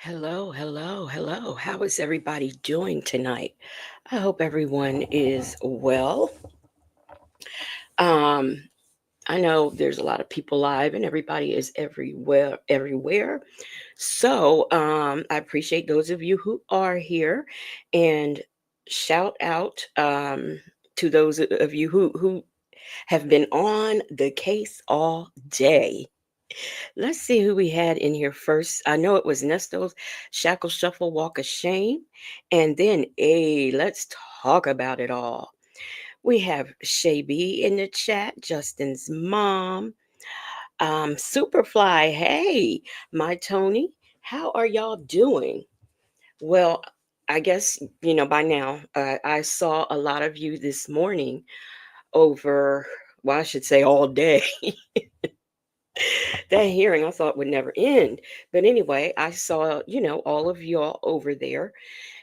Hello, hello, hello. How is everybody doing tonight? I hope everyone is well. Um, I know there's a lot of people live and everybody is everywhere. So I appreciate those of you who are here and shout out to those of you who have been on the case all day. Let's see who we had in here first. I know it was Nesto's Shackle Shuffle Walk of Shame. And then, let's talk about it all. We have Shay B in the chat, Justin's mom. Superfly, hey, my Tony, how are y'all doing? Well, I guess, by now, I saw a lot of you this morning over, well, I should say all day. That hearing I thought would never end. But anyway, I saw, all of y'all over there.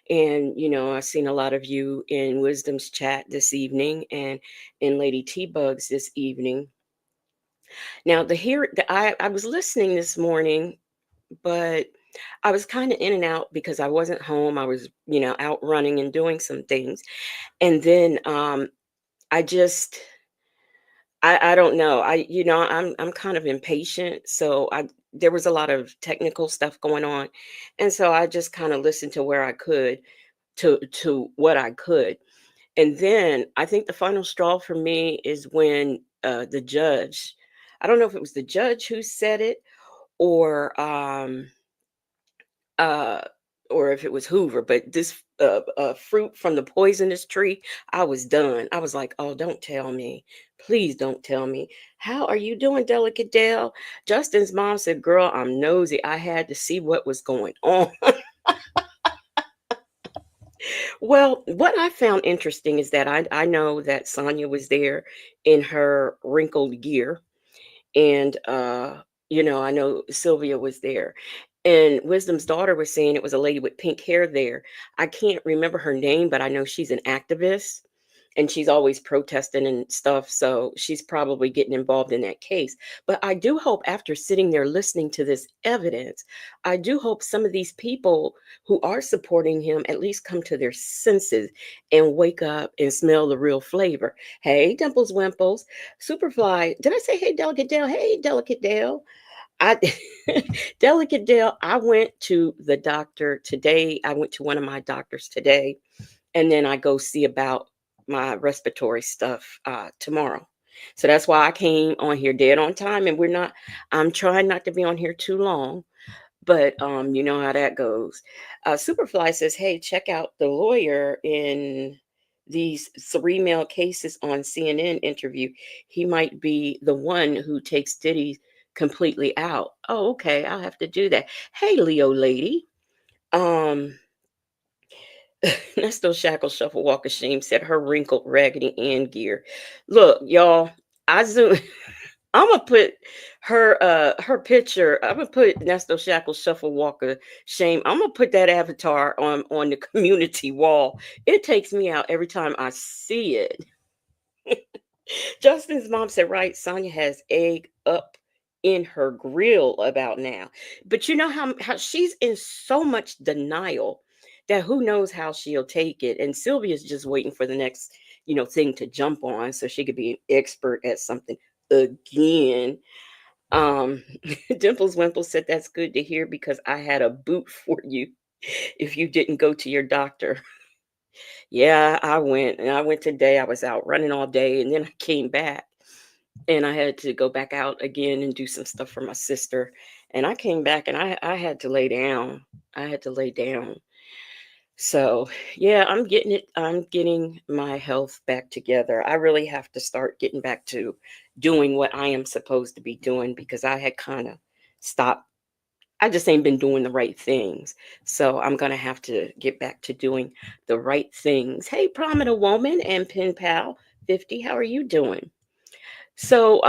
And, I've seen a lot of you in Wisdom's chat this evening and in Lady T Bugs this evening. Now, I was listening this morning, but I was kind of in and out because I wasn't home. I was, out running and doing some things. And then I just I don't know. I'm kind of impatient, so I there was a lot of technical stuff going on, and so I just kind of listened to where I could to what I could. And then I think the final straw for me is when the judge, I don't know if it was the judge who said it or uh or if it was Hoover, but this fruit from the poisonous tree, I was done. I was like, oh, don't tell me. Please don't tell me. How are you doing, Delicate Dale? Justin's mom said, girl, I'm nosy. I had to see what was going on. Well, what I found interesting is that I know that Sonia was there in her wrinkled gear. And I know Sylvia was there. And Wisdom's daughter was saying it was a lady with pink hair there. I can't remember her name, but I know she's an activist and she's always protesting and stuff. So she's probably getting involved in that case. But I do hope after sitting there listening to this evidence, I do hope some of these people who are supporting him at least come to their senses and wake up and smell the real flavor. Hey, Dimples Wimples. Superfly. Did I say hey, Delicate Dale? Hey, Delicate Dale. I Delicate Dale, I went to the doctor today. I went to one of my doctors today, and then I go see about my respiratory stuff tomorrow. So that's why I came on here dead on time. And I'm trying not to be on here too long, but you know how that goes. Superfly says, hey, check out the lawyer in these three male cases on CNN interview. He might be the one who takes Diddy completely out. Oh, okay. I'll have to do that. Hey, Leo lady. Um, Nesto Shackle Shuffle Walk of Shame said her wrinkled raggedy Ann gear. Look, y'all, I zoom. I'm gonna put her picture. I'm gonna put Nesto Shackle Shuffle Walk of Shame. I'm gonna put that avatar on the community wall. It takes me out every time I see it. Justin's mom said, right, Sonya has egg up in her grill about now. But you know how she's in so much denial that who knows how she'll take it. And Sylvia's just waiting for the next, thing to jump on so she could be an expert at something again. Um, Dimples Wimple said that's good to hear because I had a boot for you if you didn't go to your doctor. Yeah, I went and I went today. I was out running all day and then I came back and I had to go back out again and do some stuff for my sister. And I came back and I had to lay down. I had to lay down. So, yeah, I'm getting it. I'm getting my health back together. I really have to start getting back to doing what I am supposed to be doing because I had kind of stopped. I just ain't been doing the right things. So, I'm going to have to get back to doing the right things. Hey, Prominent Woman and Pen Pal 50, how are you doing? So,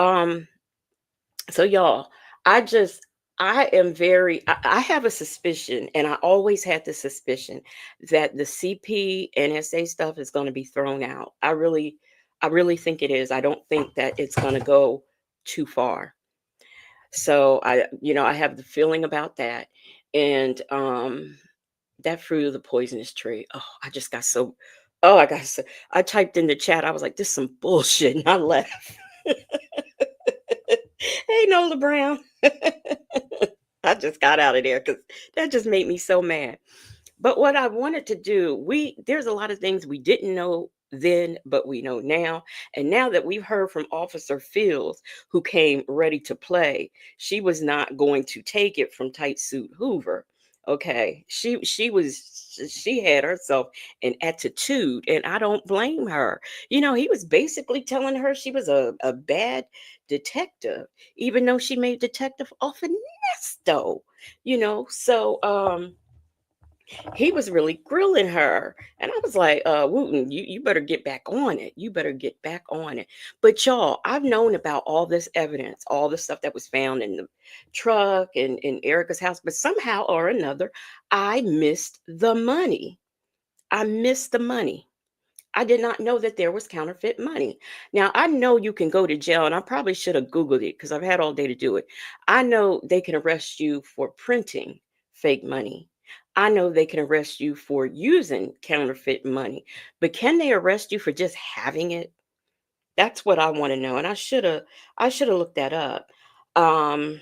so y'all, I just I am I have a suspicion, and I always had the suspicion that the CP NSA stuff is going to be thrown out. I really think it is. I don't think that it's going to go too far. So I have the feeling about that. And that fruit of the poisonous tree. Oh, I just got so oh, I got so I typed in the chat. I was like, this is some bullshit. And I left. Hey, Nola Brown. I just got out of there because that just made me so mad. But what I wanted to do, there's a lot of things we didn't know then, but we know now. And now that we've heard from Officer Fields, who came ready to play, she was not going to take it from Tight Suit Hoover. Okay. She had herself an attitude, and I don't blame her. He was basically telling her she was a bad detective, even though she made detective off of Nesto. So he was really grilling her. And I was like, Wooten, you better get back on it. You better get back on it. But y'all, I've known about all this evidence, all the stuff that was found in the truck and in Erica's house, but somehow or another, I missed the money. I missed the money. I did not know that there was counterfeit money. Now, I know you can go to jail, and I probably should have Googled it because I've had all day to do it. I know they can arrest you for printing fake money. I know they can arrest you for using counterfeit money, but can they arrest you for just having it? That's what I want to know. And I should have looked that up. Um,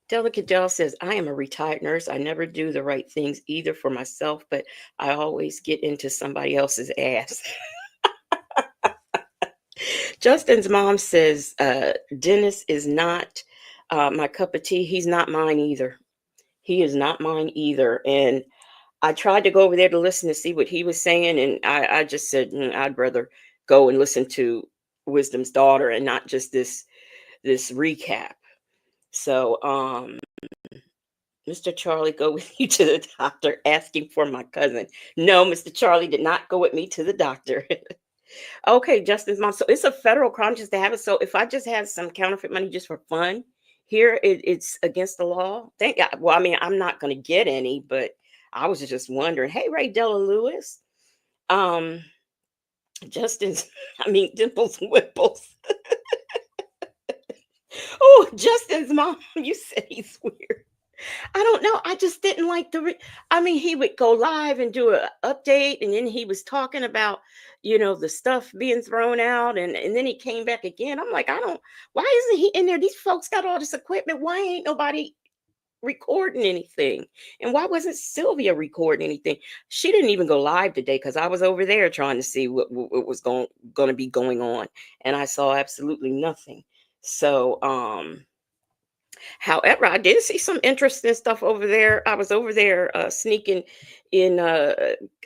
Delicate Dell says, I am a retired nurse. I never do the right things either for myself, but I always get into somebody else's ass. Justin's mom says, Dennis is not my cup of tea. He's not mine either. He is not mine either. And I tried to go over there to listen to see what he was saying. And I just said, I'd rather go and listen to Wisdom's daughter and not just this recap. So, Mr. Charlie, go with you to the doctor asking for my cousin. No, Mr. Charlie did not go with me to the doctor. Okay, Justin's mom. So it's a federal crime just to have it. So if I just have some counterfeit money just for fun, here it's against the law. Thank God. Well, I mean, I'm not going to get any, but I was just wondering. Hey, Ray Della Lewis. Um, Justin's. I mean, Dimples Whipples. Oh, Justin's mom. You said he's weird. I don't know. I just didn't like I mean, he would go live and do a update, and then he was talking about, the stuff being thrown out, and then he came back again. I'm like, I don't. Why isn't he in there? These folks got all this equipment. Why ain't nobody recording anything? And why wasn't Sylvia recording anything? She didn't even go live today because I was over there trying to see what was going to be going on, and I saw absolutely nothing. So, however, I did see some interesting stuff over there. I was over there sneaking in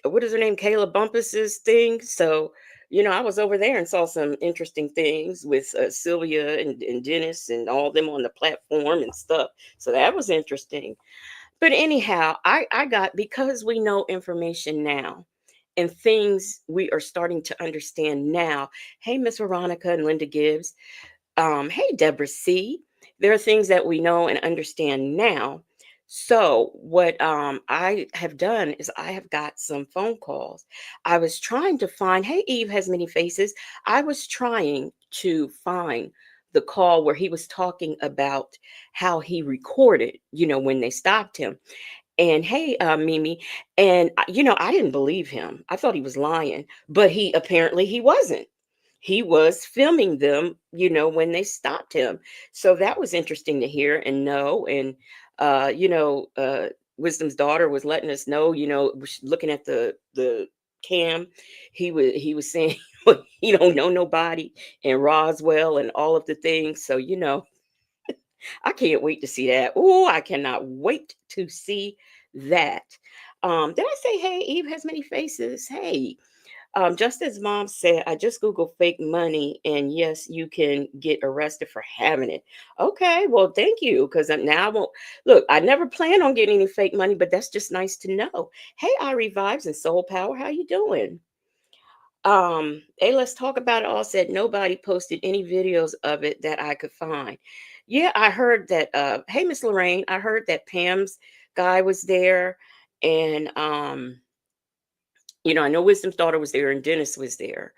what is her name? Kayla Bumpus's thing. So, I was over there and saw some interesting things with Sylvia and Dennis and all them on the platform and stuff. So that was interesting. But anyhow, I got because we know information now and things we are starting to understand now. Hey, Miss Veronica and Linda Gibbs. Hey, Deborah C. There are things that we know and understand now. So, what I have done is I have got some phone calls. I was trying to find, hey, Eve has many faces. I was trying to find the call where he was talking about how he recorded, when they stopped him. And hey, Mimi, and I didn't believe him. I thought he was lying, but he wasn't. He was filming them, when they stopped him. So that was interesting to hear and know. And Wisdom's daughter was letting us know, looking at the cam, he was saying he don't know nobody and Roswell and all of the things. So I can't wait to see that. Oh, I cannot wait to see that. Did I say, hey, Eve has many faces? Hey, just as mom said, I just Googled fake money, and yes, you can get arrested for having it. Okay, well, thank you, because now I won't look. I never plan on getting any fake money, but that's just nice to know. Hey, Irie Vibes and Soul Power, how you doing? Hey, let's talk about it. All said nobody posted any videos of it that I could find. Yeah, I heard that. Hey, Miss Lorraine, I heard that Pam's guy was there, and I know Wisdom's daughter was there, and Dennis was there.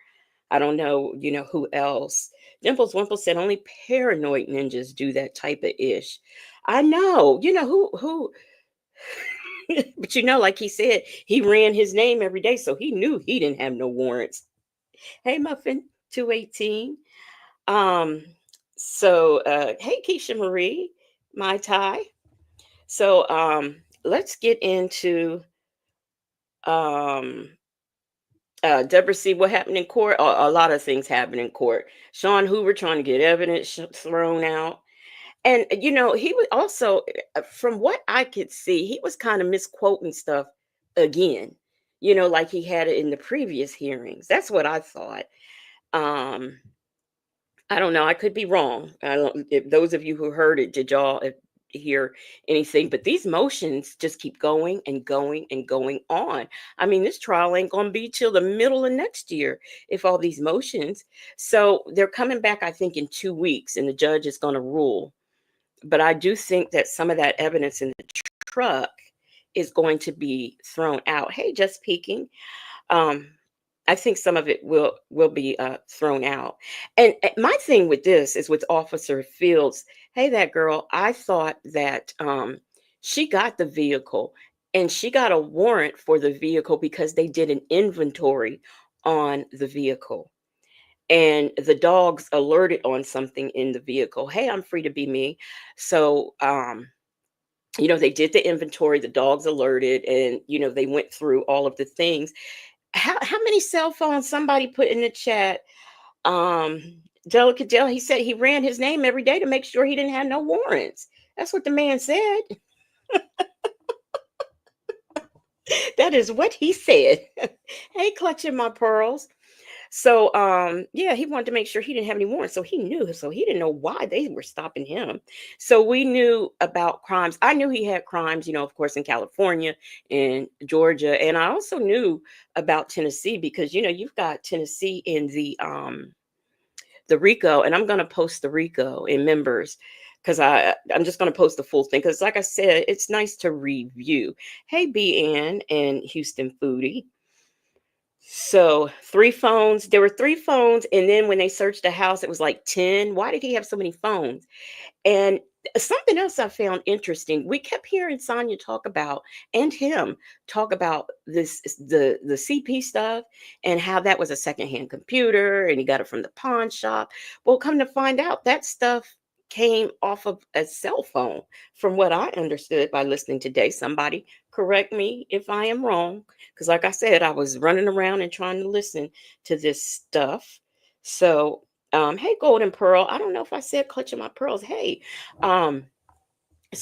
I don't know, who else. Dimples Wimple said only paranoid ninjas do that type of ish. I know, who but like he said, he ran his name every day, so he knew he didn't have no warrants. Hey Muffin 218. Um, hey Keisha Marie, my tie. So let's get into um Deborah C. What happened in court? A lot of things happened in court. Sean Hoover trying to get evidence thrown out. And he was also, from what I could see, he was kind of misquoting stuff again. Like he had it in the previous hearings. That's what I thought. Um, I don't know. I could be wrong. I don't. If those of you who heard it, did y'all hear anything? But these motions just keep going and going and going on. I mean, this trial ain't gonna be till the middle of next year if all these motions. So they're coming back, I think, in 2 weeks, and the judge is going to rule. But I do think that some of that evidence in the truck is going to be thrown out. Hey, just peeking. Um, I think some of it will be thrown out. And my thing with this is with Officer Fields. Hey, that girl. I thought that she got the vehicle, and she got a warrant for the vehicle because they did an inventory on the vehicle, and the dogs alerted on something in the vehicle. Hey, I'm free to be me. So they did the inventory, the dogs alerted, and they went through all of the things. How many cell phones? Somebody put in the chat. Delicate Dell, he said he ran his name every day to make sure he didn't have no warrants. That's what the man said. That is what he said. Hey, clutching my pearls. So yeah, he wanted to make sure he didn't have any warrants. So he knew. So he didn't know why they were stopping him. So we knew about crimes. I knew he had crimes, of course, in California and Georgia. And I also knew about Tennessee because you've got Tennessee in the R.I.C.O, and I'm gonna post the R.I.C.O in members because I'm just gonna post the full thing because like I said, it's nice to review. Hey B Ann and Houston Foodie. So 3 phones. There were 3 phones, and then when they searched the house, it was like 10. Why did he have so many phones? And something else I found interesting. We kept hearing Sonya talk about, and him talk about this the CP stuff and how that was a secondhand computer and he got it from the pawn shop. Well, come to find out, that stuff came off of a cell phone, from what I understood by listening today. Somebody correct me if I am wrong, because like I said, I was running around and trying to listen to this stuff. So hey, Golden Pearl. I don't know if I said clutching my pearls. Hey, um,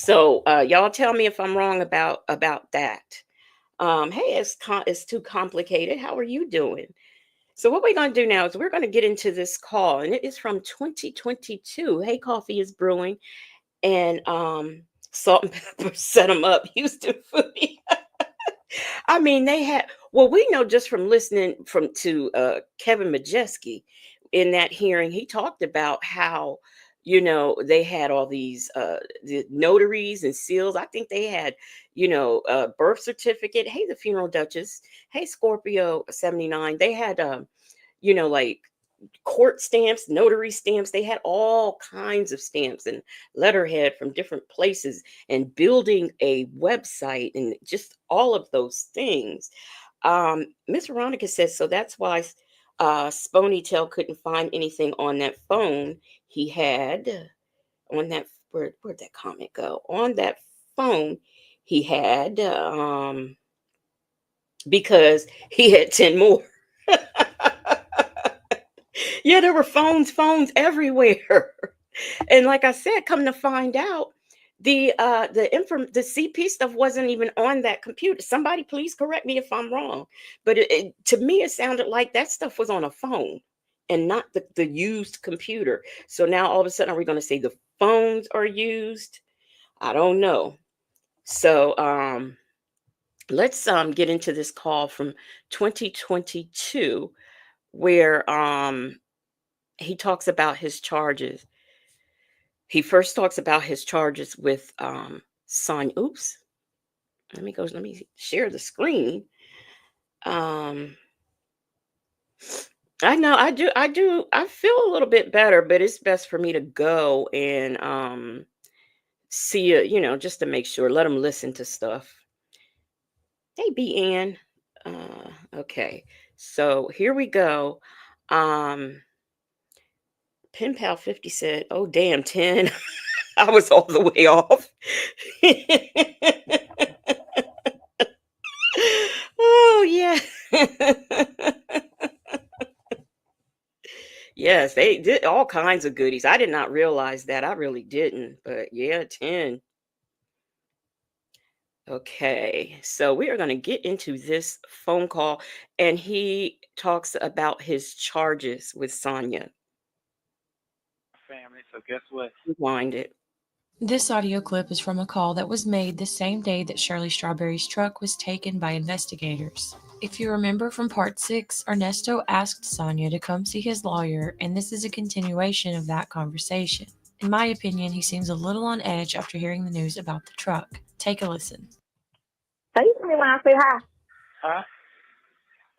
y'all tell me if I'm wrong about that. Hey, it's too complicated. How are you doing? So what we're gonna do now is we're gonna get into this call, and it is from 2022. Hey, coffee is brewing, and salt and pepper set them up. Houston Foodie. I mean, they had, well, we know just from listening from to Kevin Majeski in that hearing, he talked about how, they had all these the notaries and seals. I think they had, birth certificate. Hey, the funeral duchess. Hey, Scorpio 79. They had like court stamps, notary stamps. They had all kinds of stamps and letterhead from different places, and building a website and just all of those things. Miss Veronica says, so that's why Sponytail couldn't find anything on that phone he had on that. Where'd that comment go? On that phone he had, because he had 10 more. Yeah, there were phones everywhere. And like I said, come to find out, the CP stuff wasn't even on that computer. Somebody please correct me if I'm wrong. But to me, it sounded like that stuff was on a phone and not the used computer. So now all of a sudden, are we going to say the phones are used? I don't know. So let's get into this call from 2022 where he talks about his charges. He first talks about his charges with Sonya. Oops. Let me share the screen. Um I know I feel a little bit better, but it's best for me to go and see it, just to make sure. Let them listen to stuff. Hey, B Ann. Okay. So here we go. Um Pen Pal 50 said, "Oh damn, 10." I was all the way off. Oh yeah. Yes, they did all kinds of goodies. I did not realize that. I really didn't. But yeah, 10. Okay. So we are going to get into this phone call, and he talks about his charges with Sonya. Family. So guess what? Rewind it. This audio clip is from a call that was made the same day that Shirley Strawberry's truck was taken by investigators. If you remember from part 6, Ernesto asked Sonia to come see his lawyer, and this is a continuation of that conversation. In my opinion, he seems a little on edge after hearing the news about the truck. Take a listen. So you hear me when I say hi? Huh?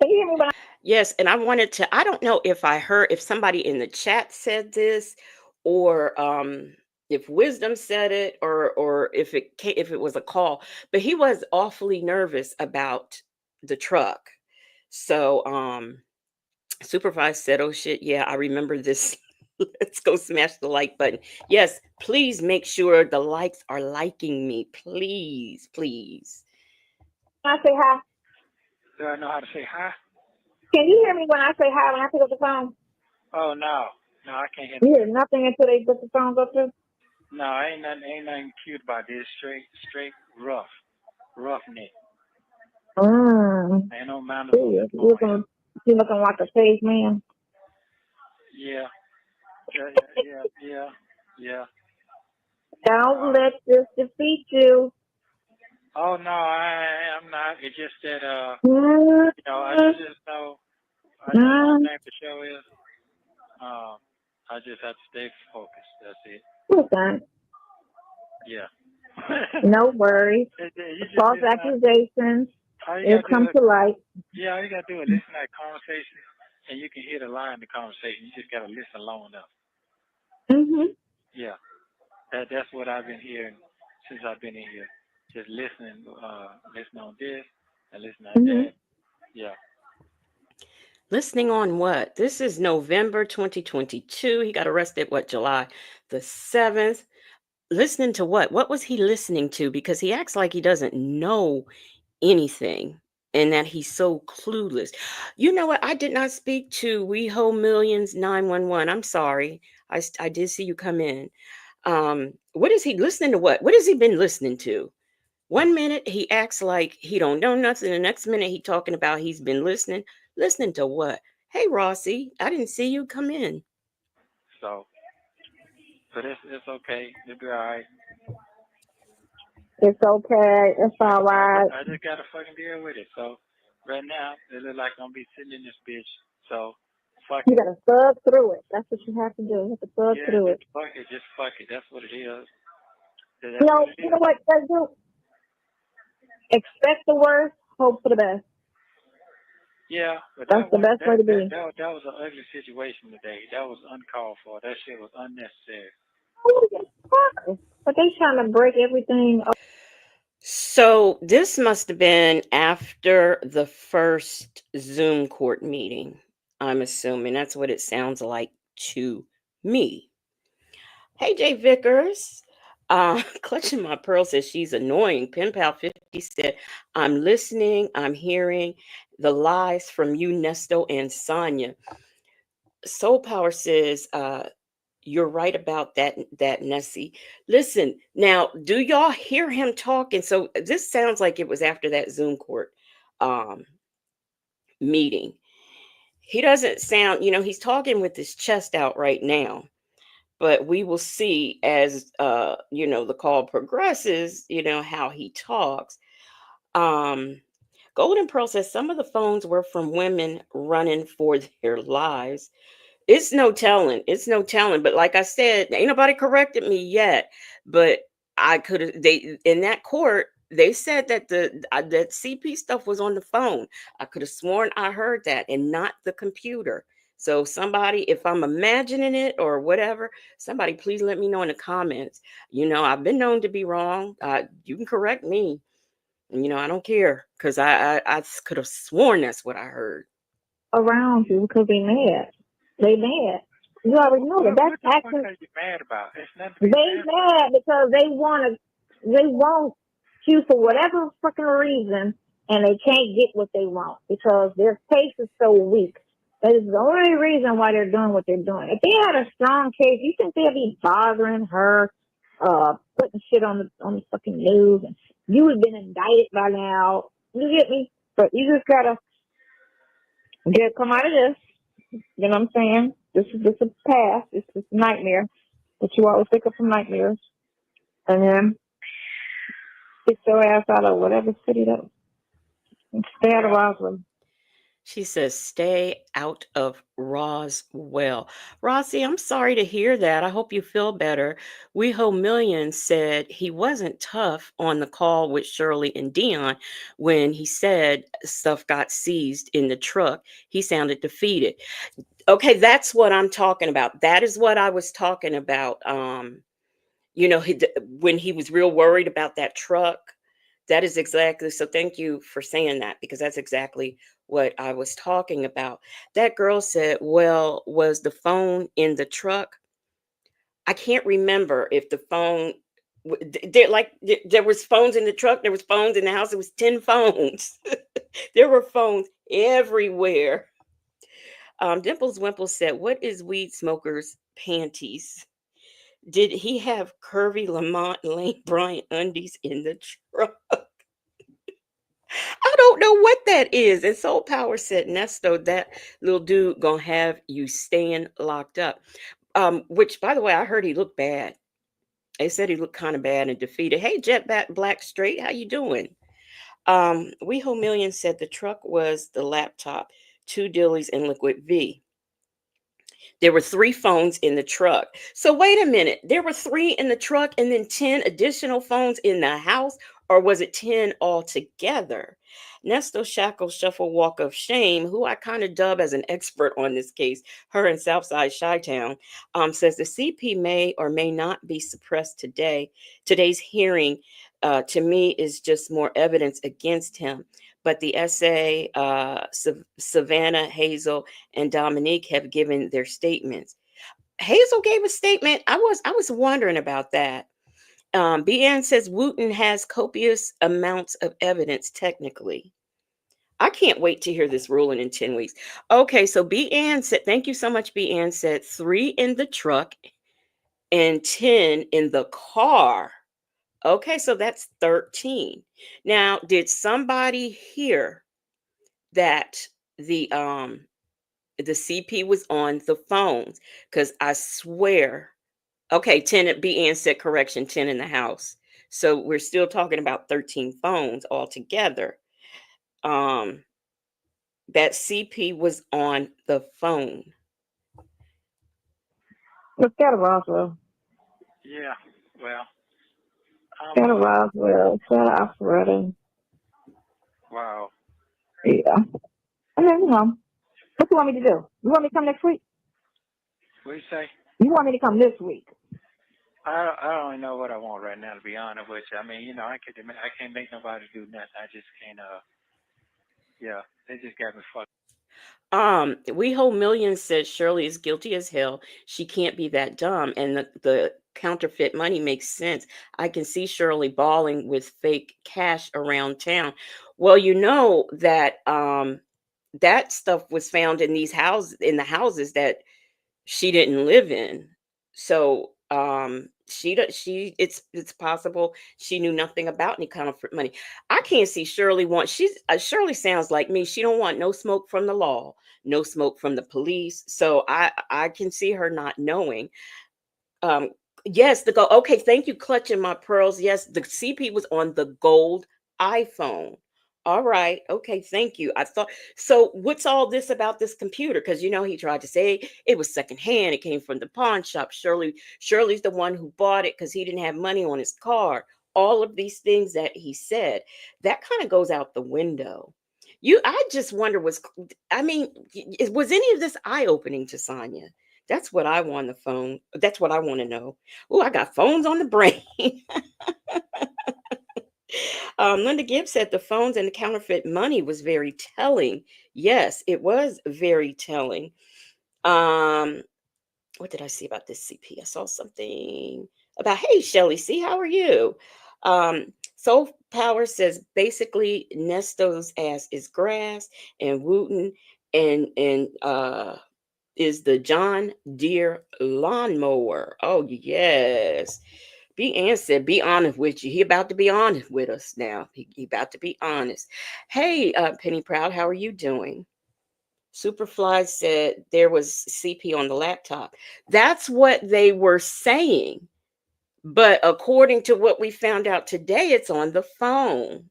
So you hear me when Yes, and I wanted to I don't know if I heard if somebody in the chat said this, or if Wisdom said it, or if it was a call, but he was awfully nervous about the truck. So Supervisor said, "Oh shit, yeah, I remember this." Let's go smash the like button. Yes, please make sure the likes are liking me. Please, please. I say hi? Do I know how to say hi? Can you hear me when I say hi when I pick up the phone? Oh no. No, I can't hear You hear nothing. nothing until they put the phones up there? No, ain't nothing cute about this. Straight rough. Roughneck. Mm. Ain't no manners on See, this phone here. you looking like a caveman. Yeah. Yeah. Yeah. Don't Uh, let this defeat you. oh no, I'm not. It's just that Mm. I just know I know one Mm. thing for sure is um I just have to stay focused. That's it. Listen, Yeah. no worries. You just False listen. accusations All you will gotta do come is to light. yeah, all you gotta do is listen to that conversation, and you can hear the lie in the conversation. You just gotta listen long enough. Mm-hmm. Yeah, that's what I've been hearing since I've been in here. Just listening, listening on this and listening on Mm-hmm. that. Yeah. Listening on what? This is November 2022. He got arrested, what, July the 7th? Listening to what? What was he listening to? Because he acts like he doesn't know anything and that he's so clueless. You know what? I did not speak to We Hold Millions 911. I'm sorry. I did see you come in. What is he listening to? What has he been listening to? One minute he acts like he don't know nothing. The next minute he talking about he's been listening. Listening to what? Hey Rossi, I didn't see you come in. So, but it's okay. It'll be all right. It's okay. It's all right. I just gotta fucking deal with it. So, right now it look like I'm gonna be sitting in this bitch. So, fuck You it. gotta thug through it. That's what you have to do. You have to thug Yeah, through just it. fuck it. Just fuck it. That's what it is. You That's what know, it you know is. what? Just do expect the worst, hope for the best. Yeah, but That's that the one best way to be. that was an ugly situation today. That was uncalled for. That shit was unnecessary. But they trying to break everything. So this must have been after the first Zoom court meeting. I'm assuming that's what it sounds like to me. Hey Jay Vickers. Clutching my pearl says she's annoying. Pen Pal 50 said, I'm listening, I'm hearing the lies from you, Nesto and Sonya. Soul Power says, you're right about that Nessie. Listen, now, do y'all hear him talking? So this sounds like it was after that Zoom court um meeting. He doesn't sound, he's talking with his chest out right now. But we will see as the call progresses, how he talks. Um Golden Pearl says some of the phones were from women running for their lives. It's no telling. It's no telling. But like I said, ain't nobody corrected me yet. But I could have. They in that court. They said that that CP stuff was on the phone. I could have sworn I heard that, and not the computer. So somebody, if I'm imagining it or whatever, somebody please let me know in the comments. I've been known to be wrong. You can correct me. I don't care because I could have sworn that's what I heard. around you because they mad. They mad. You already know that. What, That's what the fuck acting. are you mad about? It's nothing to be They mad about. mad because they want you for whatever fucking reason, and they can't get what they want because their case is so weak. That is the only reason why they're doing what they're doing. If they had a strong case, you think they'd be bothering her, putting shit on the fucking news, and you would have been indicted by now. You get me? But you just gotta come out of this. You know what I'm saying? This is past. This is nightmare. But you always wake up from nightmares. And then get your ass out of whatever city that and stay out of Roswell. She says, stay out of Roswell. Rossi, I'm sorry to hear that. I hope you feel better. WeHo Million said he wasn't tough on the call with Shirley and Dion when he said stuff got seized in the truck. He sounded defeated. Okay, that's what I'm talking about. That is what I was talking about. When he was real worried about that truck. That is exactly so. Thank you for saying that because that's exactly what I was talking about. That girl said, well, was the phone in the truck? I can't remember if the phone there was phones in the truck, there was phones in the house, it was 10 phones. There were phones everywhere. Dimples Wimple said, what is weed smokers panties? Did he have curvy Lamont Lane Bryant undies in the truck? I don't know what that is. And Soul Power said, Nesto, that little dude gonna have you staying locked up. Which, by the way, I heard he looked bad. They said he looked kind of bad and defeated. Hey, Jetback Black Straight, how you doing? WeHo Million said the truck was the laptop, 2 dillies, and Liquid V. There were 3 phones in the truck. So wait a minute. There were 3 in the truck and then 10 additional phones in the house, or was it 10 altogether? Nesto Shackle Shuffle Walk of Shame, who I kind of dub as an expert on this case, her in Southside Chi-Town, says the CP may or may not be suppressed today. Today's hearing, to me, is just more evidence against him. But the SA, Savannah, Hazel, and Dominique have given their statements. Hazel gave a statement. I was wondering about that. BN says Wooten has copious amounts of evidence technically. I can't wait to hear this ruling in 10 weeks. Okay, so BN said, thank you so much, BN said 3 in the truck and 10 in the car. Okay, so that's 13. Now, did somebody hear that the CP was on the phones? Because I swear, okay, 10 at BN said correction, 10 in the house. So we're still talking about 13 phones altogether. That CP was on the phone. Let's go to Roswell. Yeah, well, Go to Roswell. Shout out Alpharetta. wow. Yeah. And then, what you want me to do? You want me to come next week? What do you say? You want me to come this week? I don't even know what I want right now, to be honest with you. I mean, I can't make nobody do nothing. I just can't. Yeah, they just got me fucked. WeHo Million says Shirley is guilty as hell. She can't be that dumb. And the counterfeit money makes sense. I can see Shirley balling with fake cash around town. Well, you know that that stuff was found in the houses that she didn't live in. So it's possible she knew nothing about any counterfeit money. I can't see Shirley Shirley sounds like me. She don't want no smoke from the law, no smoke from the police. So I can see her not knowing. Um yes, the gold. Okay, thank you, clutching my pearls. Yes, the CP was on the gold iPhone. All right. Okay, thank you. I thought so. What's all this about this computer? Because he tried to say it was secondhand. It came from the pawn shop. Shirley's the one who bought it because he didn't have money on his card. All of these things that he said, that kind of goes out the window. I just wonder was any of this eye opening to Sonya? That's what I want the phone. That's what I want to know. Oh, I got phones on the brain. Linda Gibbs said the phones and the counterfeit money was very telling. Yes, it was very telling. Um, what did I see about this CP? I saw something about, hey, Shelly C, how are you? Soul Power says basically Nesto's ass is grass and Wooten and is the John Deere lawnmower. Oh yes. B Ann said, be honest with you. He about to be honest with us now. He about to be honest. Hey, Penny Proud, how are you doing? Superfly said there was CP on the laptop. That's what they were saying. But according to what we found out today, it's on the phone.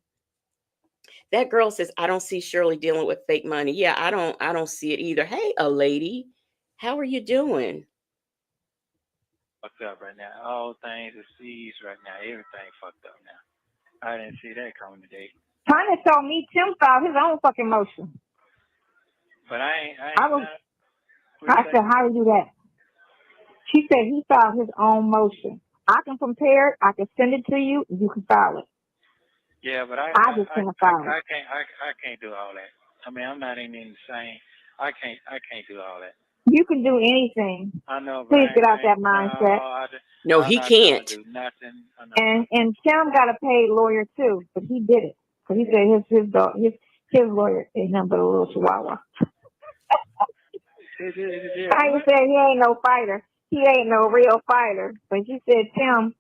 That girl says, I don't see Shirley dealing with fake money. Yeah, I don't see it either. Hey, a lady, how are you doing? Fucked up right now. All things are seized right now. Everything fucked up now. I didn't see that coming today. Tanya told me Tim filed his own fucking motion. But I said, how do you do that? She said he filed his own motion. I can prepare it. I can send it to you. You can file it. Yeah, but I just can't file it. I can't do all that. I mean, I'm not even in the same. I can't do all that. You can do anything. I know, but please get out that mindset. No, he can't. Do nothing. And Tim got a paid lawyer too, but he did it. So he said his lawyer is nothing but a little chihuahua. I said he ain't no fighter. He ain't no real fighter. But she said Tim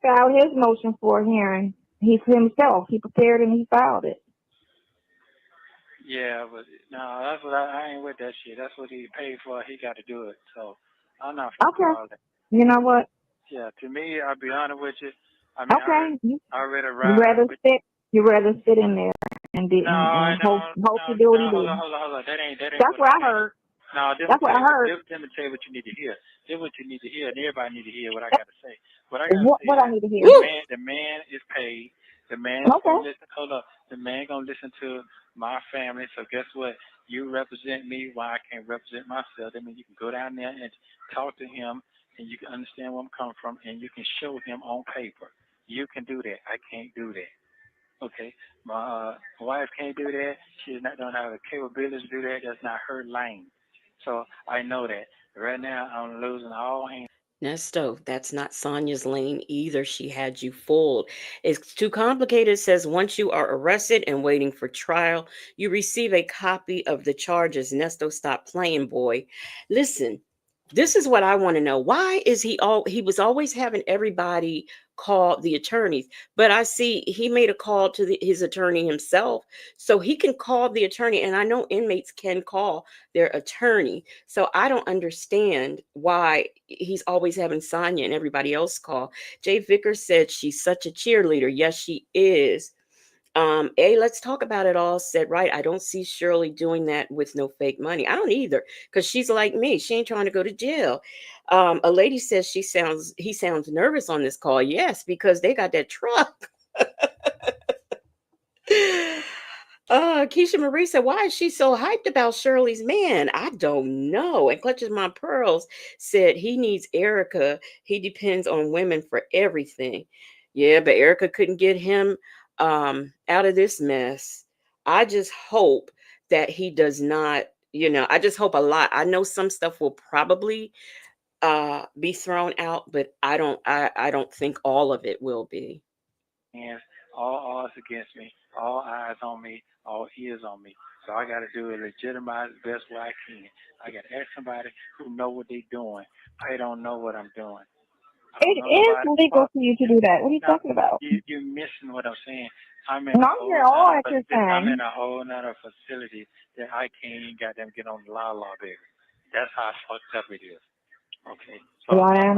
filed his motion for a hearing. He's himself. He prepared and he filed it. Yeah, but no, that's what I ain't with that shit. That's what he paid for. He got to do it. So I'm not for all that. You know what? Yeah, to me, I'll be honest with you. I mean, okay. I read a ride. You rather sit in there and hope you do what you do. Hold on. That ain't. That's what I heard. No, that's what I heard. Let me tell you what you need to hear. This is what you need to hear, and everybody need to hear what I got to say. What I need to hear? The man is paid. The man gonna listen. Hold up. The man gonna listen to my family. So guess what? You represent me. Why I can't represent myself? I mean, you can go down there and talk to him, and you can understand where I'm coming from, and you can show him on paper. You can do that. I can't do that. Okay, my wife can't do that. She's not don't have the capabilities to do that. That's not her lane. So I know that. Right now, I'm losing all hands. Nesto, that's not Sonia's lane either. She had you fooled. It's too complicated. It says once you are arrested and waiting for trial, you receive a copy of the charges. Nesto, stop playing, boy. Listen, this is what I want to know. Why is he was always having everybody call the attorneys, but I see he made a call to his attorney himself, so he can call the attorney, and I know inmates can call their attorney. So I don't understand why he's always having Sonya and everybody else call. Jay Vickers said she's such a cheerleader. Yes, she is. Let's talk about it all said right. I don't see Shirley doing that with no fake money. I don't either, because she's like me. She ain't trying to go to jail. A lady says he sounds nervous on this call. Yes, because they got that truck. Keisha Marie said, why is she so hyped about Shirley's man? I don't know. And Clutches My Pearls said he needs Erica. He depends on women for everything. Yeah, but Erica couldn't get him out of this mess. I just hope that he does not, I just hope a lot. I know some stuff will probably be thrown out, but I don't think all of it will be. And all odds against me, all eyes on me, all ears on me. So I got to do it legitimize the best way I can. I got to ask somebody who know what they're doing. I don't know what I'm doing. It is legal for you to do that. What are you talking about? You're missing what I'm saying. I'm in a whole nother facility that I can't even goddamn get on the law, baby. That's how fucked up it is. Okay. So I can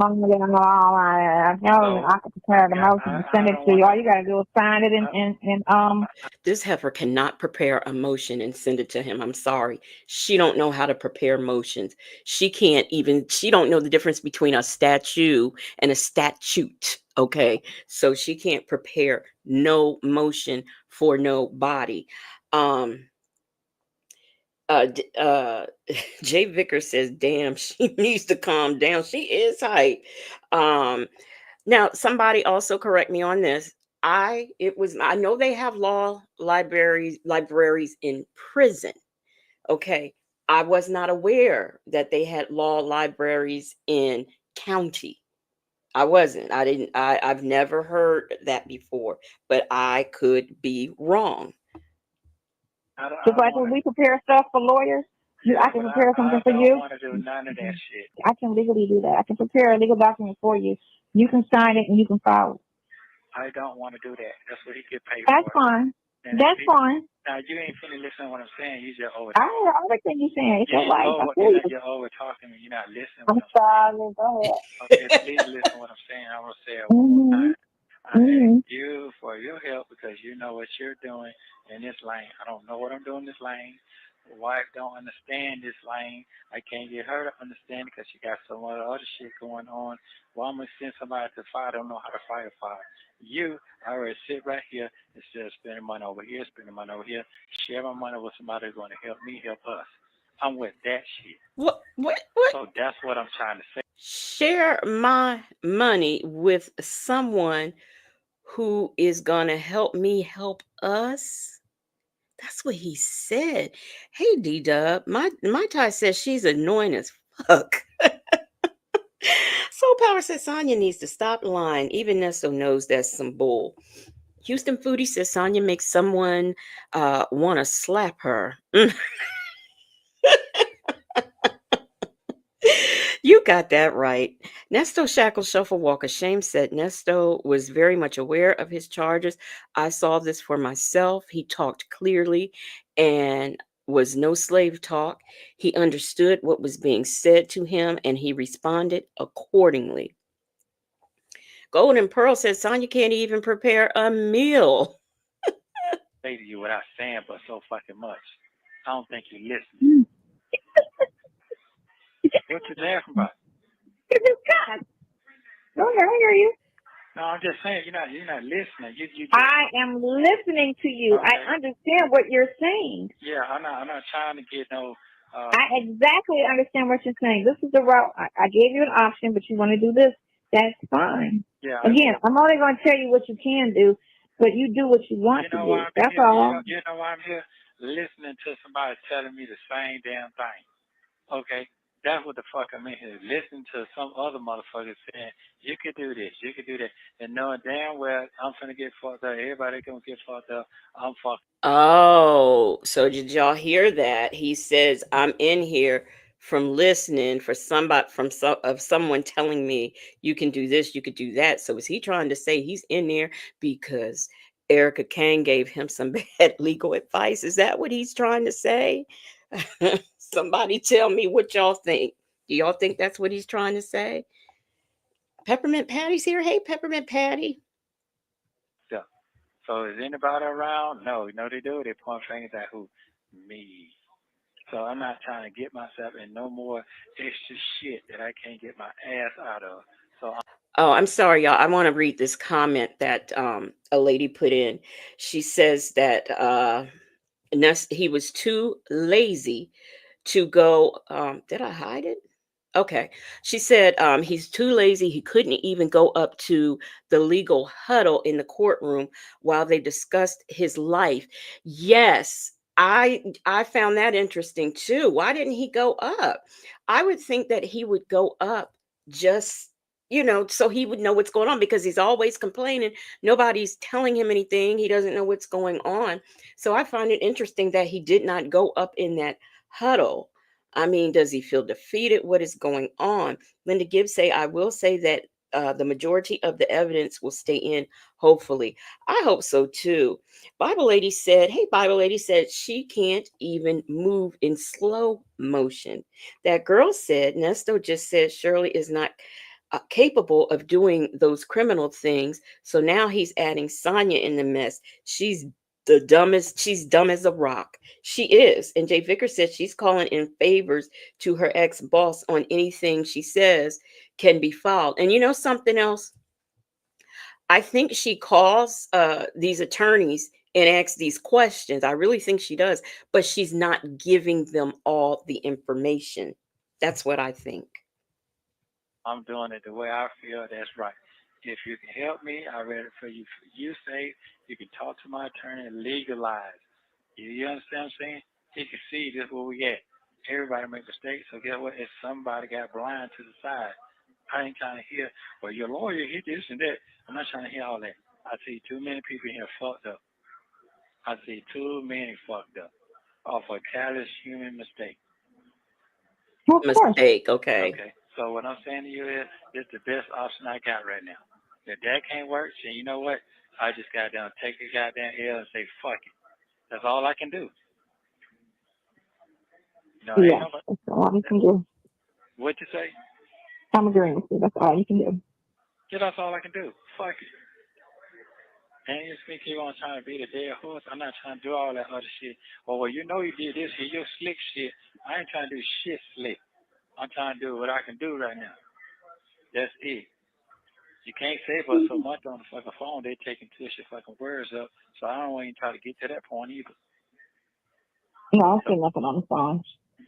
prepare the motion and send it to you. All you gotta do is sign it and This heifer cannot prepare a motion and send it to him. I'm sorry. She don't know how to prepare motions. She don't know the difference between a statue and a statute. Okay. So she can't prepare no motion for nobody. Um, uh, d- uh, Jay Vickers says, "Damn, she needs to calm down. She is hype." Um, Now, somebody also correct me on this. I know they have law libraries in prison. Okay. I was not aware that they had law libraries in county. I wasn't. I didn't I've never heard that before, but I could be wrong. I Just don't like want when to. we prepare stuff for lawyers, I Yeah, can but prepare I something for don't you. want to do none of that shit. I can legally do that. I can prepare a legal document for you. You can sign it and you can file it. I don't want to do that. That's what he get paid That's for. fine. And if That's he, fine. now you ain't finna listen to what I'm saying. You just over I talking. hear everything you're saying. It's Yeah, your life. I feel you know, you. you're over talking me. You're not listening to I'm what I'm saying. sorry. Go Okay, please listen to what I'm saying. I'm gonna say it one more ahead. time. I ask Mm-hmm. you for your help because you know what you're doing in this lane. I don't know what I'm doing in this lane. My wife don't understand this lane. I can't get her to understand because she got some other shit going on. Well, I'm gonna send somebody to fire. Don't know how to fight a fire. You, I already sit right here instead of spending money over here, spending money over here. Share my money with somebody who's going to help me help us. I'm with that shit. What? So that's what I'm trying to say. Share my money with someone who is going to help me help us? That's what he said. Hey, D Dub, my Ty says she's annoying as fuck. Soul Power says Sonya needs to stop lying. Even Nesto knows that's some bull. Houston Foodie says Sonya makes someone want to slap her. You got that right. Nesto Shackle Shuffle Walker Shame said Nesto was very much aware of his charges. I saw this for myself. He talked clearly and was no slave talk. He understood what was being said to him and he responded accordingly. Golden Pearl said Sonya can't even prepare a meal. Say to you without saying but so fucking much. I don't think you're listening. Mm-hmm. What you laughing about? It's just God. Go ahead. I hear you. No, I'm just saying you're not listening. You just I am listening to you. okay. I understand what you're saying. Yeah, I'm not trying to get no I exactly understand what you're saying. This is the route. I gave you an option, but you want to do this. That's fine. yeah, Again, I'm only going to tell you what you can do, but you do what you want you to know why do. I'm That's here? all. You know why I'm here? Listening to somebody telling me the same damn thing. Okay? That's what the fuck I'm in here. Listening to some other motherfucker saying, you could do this, you could do that. And knowing damn well I'm finna get fucked up. Everybody gonna get fucked up. I'm fucked. Oh, so did y'all hear that? He says I'm in here from listening for somebody of someone telling me you can do this, you could do that. So is he trying to say he's in there because Erica Kane gave him some bad legal advice? Is that what he's trying to say? Somebody tell me what y'all think. Do y'all think that's what he's trying to say? Peppermint Patty's here. Hey, Peppermint Patty. up. So is anybody around? No, they do. They point fingers at who? Me. So I'm not trying to get myself in no more extra shit that I can't get my ass out of. So Oh, I'm sorry, y'all. I want to read this comment that a lady put in. She says that he was too lazy to go. Did I hide it? Okay. She said he's too lazy. He couldn't even go up to the legal huddle in the courtroom while they discussed his life. Yes, I found that interesting too. Why didn't he go up? I would think that he would go up just so he would know what's going on because he's always complaining. Nobody's telling him anything. He doesn't know what's going on. So I find it interesting that he did not go up in that huddle. I mean, does he feel defeated? What is going on? Linda Gibbs say, I will say that the majority of the evidence will stay in, hopefully. I hope so too. Bible Lady said, hey, Bible Lady said she can't even move in slow motion. That girl said, Nesto just said Shirley is not capable of doing those criminal things. So now he's adding Sonya in the mess. She's dumb as a rock. She is. And Jay Vicker said she's calling in favors to her ex-boss on anything she says can be filed. And you know something else? I think she calls these attorneys and asks these questions. I really think she does, but she's not giving them all the information. That's what I think. I'm doing it the way I feel. That's right. If you can help me, I read it for you. You say you can talk to my attorney and legalize. You understand what I'm saying? He can see this where we at. Everybody make mistakes, so guess what? If somebody got blind to the side, I ain't trying to hear, well, your lawyer, he this and that. I'm not trying to hear all that. I see too many people here fucked up. I see too many fucked up off a careless human mistake. Of course. Mistake, okay. Okay, so what I'm saying to you is, it's the best option I got right now. If that can't work, then you know what? I just got down, take the goddamn L and say fuck it. That's all I can do. You know, ain't Yes, nobody. that's all you can do. What you say? I'm agreeing with you. That's all you can do. Yeah, that's all I can do. Fuck it. And you think you on trying to beat a dead horse? I'm not trying to do all that other shit. Well, you know you did this here, your slick shit. I ain't trying to do shit slick. I'm trying to do what I can do right now. That's it. You can't say but so much on the fucking phone. They taking twist your fucking words up. So I don't even try to get to that point either. No, I don't So say nothing on the phone.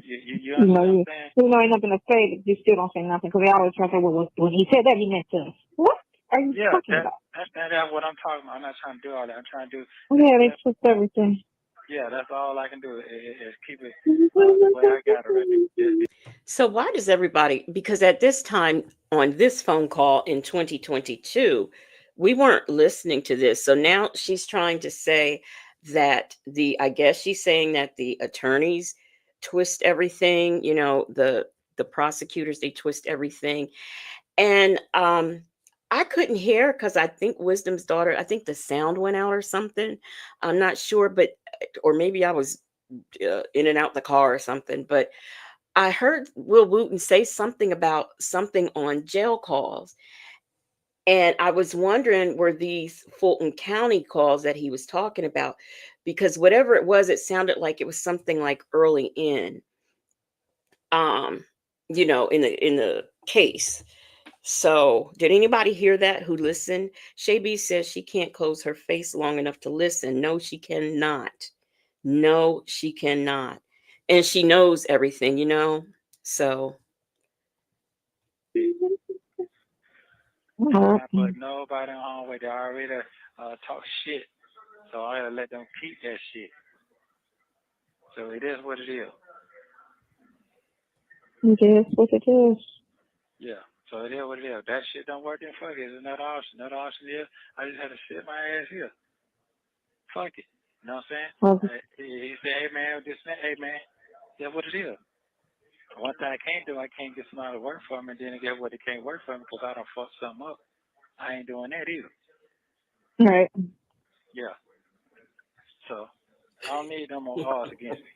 you You know, understand what I'm you, saying? you know, ain't nothing to say, but you still don't say nothing because they always try to say, well, when he said that, he meant this. What are you Yeah, talking about? that's what I'm talking about. I'm not trying to do all that. I'm trying to do Yeah, they that. twist everything. Yeah, that's all I can do is keep it the way I got it right now. So why does everybody, because at this time on this phone call in 2022, we weren't listening to this. So now she's trying to say that I guess she's saying that the attorneys twist everything, the prosecutors, they twist everything. And I couldn't hear because I think Wisdom's daughter, I think the sound went out or something. I'm not sure, but or maybe I was in and out the car or something. But I heard Will Wooten say something about something on jail calls. And I was wondering, were these Fulton County calls that he was talking about? Because whatever it was, it sounded like it was something like early in, um, in the case. So, did anybody hear that who listened? Shay B says she can't close her face long enough to listen. No, she cannot. No, she cannot. And she knows everything. So, And Uh, I put nobody on with they already talk shit. So I gotta let them keep that shit. So it is what it is. it is what it is. Yeah. So it is what it is. That shit don't work, then fuck it. It's another option. Another option is I just had to sit my ass here. Fuck it. You know what I'm saying? Well, He said, hey man, this man, hey man, that's what it is. One thing I can't do, I can't get somebody to work for me, and then get what it can't work for me because I don't fuck something up. I ain't doing that either. right. Yeah. So I don't need no more odds against me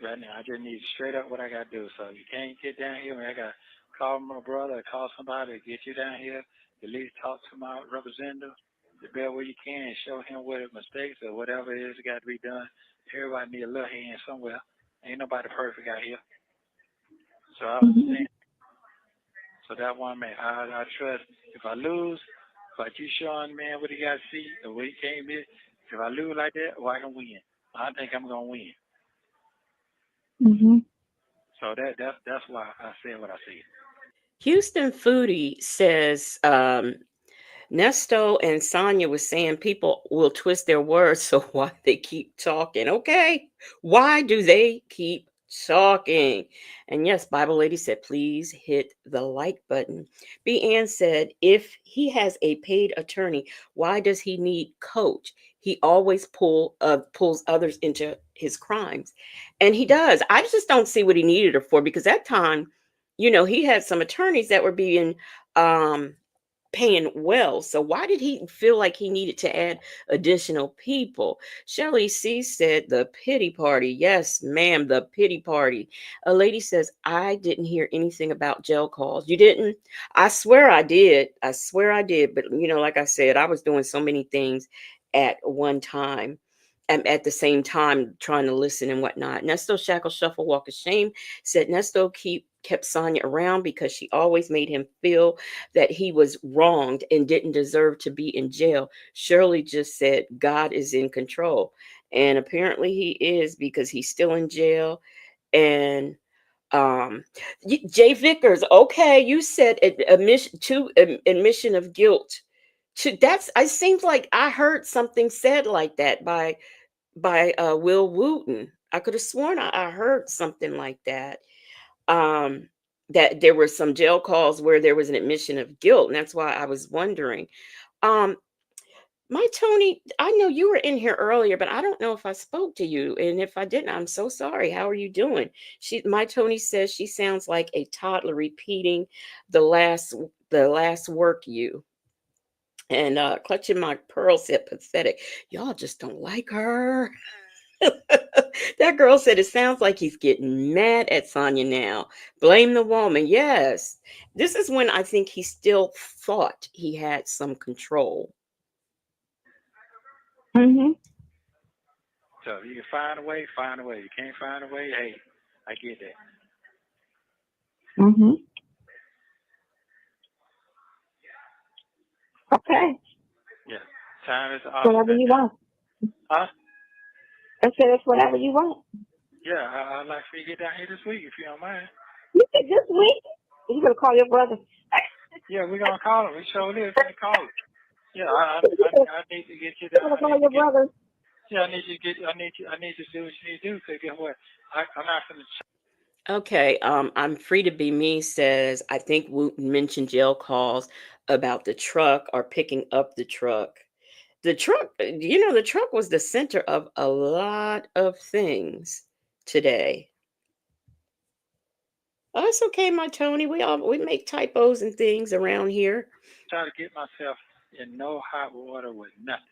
right now. I just need straight up what I got to do. So you can't get down here. I got to call my brother, call somebody to get you down here. At least talk to my representative the best way you can and show him what his mistakes or whatever it is that got to be done. Everybody need a little hand somewhere. Ain't nobody perfect out here. So I Mm-hmm. understand. So that one man, I trust. If I lose, like you showing man what he got to see and what he came in, if I lose like that, well, I can win. I think I'm gonna win. Mm-hmm. So that's why I said what I said. Houston Foodie says Nesto and Sonia was saying people will twist their words, so why they keep talking? Okay, why do they keep talking? And yes, Bible Lady said, please hit the like button. B. Ann said, if he has a paid attorney, why does he need coach? He always pulls others into his crimes, and he does. I just don't see what he needed her for because that time, he had some attorneys that were being um paying well. So why did he feel like he needed to add additional people? Shelley C said the pity party. Yes, ma'am, the pity party. A lady says, I didn't hear anything about jail calls. You didn't? I swear I did. I swear I did. But like I said, I was doing so many things at one time. at the same time trying to listen and whatnot. Nesto Shackle Shuffle Walk of Shame said Nesto kept Sonya around because she always made him feel that he was wronged and didn't deserve to be in jail. Shirley just said God is in control. And apparently he is, because he's still in jail. And um Jay Vickers, okay, you said admission of guilt. That's, it seems like I heard something said like that by Will Wooten. I could have sworn I heard something like that. Um, that there were some jail calls where there was an admission of guilt, and that's why I was wondering. Um, my Tony, I know you were in here earlier, but I don't know if I spoke to you, and if I didn't, I'm so sorry. How are you doing? My Tony says she sounds like a toddler repeating the last the last work you. And Clutching My Pearl said, pathetic. Y'all just don't like her. That girl said it sounds like he's getting mad at Sonya now. Blame the woman. Yes. This is when I think he still thought he had some control. Mhm. So if you can find a way, find a way. You can't find a way, hey, I get that. Mhm. Okay. Yeah. Time is Whatever opposite you now. want. Huh? I said it's whatever you want. Yeah, I'd like for you to get down here this week if you don't mind. You said this week. You gonna call your brother? Yeah, we're gonna call him. We sure live to call him. Yeah, I need to get you You down. gonna I call need to your get. brother? Yeah, I need you to do what you need to do. So guess what? I'm not gonna. Okay, I'm free to be me says, I think Wooten mentioned jail calls about the truck or picking up the truck. The truck, the truck was the center of a lot of things today. Oh, it's okay, my Tony. We make typos and things around here. Try to get myself in no hot water with nothing.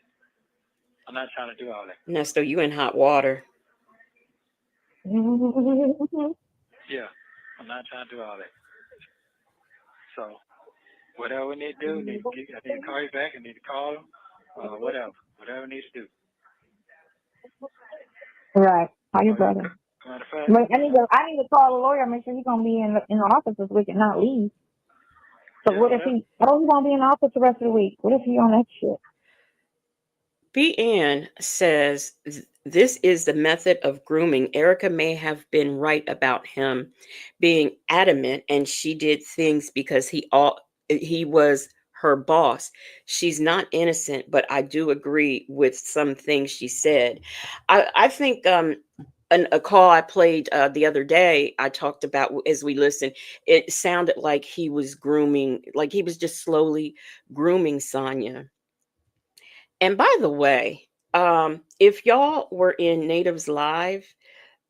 I'm not trying to do all that. Nesto, you in hot water. Yeah, I'm not trying to do all that. So whatever we need to do, I need to call you back. I need to call them. Whatever we need to do. Right. Call your Okay. brother. Matter of fact, But I need to call the lawyer. Make sure he's gonna be in the office this week and not leave. So yeah, what if he? Oh, he's gonna be in the office the rest of the week. What if he on that shit? BN says this is the method of grooming. Erica may have been right about him being adamant, and she did things because he was her boss. She's not innocent, but I do agree with some things she said. I think a call I played the other day, I talked about as we listened, it sounded like he was grooming, like he was just slowly grooming Sonya. And by the way, if y'all were in Natives Live,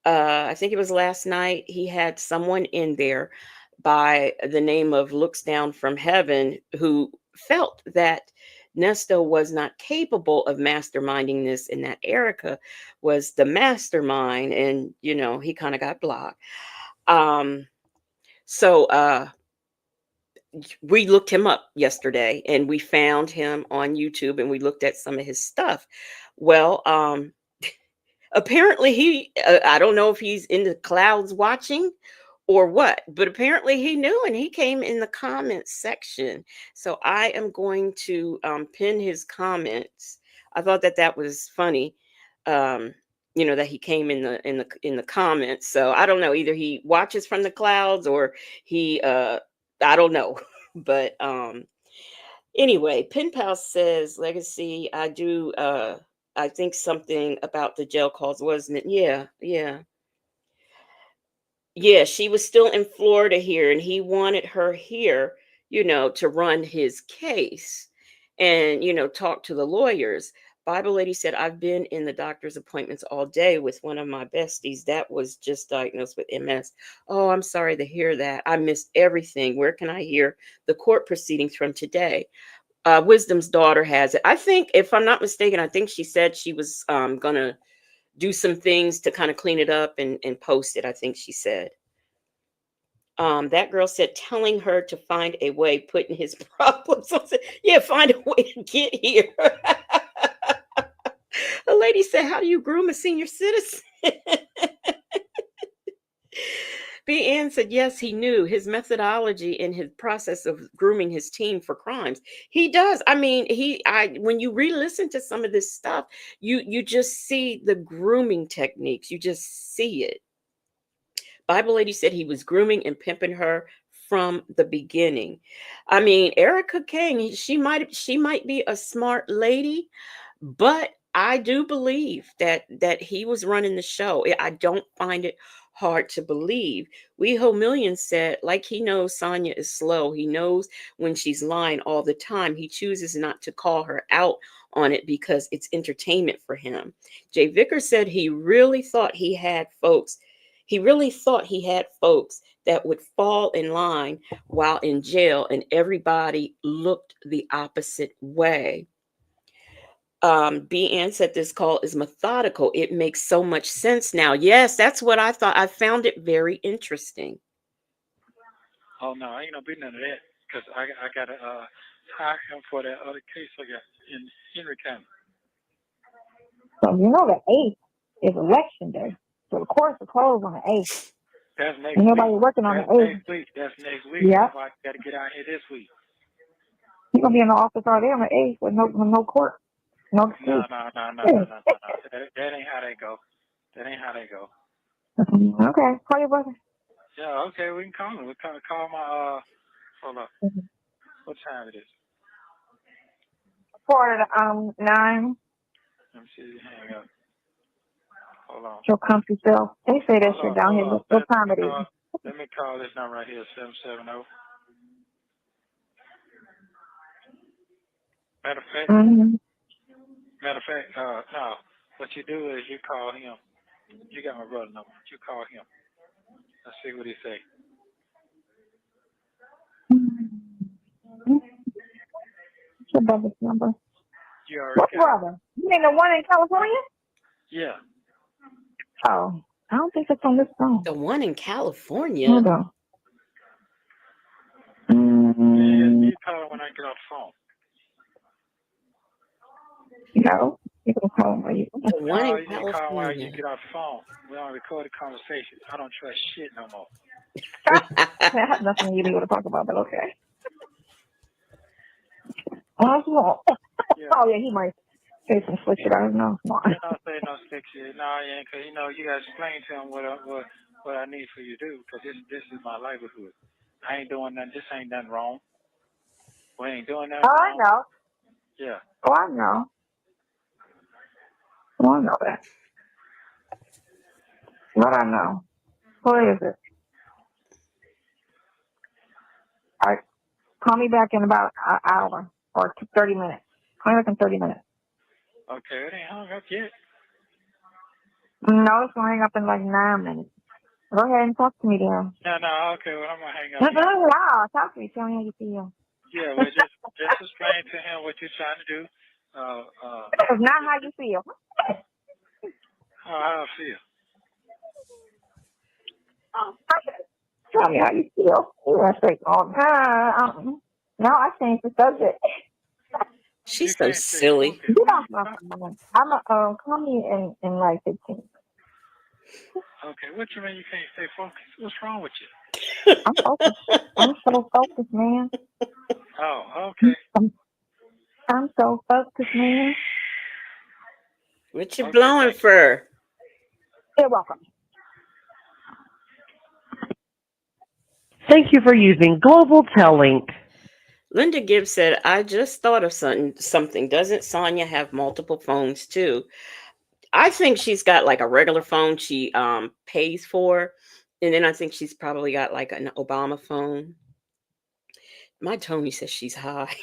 I think it was last night, he had someone in there by the name of Looks Down from Heaven who felt that Nesto was not capable of masterminding this and that Erica was the mastermind. And, he kind of got blocked. Um, so we looked him up yesterday and we found him on YouTube and we looked at some of his stuff. Well, apparently I don't know if he's in the clouds watching or what, but apparently he knew and he came in the comments section. So I am going to pin his comments. I thought that was funny. Um, that he came in the comments. So I don't know, either he watches from the clouds or he I don't know. But anyway, Pen Pal says legacy. I think something about the jail calls, wasn't it? Yeah, yeah. Yeah, she was still in Florida here, and he wanted her here, to run his case and, talk to the lawyers. Bible Lady said, I've been in the doctor's appointments all day with one of my besties that was just diagnosed with MS. Oh, I'm sorry to hear that. I missed everything. Where can I hear the court proceedings from today? Wisdom's daughter has it. I think, if I'm not mistaken, I think she said she was going to do some things to kind of clean it up and post it, I think she said. That girl said, telling her to find a way, putting his problems on. Yeah, find a way to get here. lady said, how do you groom a senior citizen? B. Ann said, yes, he knew his methodology in his process of grooming his team for crimes. He does. I mean, when you re-listen to some of this stuff, you just see the grooming techniques. You just see it. Bible lady said he was grooming and pimping her from the beginning. I mean, Erica King, she might be a smart lady, but I do believe that he was running the show. I don't find it hard to believe. WeHo Million said, like he knows Sonya is slow. He knows when she's lying all the time. He chooses not to call her out on it because it's entertainment for him. Jay Vickers said he really thought he had folks that would fall in line while in jail, and everybody looked the opposite way. B. Ann said this call is methodical. It makes so much sense now. Yes, that's what I thought. I found it very interesting. Oh no, ain't no be none of that because I got to hire him for that other case I got in Henry County. So you know the 8th is election day. So the courts are closed on the 8th. That's next And week. nobody working on That's the 8th. next week. That's next week. Yeah. I got to get out here this week. You're going to be in the office all day on the 8th with no court. No No. excuse. That ain't how they go. That ain't how they go. Okay. Call your brother. Yeah, okay, we can call him. We can call my, hold up. What time it is? 9. Let me see, hang up. Hold on. Your comfy self. They say that shit down here. What time it is? Let me call this number right here, 770. Matter of fact, no. What you do is you call him. You got my brother number. You call him. Let's see what he say. What's your brother's number? You already What brother? You mean the one in California? Yeah. Oh, I don't think it's on this phone. The one in California? Hold on. You call him when I get off the phone. No, you can call him. The one in You call him while you California. get off the phone. We don't record the conversation. I don't trust shit no more. That has nothing to do to talk about, but okay. Oh, yeah, he might say some slick shit. I don't know. I don't say no slick shit. No, yeah, because you got to explain to him what I need for you to do, because this is my livelihood. I ain't doing nothing. This ain't nothing wrong. We ain't doing nothing wrong. I know. Yeah. Oh, I know. Oh, I know that. What I know. Who is it? All right. Call me back in about an hour or 30 minutes. Call me back in 30 minutes. Okay, it ain't hung up yet. No, it's going to hang up in like 9 minutes. Go ahead and talk to me there. No, okay, well, I'm going to hang up. No, talk to me. Tell me how you feel. Yeah, well, just explain to him what you're trying to do. It's not how you feel. How I feel. Tell me how you feel. You want to say, no, I changed the subject. She's so silly. Get off my phone. I'm call me in like 15. Okay, what you mean you can't stay focused? What's wrong with you? I'm focused. I'm so focused, man. Oh, okay. I'm so focused, man. What you blowing for? You're welcome. Thank you for using Global Tellink. Linda Gibbs said, I just thought of something. Doesn't Sonya have multiple phones too? I think she's got like a regular phone she pays for. And then I think she's probably got like an Obama phone. My Tony says she's high.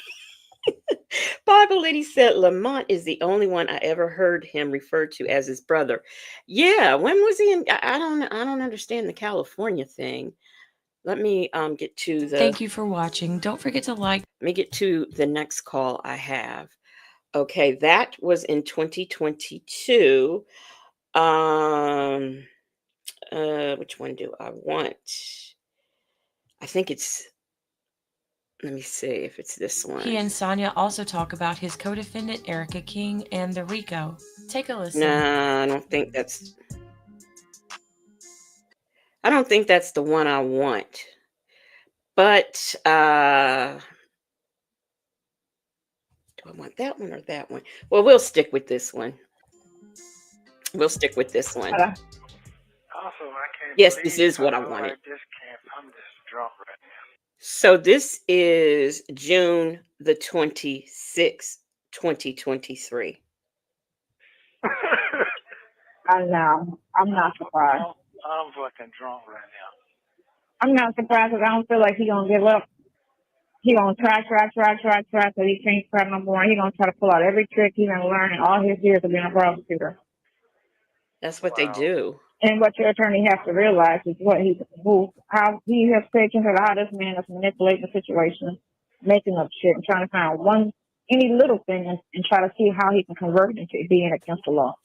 Bible Lady said Lamont is the only one I ever heard him referred to as his brother. Yeah, when was he in? I don't understand the California thing. Let me get to the. Thank you for watching. Don't forget to like. Let me get to the next call I have. Okay, that was in 2022. Which one do I want? I think it's Let me see if it's this one. He and Sonia also talk about his co-defendant Erica King and the R.I.C.O. Take a listen. Nah, I don't think that's the one I want. But do I want that one or that one? Well, we'll stick with this one. We'll stick with this one. Also, I can't Yes, this believe is what I how wanted. I just can't. I'm just drunk right now. So this is June the 26th, 2023. I know. I'm not surprised. I'm fucking drunk right now. I'm not surprised because I don't feel like he's going to give up. He gonna try till he can't try no more. He gonna try to pull out every trick he's been learning all his years of being a prosecutor. That's what they do. And what your attorney has to realize is how he has taken to how this man is manipulating the situation, making up shit, and trying to find any little thing and try to see how he can convert it into being against the law.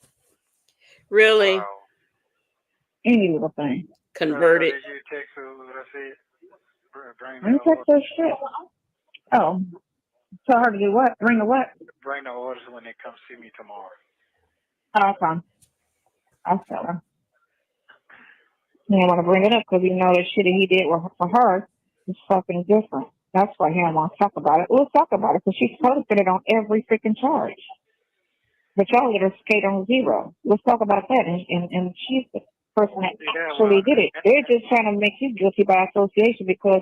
Really? Wow. Any little thing. Convert it. Did you text what I said? Bring I didn't text that shit. Oh. Tell her to do what? Bring the what? Bring the orders when they come see me tomorrow. Oh, okay. I'll tell her. He didn't want to bring it up because he know the shit that he did for her is fucking different. That's why he don't want to talk about it. We'll talk about it because she's codefendant on every freaking charge. But y'all let her skate on zero. Let's talk about that. And she's the person that actually did it. They're just trying to make you guilty by association because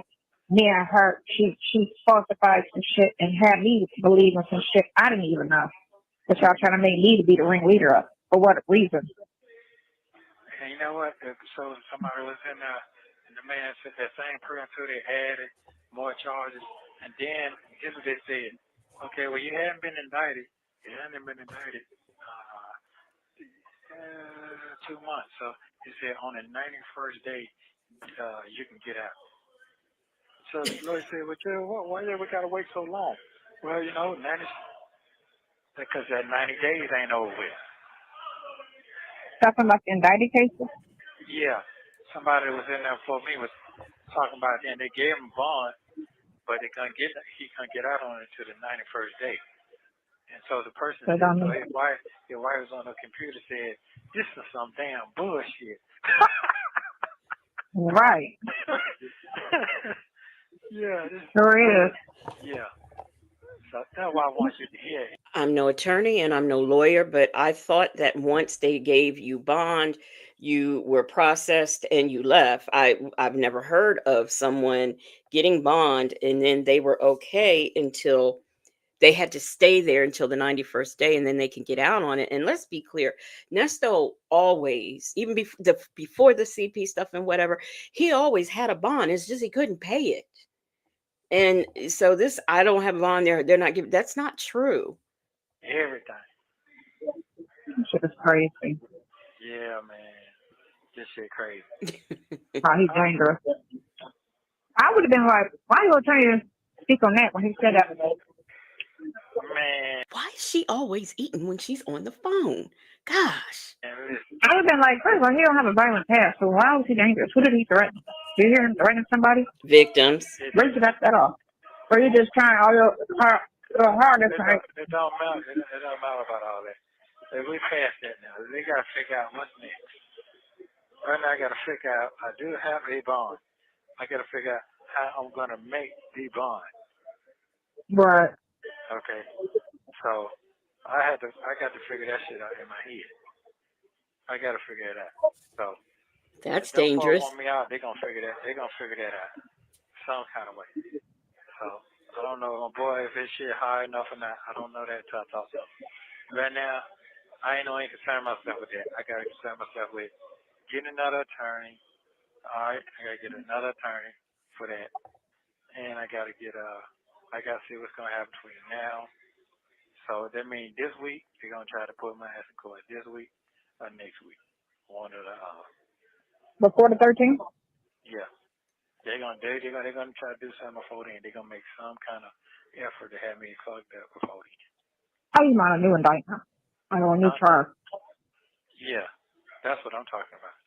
me and her, she falsified some shit and had me believe in some shit I didn't even know. But y'all trying to make me to be the ringleader of. For what reason? And you know what? So somebody was in there, and the man said that same person too. They added more charges, and then here's what they said. Okay, well you hadn't been indicted. You hadn't been indicted 2 months. So he said on the 91st day, you can get out. So the lawyer said, well, why we gotta wait so long? Well, 90, because that 90 days ain't over with. Talking about the indicted cases? Yeah, somebody was in there before me was talking about it, and they gave him bond, but he can't get out on it until the 91st day. And so the person said, so his wife was on the computer said, this is some damn bullshit. Right. Yeah, this sure is. Yeah. So that's why I want you to hear it. I'm no attorney and I'm no lawyer, but I thought that once they gave you bond, you were processed and you left. I've never heard of someone getting bond and then they were okay until they had to stay there until the 91st day and then they can get out on it. And let's be clear, Nesto always, even before the CP stuff and whatever, he always had a bond. It's just he couldn't pay it. And so this, I don't have a bond there. They're not giving, that's not true. Everything. This shit is crazy. Yeah, man. This shit crazy. How he's dangerous. I would have been like, why are you trying to speak on that when he said that? Man. Why is she always eating when she's on the phone? Gosh. I would have been like, first of all, he don't have a violent past, so why was he dangerous? Who did he threaten? Did you hear him threatening somebody? Victims. Where you got that off? Or you just trying all your hardest? It don't matter. It don't matter about all that. We past that now. They got to figure out what's next. Right now, I got to figure out, I do have a bond. I got to figure out how I'm going to make the bond. Right. Okay. So, I got to figure that shit out in my head. I got to figure it out. So, that's if them dangerous. folks want me out, they're going to figure that out some kind of way. So, I don't know, boy, if this shit high enough or not. I don't know that until I talk to them. Right now, I ain't concern myself with that. I got to concern myself with getting another attorney. All right, I got to get another attorney for that. And I got to I got to see what's going to happen between now. So that means this week, they're going to try to put my ass in court this week or next week. One or the other. Before the 13th? Yeah. They're going to try to do something before then. They're going to make some kind of effort to have me fucked up before then. Oh, you want a new indictment? I want a new charge. Yeah, that's what I'm talking about.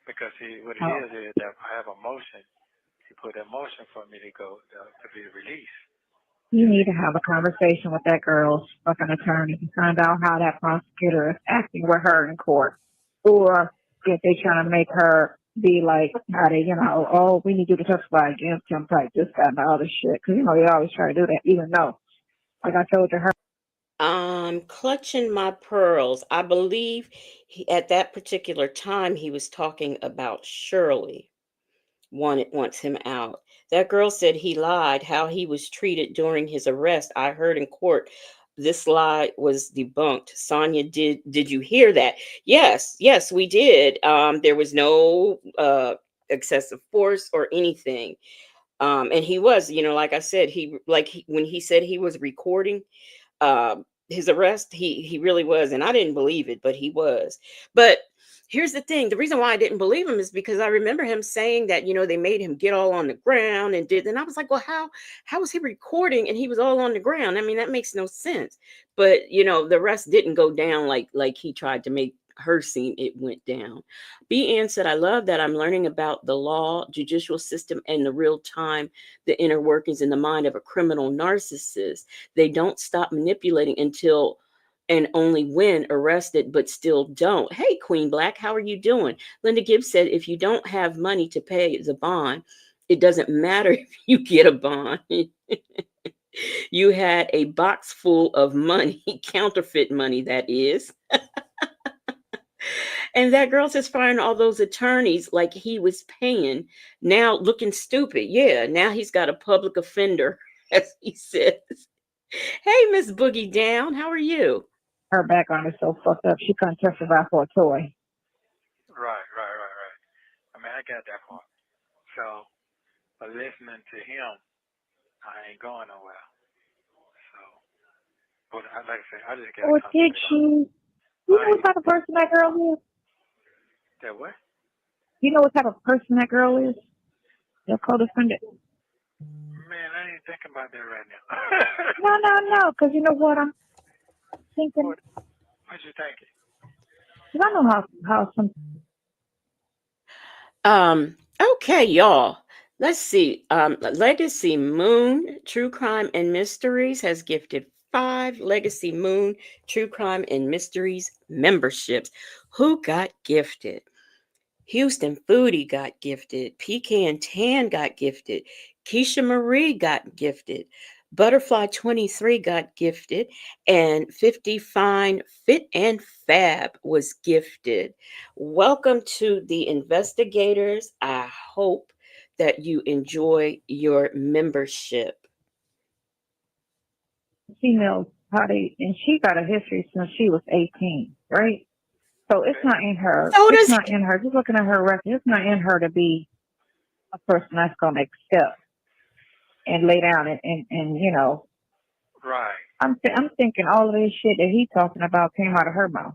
Because see, what it is that I have a motion he put in motion for me to go to be released. You need to have a conversation with that girl's fucking attorney to find out how that prosecutor is acting with her in court. Or if they trying to make her be like, how they, oh, we need you to testify against him, type this, that, and the other shit. Because, they always try to do that, even though, like I told you, her. Clutching my pearls. I believe at that particular time he was talking about Shirley. Wants him out. That girl said he lied, how he was treated during his arrest. I heard in court this lie was debunked. Sonia, did you hear that? Yes, we did. There was no excessive force or anything. And he was, like I said, when he said he was recording his arrest, he really was, and I didn't believe it, but he was. But here's the thing: the reason why I didn't believe him is because I remember him saying that they made him get all on the ground and I was like, well, how was he recording and he was all on the ground? I mean, that makes no sense. But the rest didn't go down like he tried to make her seem it went down. B. Ann said, I love that I'm learning about the law, judicial system, and the real time, the inner workings in the mind of a criminal narcissist. They don't stop manipulating until and only when arrested, but still don't. Hey, Queen Black, how are you doing? Linda Gibbs said, if you don't have money to pay the bond, it doesn't matter if you get a bond. You had a box full of money, counterfeit money, that is. And that girl says firing all those attorneys like he was paying, now looking stupid. Yeah, now he's got a public offender, as he says. Hey, Miss Boogie Down, how are you? Her background is so fucked up, she couldn't testify for a toy. Right. I mean, I got that part. So, but listening to him, I ain't going nowhere. So, but like I said, I just got. Or did she? You know what type of person that girl is? That what? You know what type of person that girl is? Your codefendant. Man, I ain't thinking about that right now. No, because you know what I'm thinking? What you thinking? Because I know how some. Okay, y'all. Let's see. Legacy Moon True Crime and Mysteries has gifted 5 Legacy Moon True Crime and Mysteries memberships. Who got gifted? Houston Foodie got gifted. Pecan Tan got gifted. Keisha Marie got gifted. Butterfly 23 got gifted. And 50 Fine Fit and Fab was gifted. Welcome to the investigators. I hope that you enjoy your membership. Females, and she got a history since she was 18, right? So it's not in her. It's not in her. Just looking at her record, it's not in her to be a person that's going to accept and lay down and. Right. I'm thinking all of this shit that he's talking about came out of her mouth.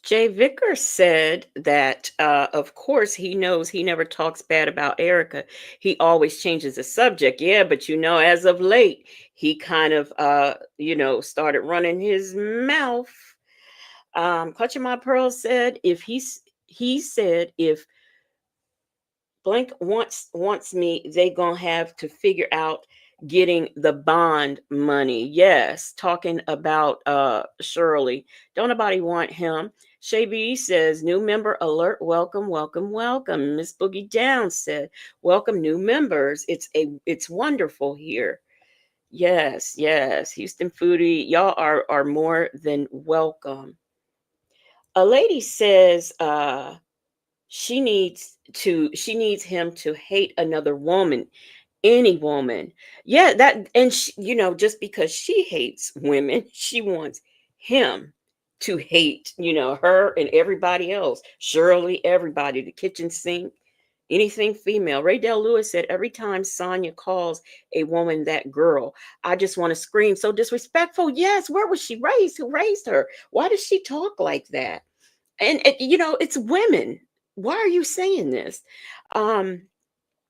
Jay Vickers said that, of course, he knows he never talks bad about Erica. He always changes the subject. Yeah, but as of late, he kind of, started running his mouth. Clutching My Pearl said, he said, if blank wants me, they gonna have to figure out getting the bond money. Yes, talking about Shirley. Don't nobody want him. Shay B says, new member alert, welcome. Miss Boogie Down said, welcome new members. It's wonderful here. Yes. Houston Foodie, y'all are more than welcome. A lady says she needs him to hate another woman, any woman. Yeah, that, and she, just because she hates women, she wants him to hate, her and everybody else. Shirley, everybody, the kitchen sink, anything female. Ray Del Lewis said, every time Sonia calls a woman that girl, I just want to scream. So disrespectful. Yes, where was she raised? Who raised her? Why does she talk like that? And it's women. Why are you saying this?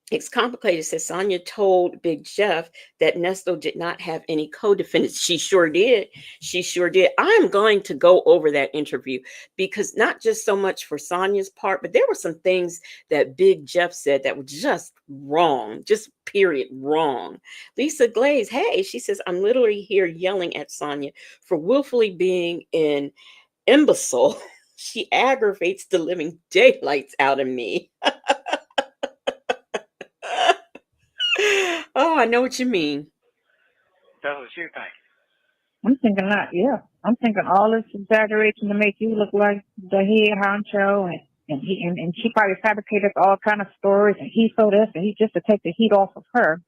It's complicated. Says Sonia told Big Jeff that Nesto did not have any co-defendants. She sure did. She sure did. I'm going to go over that interview because not just so much for Sonia's part, but there were some things that Big Jeff said that were just wrong, just period wrong. Lisa Glaze, hey, she says, I'm literally here yelling at Sonia for willfully being an imbecile. She aggravates the living daylights out of me. Oh, I know what you mean. That's what you think. I'm thinking that, yeah. I'm thinking all this exaggeration to make you look like the head honcho, and she probably fabricated all kind of stories, and he so this, and he just to take the heat off of her,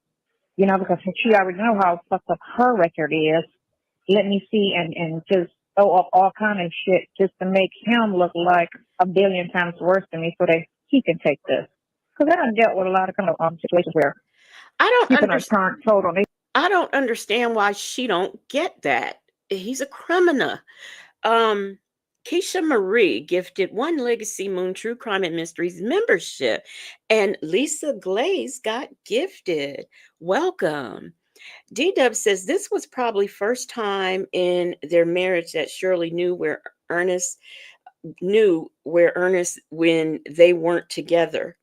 because she already know how fucked up her record is. Let me see, and just throw up all kind of shit just to make him look like a billion times worse than me, so that he can take this. Because I done dealt with a lot of kind of situations where I don't people are understand. turned told on. I don't understand why she don't get that. He's a criminal. Um, Keisha Marie gifted One Legacy Moon True Crime and Mysteries membership, and Lisa Glaze got gifted. Welcome. D Dub says this was probably first time in their marriage that Shirley knew where Ernest when they weren't together.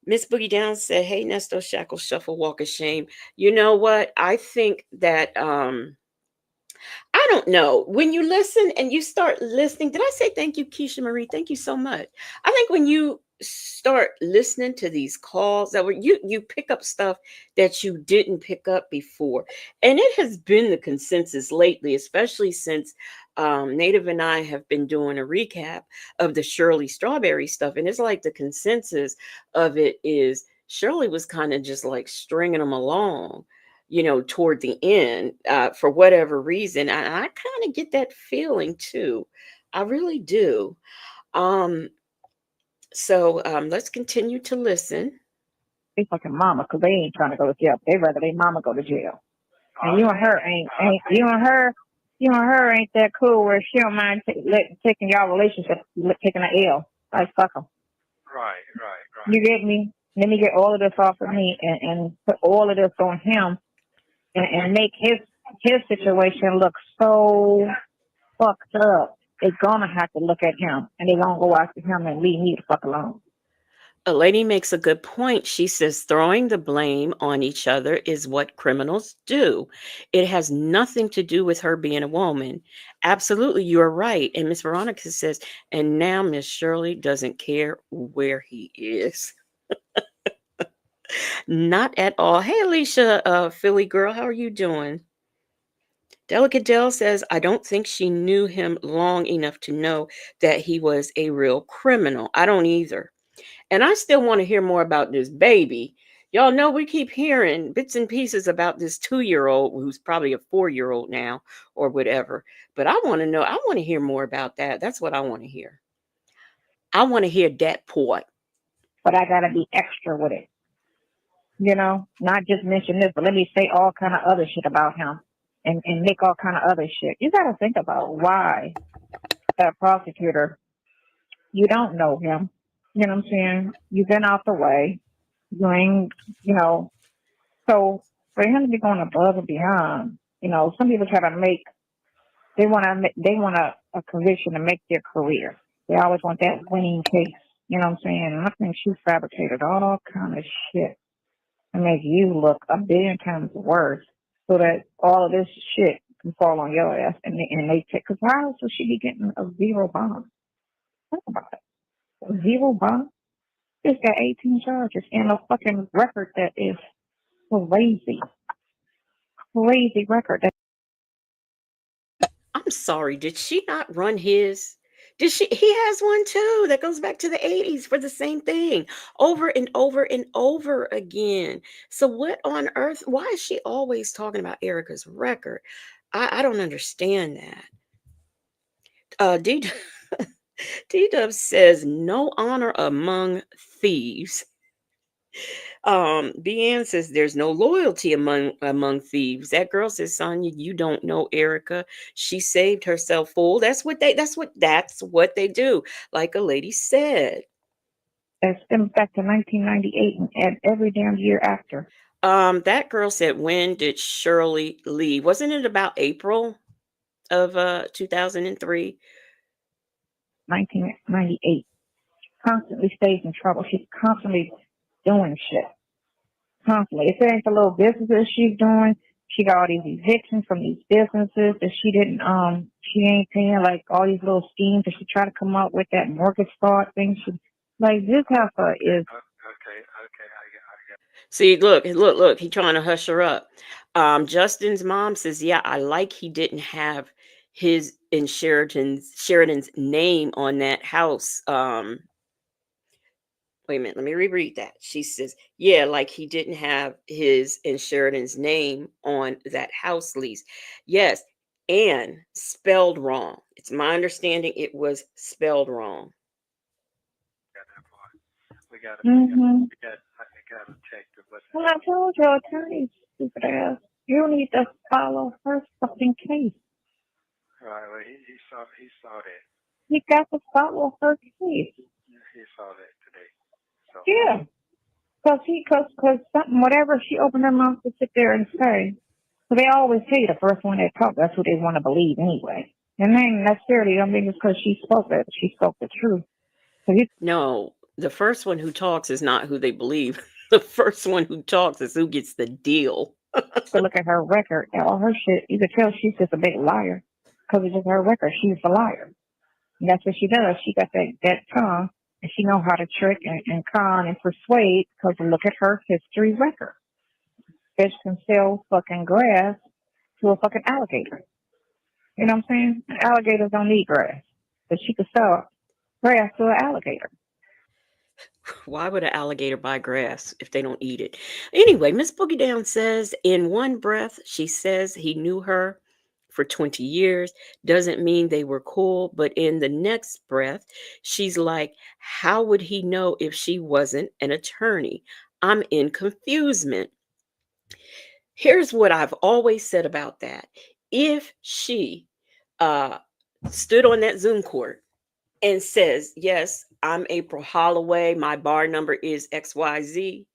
Miss Boogie Down said, "Hey, Nesto Shackle Shuffle Walk of Shame." You know what? I think that I don't know. When you listen and you start listening, did I say thank you, Keisha Marie? Thank you so much. I think when you start listening to these calls that were you pick up stuff that you didn't pick up before. And it has been the consensus lately, especially since Native and I have been doing a recap of the Shirley Strawberry stuff. And it's like the consensus of it is Shirley was kind of just like stringing them along, toward the end, for whatever reason. I kind of get that feeling too. I really do. Um, so let's continue to listen. They fucking mama, because they ain't trying to go to jail. They rather they mama go to jail. And you and her ain't that cool where she don't mind taking y'all relationship, taking an L. Like fuck them. Right, right, right. You get me? Let me get all of this off of me and put all of this on him and make his situation look so fucked up. They're gonna have to look at him and they're gonna go after him and leave me the fuck alone. A lady makes a good point. She says throwing the blame on each other is what criminals do. It has nothing to do with her being a woman. Absolutely, you're right. And Miss Veronica says, and now Miss Shirley doesn't care where he is. Not at all. Hey, Alicia, Philly girl, how are you doing? Delicate Dell says, I don't think she knew him long enough to know that he was a real criminal. I don't either. And I still want to hear more about this baby. Y'all know we keep hearing bits and pieces about this 2-year-old who's probably a 4-year-old now or whatever. But I want to know, I want to hear more about that. That's what I want to hear. I want to hear that part. But I gotta be extra with it. Not just mention this, but let me say all kind of other shit about him and make all kind of other shit. You gotta think about why that prosecutor, you don't know him. You know what I'm saying? You've been out the way. You ain't, so for him to be going above and beyond, some people try to they want a conviction to make their career. They always want that winning case. You know what I'm saying? And I think she fabricated all kind of shit to make you look a billion times worse, so that all of this shit can fall on your ass, and they take. Because why else would she be getting a zero bond? Think about it. A zero bond. She's got 18 charges and a fucking record that is crazy, crazy record. I'm sorry, did she not run his? Did she? He has one too that goes back to the 80s for the same thing over and over and over again. So, what on earth? Why is she always talking about Erica's record? I don't understand that. D D Dub says no honor among thieves. Deanne says there's no loyalty among thieves. That girl says, Sonia, you don't know Erica. She saved herself full. That's what they do. Like a lady said. that stems back to 1998 and every damn year after That girl said, when did Shirley leave? Wasn't it about April of 2003? 1998. Constantly stays in trouble. She's constantly doing shit. Constantly. If it ain't the little businesses she's doing, she got all these evictions from these businesses that she ain't paying, like all these little schemes that she tried to come up with, that mortgage fraud thing. She like this heifer is Okay, I got. See, look, he trying to hush her up. Justin's mom says, yeah, I like he didn't have his and Sheridan's name on that house. Wait a minute, let me reread that. She says, yeah, like he didn't have his and Sheridan's name on that house lease. Yes, and spelled wrong. It's my understanding it was spelled wrong. Got that part. We got to, mm-hmm. I got to check the what's Well, I told your attorney, stupid ass, you need to follow her fucking case. right. Well, he saw that. You got to follow her case. He saw that today. So Yeah. Cause something, whatever she opened her mouth to sit there and say, so they always tell you the first one they talk, that's who they want to believe anyway. And then necessarily don't mean it's because she spoke the truth. So you No, the first one who talks is not who they believe. The first one who talks is who gets the deal. could look at her record and all her shit, you could tell she's just a big liar. Because it's just her record, she's a liar. And that's what she does. She got that tongue, and she know how to trick and con and persuade, because look at her history record. Bitch can sell fucking grass to a fucking alligator. You know what I'm saying? Alligators don't need grass. But she could sell grass to an alligator. Why would an alligator buy grass if they don't eat it? Anyway, Miss Boogie Down says in one breath, she says he knew her for 20 years. Doesn't mean they were cool. But in the next breath, she's like, how would he know if she wasn't an attorney? I'm in confusement. Here's what I've always said about that. If she uh, stood on that Zoom court and says, yes, I'm April Holloway, my bar number is XYZ,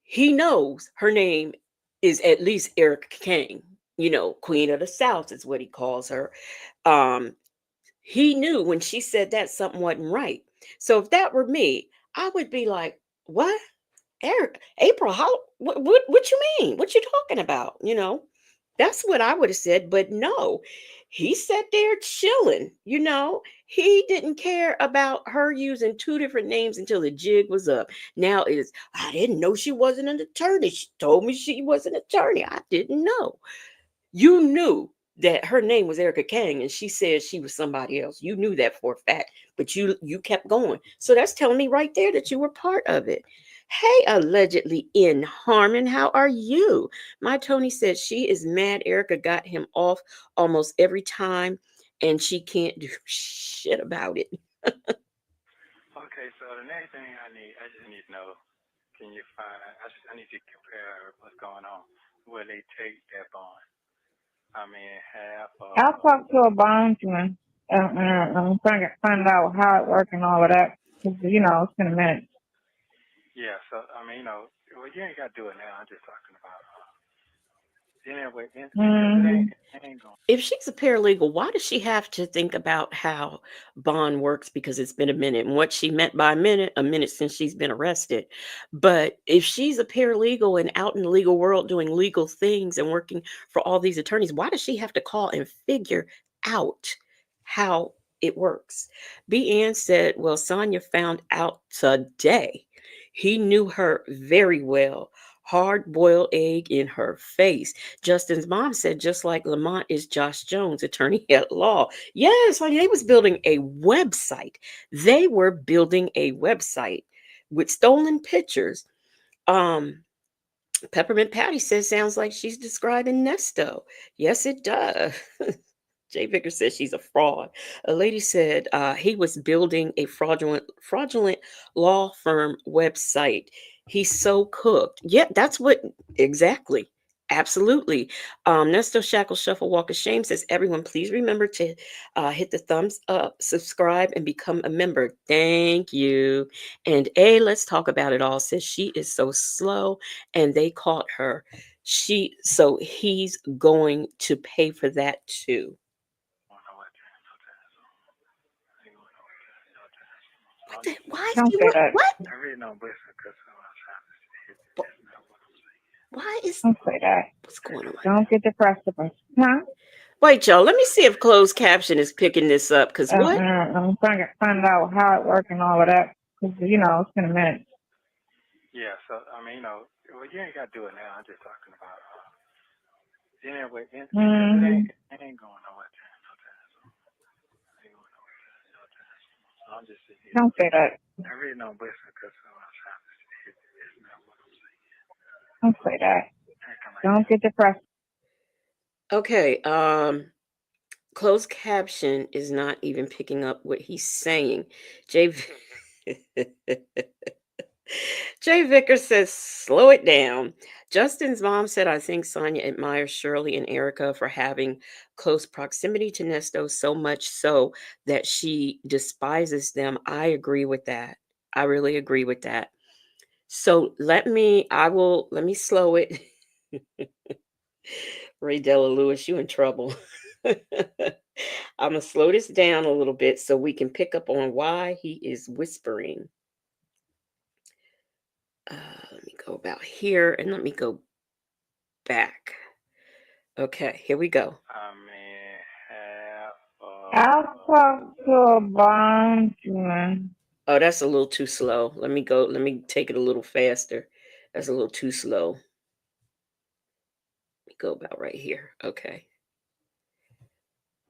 he knows her name is at least Erica Kane. You know, Queen of the South is what he calls her. Um, he knew when she said that something wasn't right. So if that were me, I would be like, what? Eric, April, how? What you mean? What you talking about? You know, that's what I would have said. But no, he sat there chilling. You know, he didn't care about her using two different names until the jig was up. Now is I didn't know she wasn't an attorney. She told me she was an attorney. I didn't know. You knew that her name was Erica Kang and she said she was somebody else. You knew that for a fact, but you kept going. So that's telling me right there that you were part of it. Hey, allegedly in Harmon, how are you? My Tony says she is mad Erica got him off almost every time and she can't do shit about it. okay. So the next thing I just need to know. Can you find? I need to compare what's going on. Will they take that bond? I mean, half of. I'll talk to a bondsman. I'm trying to find out how it works and all of that. 'Cause, it's been a minute. Yeah. So I mean, well, you ain't got to do it now. I'm just talking about. Anyway, because Mm-hmm. it ain't going. If she's a paralegal, why does she have to think about how bond works? Because it's been a minute. And what she meant by a minute since she's been arrested. But if she's a paralegal and out in the legal world doing legal things and working for all these attorneys, why does she have to call and figure out how it works? B. Ann said, well, Sonia found out today. He knew her very well. Hard boiled egg in her face. Justin's mom said, just like Lamont is Josh Jones, attorney at law. Yes, honey, they was building a website. They were building a website with stolen pictures. Um, Peppermint Patty says, sounds like she's describing Nesto. Yes, it does. Jay Vicker says she's a fraud. A lady said he was building a fraudulent law firm website. He's so cooked. Yeah, that's what exactly. Absolutely. Nesto Shackle Shuffle Walk of Shame says, everyone, please remember to hit the thumbs up, subscribe, and become a member. Thank you. And let's talk about it all says she is so slow and they caught her. So he's going to pay for that too. Why is Don't he say that. what? I really don't believe it because Why is Don't say that. what's going on? Don't get depressed about it. Huh? Wait, y'all, let me see if closed caption is picking this up. Cause what? I'm trying to find out how it works and all of that. Because, it's been a minute. Yeah, so I mean, well, you ain't got to do it now. I'm just talking about. Anyway, it ain't going nowhere. I'm just sitting here. Don't say that. I really don't believe it because I'm trying to see it. It's not what I'm saying. Don't say that. Don't get depressed. Okay, closed caption is not even picking up what he's saying. Jay Jay Vickers says, slow it down. Justin's mom said, I think Sonia admires Shirley and Erica for having close proximity to Nesto so much so that she despises them. I agree with that. I really agree with that. So let me slow it. Ray Della Lewis, you in trouble. I'm going to slow this down a little bit so we can pick up on why he is whispering. Let me go about here and let me go back. Okay, here we go. I mean, I'll talk to a bondsman. Oh, that's a little too slow. Let me take it a little faster. That's a little too slow. Let me go about right here. Okay.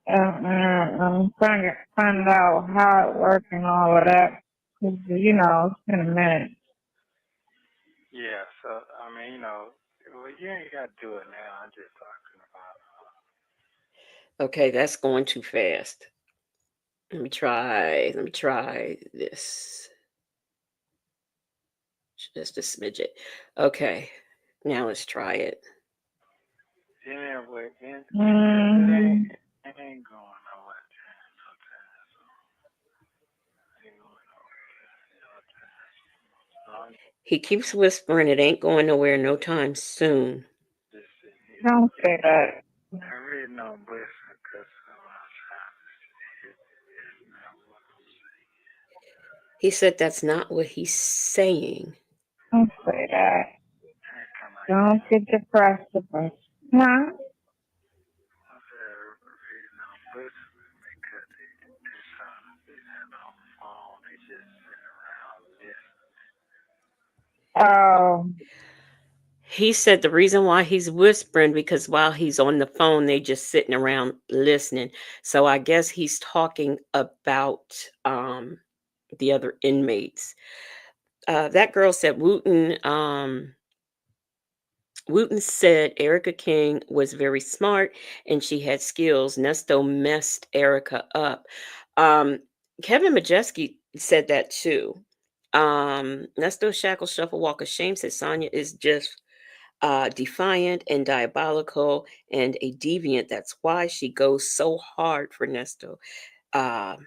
I'm trying to find out how it works and all of that. Because, it's been a minute. yeah, so I mean, well, you ain't got to do it now. I'm just talking about. Okay, that's going too fast. Let me try this. Just a smidget. Okay. Now let's try it. Anyway, it ain't going nowhere. He keeps whispering it ain't going nowhere no time soon. Don't say that. I really don't believe it because I'm trying to see it. It's not what I'm saying. He said that's not what he's saying. Don't say that. Don't get depressed about it. Huh? Oh. He said the reason why he's whispering because while he's on the phone, they just sitting around listening. So I guess he's talking about the other inmates. That girl said Wooten said Erica King was very smart and she had skills. Nesto messed Erica up. Kevin Majeski said that too. Nesto Shackle Shuffle Walk of Shame said Sonia is just defiant and diabolical and a deviant. That's why she goes so hard for Nesto. Uh,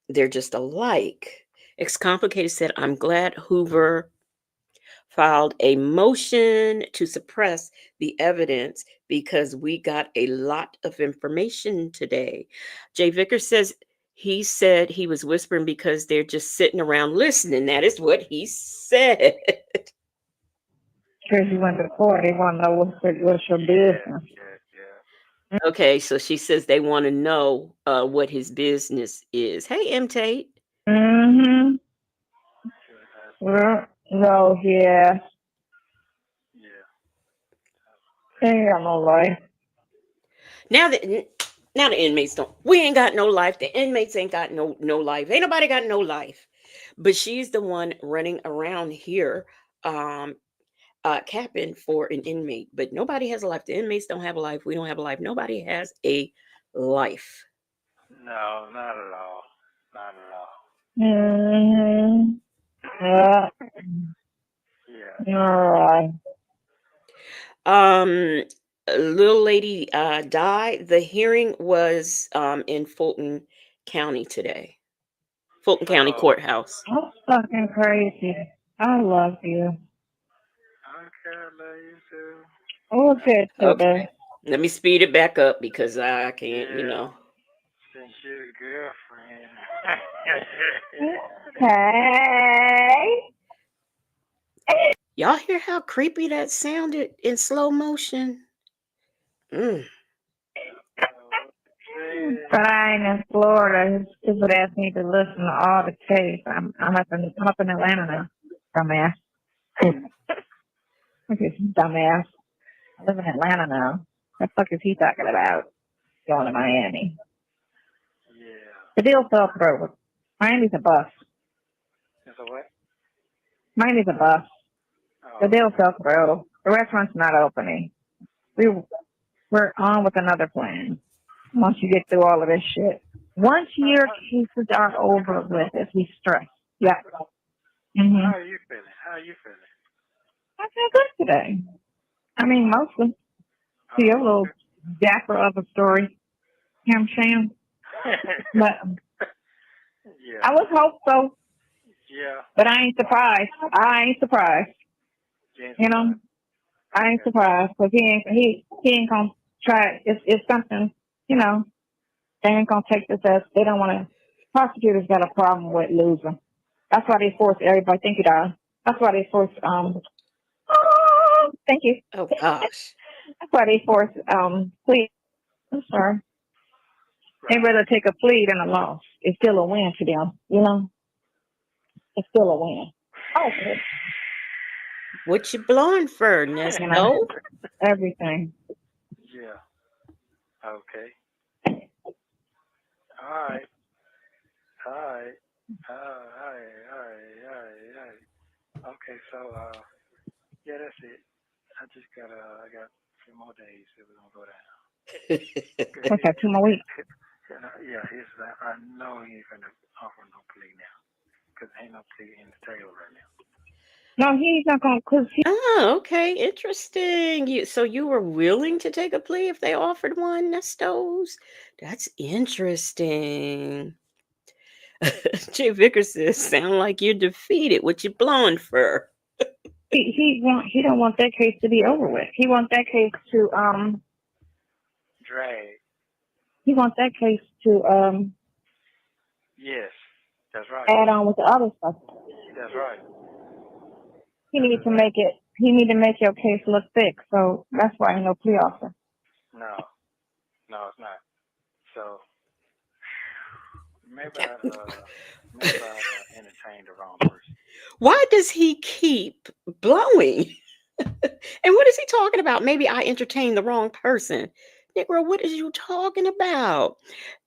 they're just alike. It's complicated said, I'm glad Hoover filed a motion to suppress the evidence because we got a lot of information today. Jay Vickers says he said he was whispering because they're just sitting around listening. That is what he said. Because you went to court, they want to know what's your business. Okay, so she says they want to know what his business is. Hey, M. Tate. Mm-hmm. Well, no, yeah. They ain't got no life. Now the inmates don't. We ain't got no life. The inmates ain't got no life. Ain't nobody got no life. But she's the one running around here, capping for an inmate. But nobody has a life. The inmates don't have a life. We don't have a life. Nobody has a life. No, not at all. Not at all. Mm-hmm. Yeah. Yeah. All right. Um, a little lady died. The hearing was in Fulton County today. Fulton County Oh, Courthouse. That's fucking crazy. I love you. okay, I love you too. We'll get to Okay. Let me speed it back up because I can't, Yeah, since you're a girlfriend. Okay. Y'all hear how creepy that sounded in slow motion? Mm. But I ain't in Florida. His would ask me to listen to all the tapes. I'm up in Atlanta now. Dumbass. Look at you, dumbass. I live in Atlanta now. What the fuck is he talking about? Going to Miami. Yeah. The deal fell through. Miami's a bust. It's a what? Miami's a bust. The Oh, deal fell through. The restaurant's not opening. We're on with another plan. Once you get through all of this shit. Once your cases are over with, if we stress. Yeah. Mm-hmm. how are you feeling? How are you feeling? I feel good today. I mean, mostly. See a little dapper of a story. You know what I'm saying? But Yeah. I would hope so. Yeah. But I ain't surprised. I ain't surprised. James You know? I ain't surprised because he ain't gonna try. It's something, you know. They ain't gonna take this as they don't want to. Prosecutors got a problem with losing. That's why they force everybody. Thank you, darling. That's why they force. Thank you. Oh gosh. That's why they force plea. I'm sorry. They'd rather take a plea than a loss. It's still a win to them. You know. It's still a win. Oh, What you blowing for, you know Nesto? everything. Yeah. Okay. All right. All right. All right. Okay, so yeah, that's it. I got a few more days that we're gonna go down. What's that? 2 more weeks. Yeah, I know he ain't gonna offer no plea now, cause ain't no plea in the table right now. No, he's not gonna. Cause Oh, okay. Interesting. You were willing to take a plea if they offered one, Nestos? That's interesting. Jay Vickers says, sound like you're defeated. What you blowing for? he don't want that case to be over with. He wants that case to Drag. he wants that case to Yes, that's right. add on with the other stuff. That's right. He need to make it. He need to make your case look thick. So that's why ain't no plea offer. No, it's not. So maybe I entertained the wrong person. Why does he keep blowing? And what is he talking about? Maybe I entertained the wrong person. Negro, what is you talking about?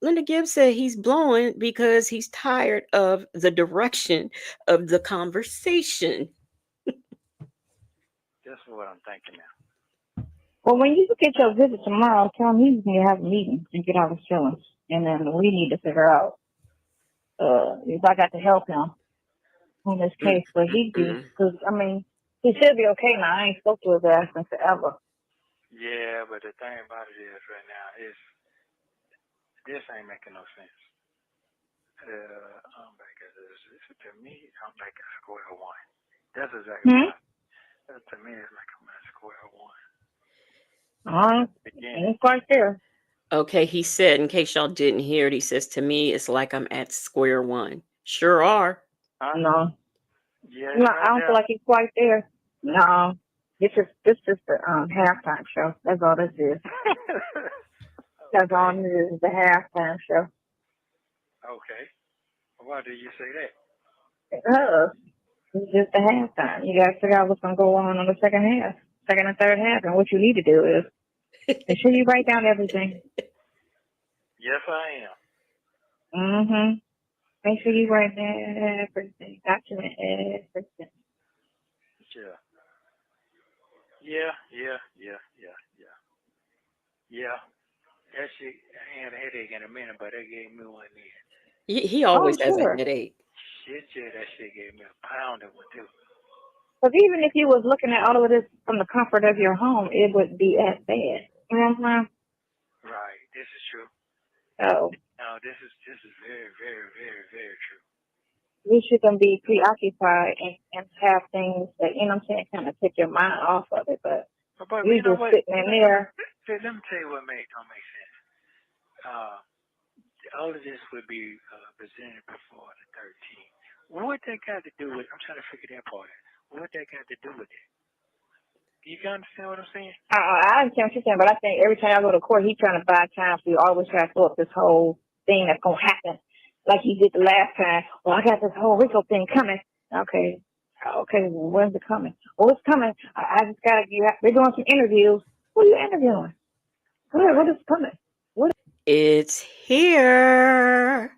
Linda Gibbs said he's blowing because he's tired of the direction of the conversation. That's what I'm thinking now. Well, when you get your visit tomorrow, tell him he's going to have a meeting and get all his feelings, and then we need to figure out if I got to help him on this case. But he do because I mean he should be okay now. I ain't spoke to his ass in forever. Yeah, but the thing about it is right now is this ain't making no sense. I'm back at this. To me, I'm back at square one. That's exactly what to me it's like I'm at square one. Ain't quite there. Okay, he said, in case y'all didn't hear it, he says, to me, it's like I'm at square one. Sure are. Huh? No. Yeah, No, right I don't there. feel like he's quite there. No. This is the halftime show. That's all this is. That's all it is, the halftime show. Okay. Why do you say that? It's just the halftime. You gotta figure out what's gonna go on the second and third half. And what you need to do is make sure you write down everything. Yes, I am. Mm-hmm. Make sure you write down everything. Document everything. Yeah. Yeah. That shit, I ain't had a headache in a minute, but they gave me one then. He Oh, always has a sure. headache. Shit, yeah, that shit gave me a pound of one too. Because even if you was looking at all of this from the comfort of your home, it would be as bad. You know what I'm saying? Right. This is true. So No, this is very, very, very, very true. you shouldn't be preoccupied and have things that, you know what I'm saying, kind of take your mind off of it. But But you you know just what? sitting in there. Let me tell you what don't make sense. All of this would be presented before the 13th. What that got to do with? I'm trying to figure that part out. What that got to do with it? You can understand what I'm saying? I understand what you're saying, but I think every time I go to court, he's trying to buy time, so you always try to throw up this whole thing that's going to happen like he did the last time. Well, I got this whole RICO thing coming. Okay, well, when's it coming? Well, it's coming. I just got to, they're doing some interviews. What are you interviewing? What is coming? It's here.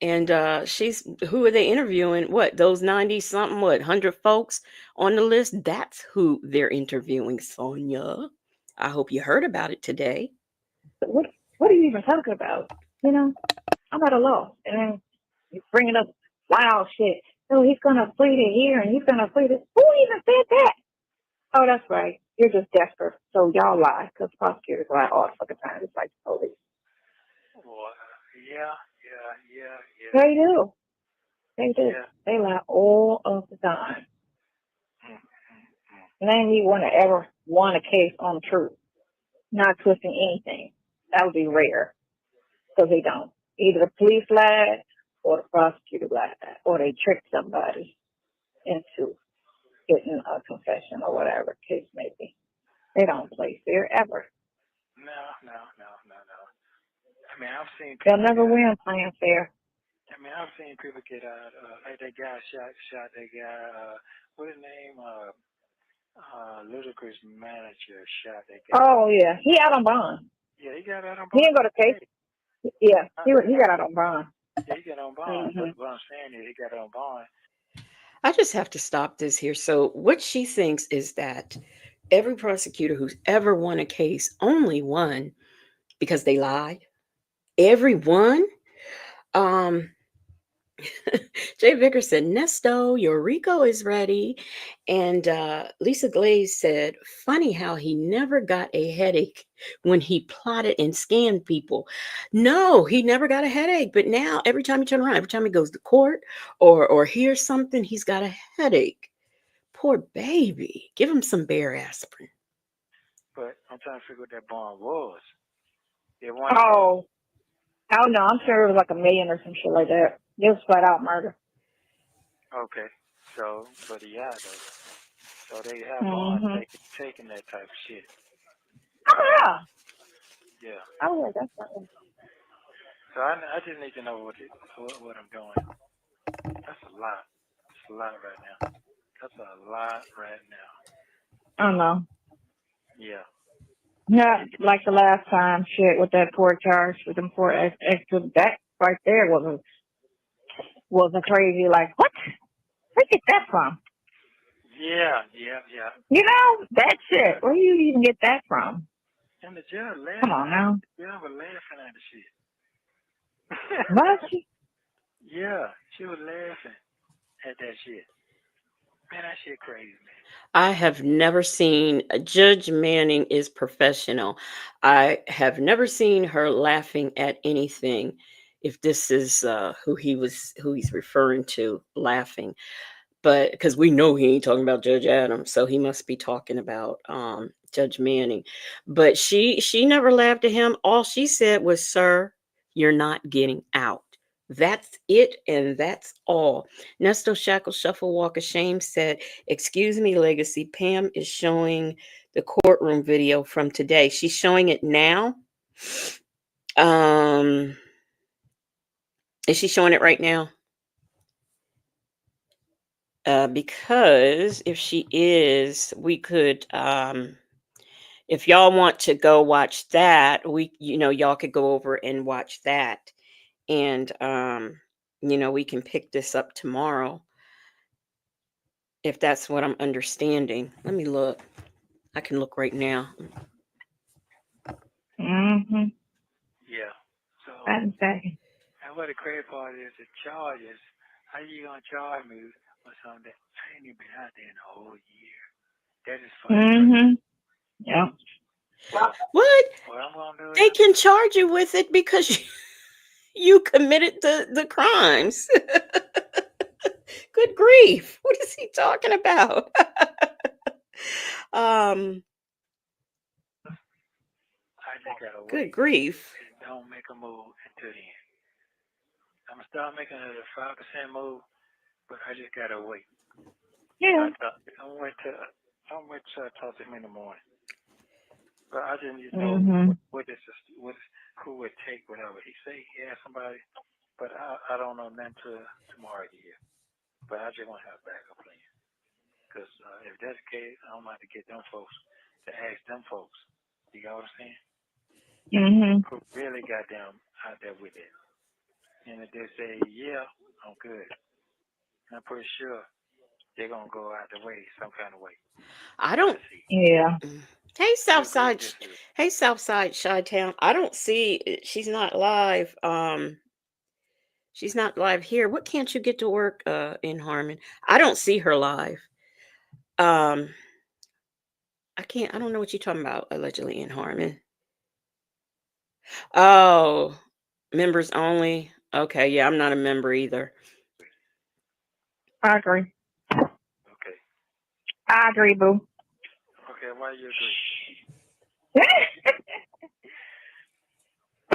And who are they interviewing? What, those 90 something, 100 folks on the list? That's who they're interviewing, Sonia. I hope you heard about it today. What are you even talking about? You know, I'm at a loss. And then you bringing up wild shit. So he's going to plead it here and he's going to plead it. Who even said that? Oh, that's right. You're just desperate. So y'all lie because prosecutors lie all the fucking time. It's like the police. Well, yeah. They do. They do. Yeah. They lie all of the time. Name me one that ever won a case on truth, not twisting anything. That would be rare because they don't. Either the police lied or the prosecutor lied or they tricked somebody into getting a confession or whatever the case may be. They don't play fair ever. No. I mean, I've seen They'll never win playing fair. I mean, I've seen people get out. Like that guy shot that guy. What his name? Ludacris manager shot that guy. Oh yeah, he out on bond. Yeah, he got out on bond. He didn't go to case. Yeah, he got out on bond. Yeah, he got on bond. But what I'm saying is, he got on bond. I just have to stop this here. So, what she thinks is that every prosecutor who's ever won a case only won because they lied. Everyone. Jay Vickers said, Nesto, your R.I.C.O is ready. And Lisa Glaze said, funny how he never got a headache when he plotted and scanned people. No, he never got a headache. But now every time he turns around, every time he goes to court or hears something, he's got a headache. Poor baby. Give him some Bear aspirin. But I'm trying to figure what that bond was. Oh no, I'm sure it was like $1 million or some shit like that. It was flat out murder. Okay, so but yeah, though. So they have bond taking that type of shit. Oh yeah. Yeah. Oh yeah, that's right. So I just need to know what I'm doing. That's a lot. It's a lot right now. That's a lot right now. I don't know. Yeah. Yeah, like the last time, shit, with that poor charge with them poor extra. That right there was a crazy, like, what? Where you get that from? Yeah. You know, that shit. Where you even get that from? And the judge laughing. Come on now. The judge was laughing at the shit. What? Yeah, she was laughing at that shit. Man, that shit crazy, man. I have never seen Judge Manning is professional. I have never seen her laughing at anything. If this is who he's referring to laughing, but because we know he ain't talking about Judge Adams, so he must be talking about Judge Manning. But she never laughed at him. All she said was, "Sir, you're not getting out." That's it, and that's all. Nesto Shackle Shuffle Walk of Shame said, "Excuse me, Legacy. Pam is showing the courtroom video from today. She's showing it now. Is she showing it right now? Because if she is, we could, if y'all want to go watch that, y'all could go over and watch that. And, we can pick this up tomorrow. If that's what I'm understanding. Let me look. I can look right now. Yeah. So, I'm saying. and what the crazy part is, the charges, how you going to charge me or something. I ain't even been out there in a whole year. That is funny. Mm-hmm. Yeah. So What? what I'm gonna do They is, can charge you with it because you committed the crimes. Good grief. What is he talking about? um, I just gotta good wait grief. and don't make a move until then. I'm gonna start making a 5% move, but I just gotta wait. Yeah. I'm wait till I talk to him in the morning. But I just need to know Mm-hmm. who would take whatever he say. He had somebody, but I don't know nothing till tomorrow yet. But I just want to have a backup plan. Because if that's the case, I'm going to have to get them folks to ask them folks. You got what I'm saying? Mm-hmm. Who really got them out there with it. And if they say, yeah, I'm good. I'm pretty sure they're going to go out the way some kind of way. I Try don't. to see. Yeah. Hey, You agree or Southside. disagree? Hey, Southside Chi-Town. I don't see. She's not live. She's not live here. What can't you get to work? In Harmon. I don't see her live. Um, I can't. I don't know what you're talking about. Allegedly in Harmon. Oh, members only. Okay, yeah, I'm not a member either. I agree. Okay. I agree, boo. Okay, why you agree?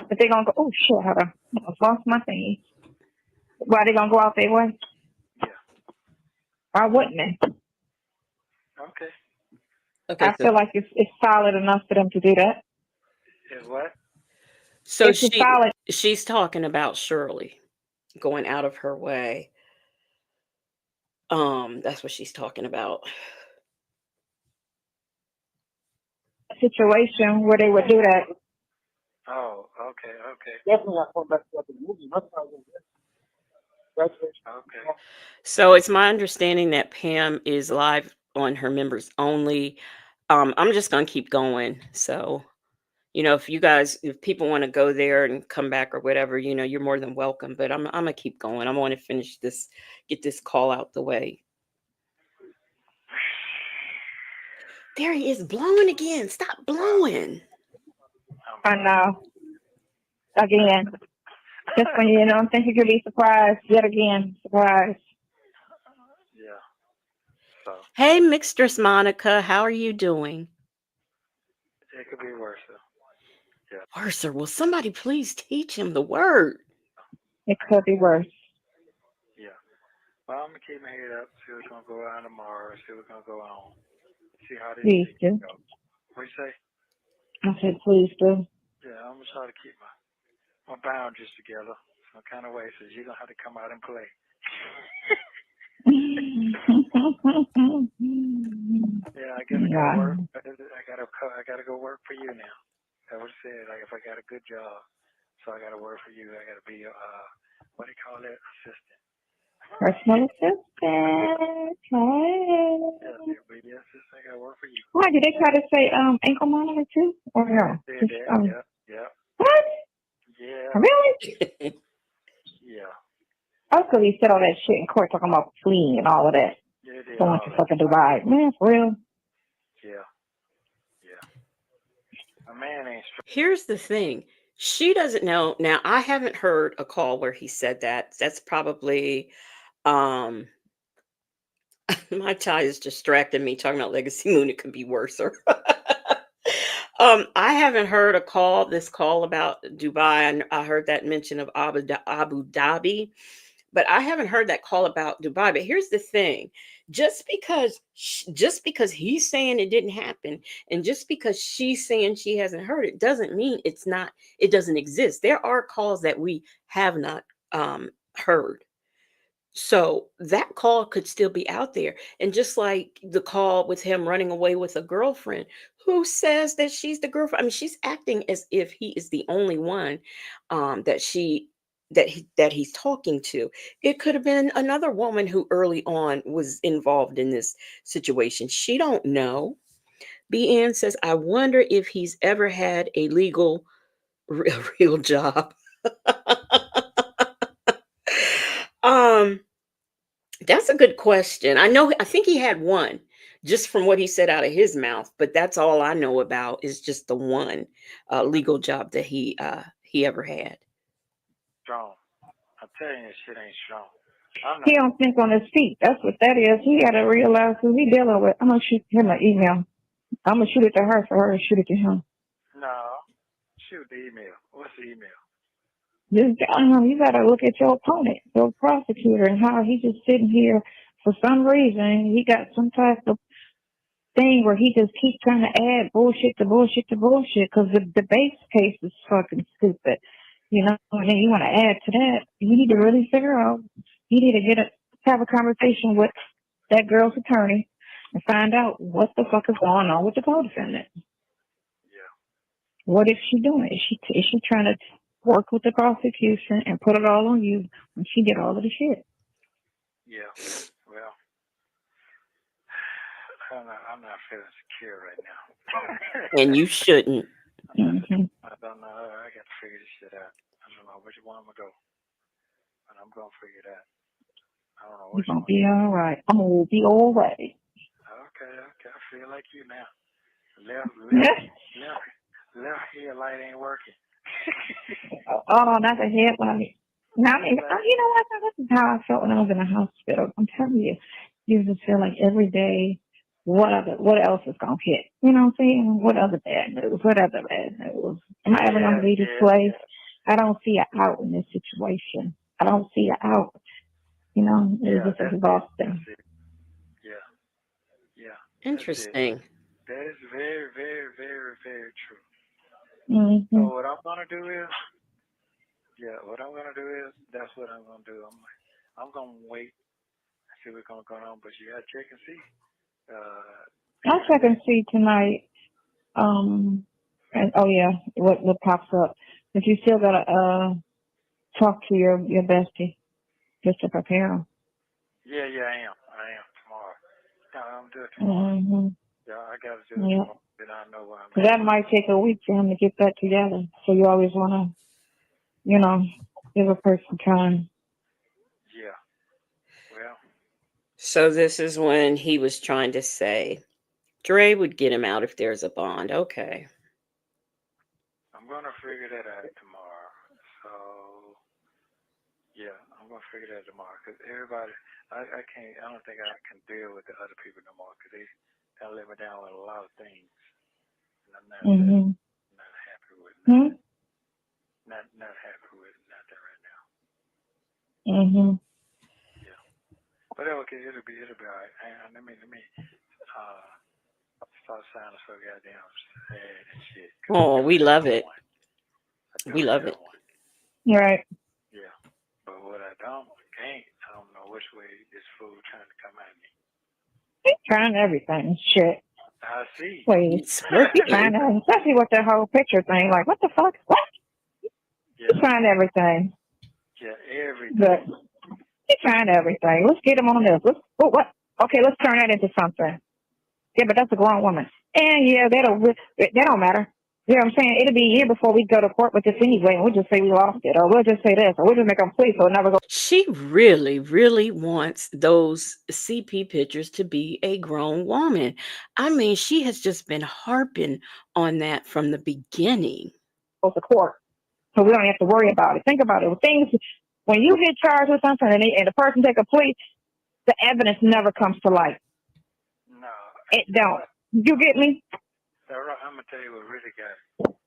But they're gonna go, oh shit, hold on. I lost my thing. Why they gonna go out their way? Yeah. Why wouldn't they? Okay. Okay, I feel like it's solid enough for them to do that. Is what? so It's a solid she's talking about Shirley going out of her way. That's what she's talking about. situation where they would do that. Oh, okay, okay, Definitely, I come back to the movie. That's how okay. So it's my understanding that Pam is live on her members only. I'm just gonna keep going. So, if people want to go there and come back or whatever, you're more than welcome. But I'm gonna keep going. I want to finish this, get this call out the way. There he is blowing again. Stop Wow. blowing. I know. Again. Just when you don't think you could be surprised, yet again, surprised. Yeah. So Hey, Mistress Monica, how are you doing? it could be worse. Yeah. Mercer, will somebody please teach him the word? It could be worse. Yeah. Well, I'm gonna keep my head up. See what's gonna go on tomorrow. See what's gonna go on. See how this Please week do. goes. What you say? I said, please do. Yeah, I'm gonna try to keep my boundaries together some kind of way. So you're gonna have to come out and play. Yeah, I guess I gotta Yeah. work. I gotta go work for you now. That was said. Like if I got a good job, so I gotta work for you. I gotta be what do you call that? Assistant. Personal assistant. Yeah, Hey. be the assistant. I gotta work for you. Why did they try to say ankle monitor too? Or Yeah, no? they said Just that. Yeah, yeah, what? yeah, Really? yeah. Oh, because he said all that shit in court talking about fleeing and all of that. Yeah, they did Going all to that. fucking Dubai. Man, for real. Yeah, yeah. A man ain't straight. Here's the thing. She doesn't know. Now, I haven't heard a call where he said that. That's probably um my child is distracting me talking about Legacy Moon. It could be worse. I haven't heard this call about Dubai. I heard that mention of Abu Dhabi, but I haven't heard that call about Dubai. But here's the thing: just because he's saying it didn't happen, and just because she's saying she hasn't heard it, doesn't mean it doesn't exist. There are calls that we have not heard. So that call could still be out there. And just like the call with him running away with a girlfriend, who says that she's the girlfriend? I mean, she's acting as if he is the only one that he's talking to. It could have been another woman who early on was involved in this situation. She don't know. B. Ann says, I wonder if he's ever had a real job. um That's a good question. I think he had one just from what he said out of his mouth, but that's all I know about is just the one legal job that he ever had. Strong. I'm telling you, this shit ain't strong. I'm He not. don't think on his feet. That's what that is. He got to realize who he dealing with. I'm gonna shoot him an email. I'm gonna shoot it to her for her to shoot it to him. No. Shoot the email. What's the email? Just telling him you got to look at your opponent, your prosecutor, and how he just sitting here for some reason. He got some type of thing where he just keeps trying to add bullshit to bullshit to bullshit because the base case is fucking stupid. You know, and then you want to add to that. You need to really figure out. You need to have a conversation with that girl's attorney and find out what the fuck is going on with the codefendant. Yeah. What is she doing? Is she trying to work with the prosecution and put it all on you when she did all of the shit? Yeah. Well, I'm not feeling secure right now. And you shouldn't. Mm-hmm. I don't know. I got to figure this shit out. I don't know which one I'm gonna go, but I'm gonna figure it out. I don't know You're which gonna one. be all right. I'm gonna be all right. Okay. I feel like you now. Left headlight ain't working. Oh, not the headline. No, I mean, you know what? This is how I felt when I was in the hospital. I'm telling you, you just feel like every day, what else is gonna hit? You know what I'm saying? What other bad news? What other bad news? Am I ever gonna leave this place? I don't see an out in this situation. I don't see an out. You know, it's just exhausting. That's it. Yeah. That's it. Interesting. That is very, very, very, very true. Mm-hmm. So what I'm gonna do is, that's what I'm gonna do. I'm gonna wait and see what's gonna go on, but you gotta check and see. I'll check and see tonight. And oh yeah, what pops up? But you still gotta talk to your bestie just to prepare him. Yeah, I am tomorrow. No, I'm doing it tomorrow. Mm-hmm. Yeah, I gotta do it tomorrow. Then I know where I'm at. That might take a week for him to get that together. So you always wanna, give a person time. Yeah. Well, So this is when he was trying to say Dre would get him out if there's a bond. Okay. I'm gonna figure that out tomorrow. So yeah, I'm gonna figure that out tomorrow because everybody, I can't. I don't think I can deal with the other people no more because they let me down with a lot of things, and I'm not Mm-hmm. not happy with nothing. Not happy with nothing right now. Mm-hmm. Yeah, but okay, it'll be alright. Let me stop sounding so goddamn sad and shit. Cause I Oh, do we love have it. one. I do We love have it. one. You're right. Yeah, but what I can't. I don't know which way this fool trying to come at me. He's trying everything. Shit. I see. Please. It's He's working. trying to, especially with the whole picture thing. Like, what the fuck? What? Yeah, He's trying everything. everything. But he's trying everything. Let's get him on this. What? Okay, let's turn that into something. Yeah, but that's a grown woman. And yeah, that don't matter. You know what I'm saying? It'll be a year before we go to court with this anyway, and we'll just say we lost it, or we'll just say this, or we'll just make them plea so it never goes. She really, really wants those CP pictures to be a grown woman. I mean, she has just been harping on that from the beginning. To court, so we don't have to worry about it. Think about it. When you get charged with something and the person take a plea, the evidence never comes to light. No, It don't. You get me? I'm gonna tell you what really got it.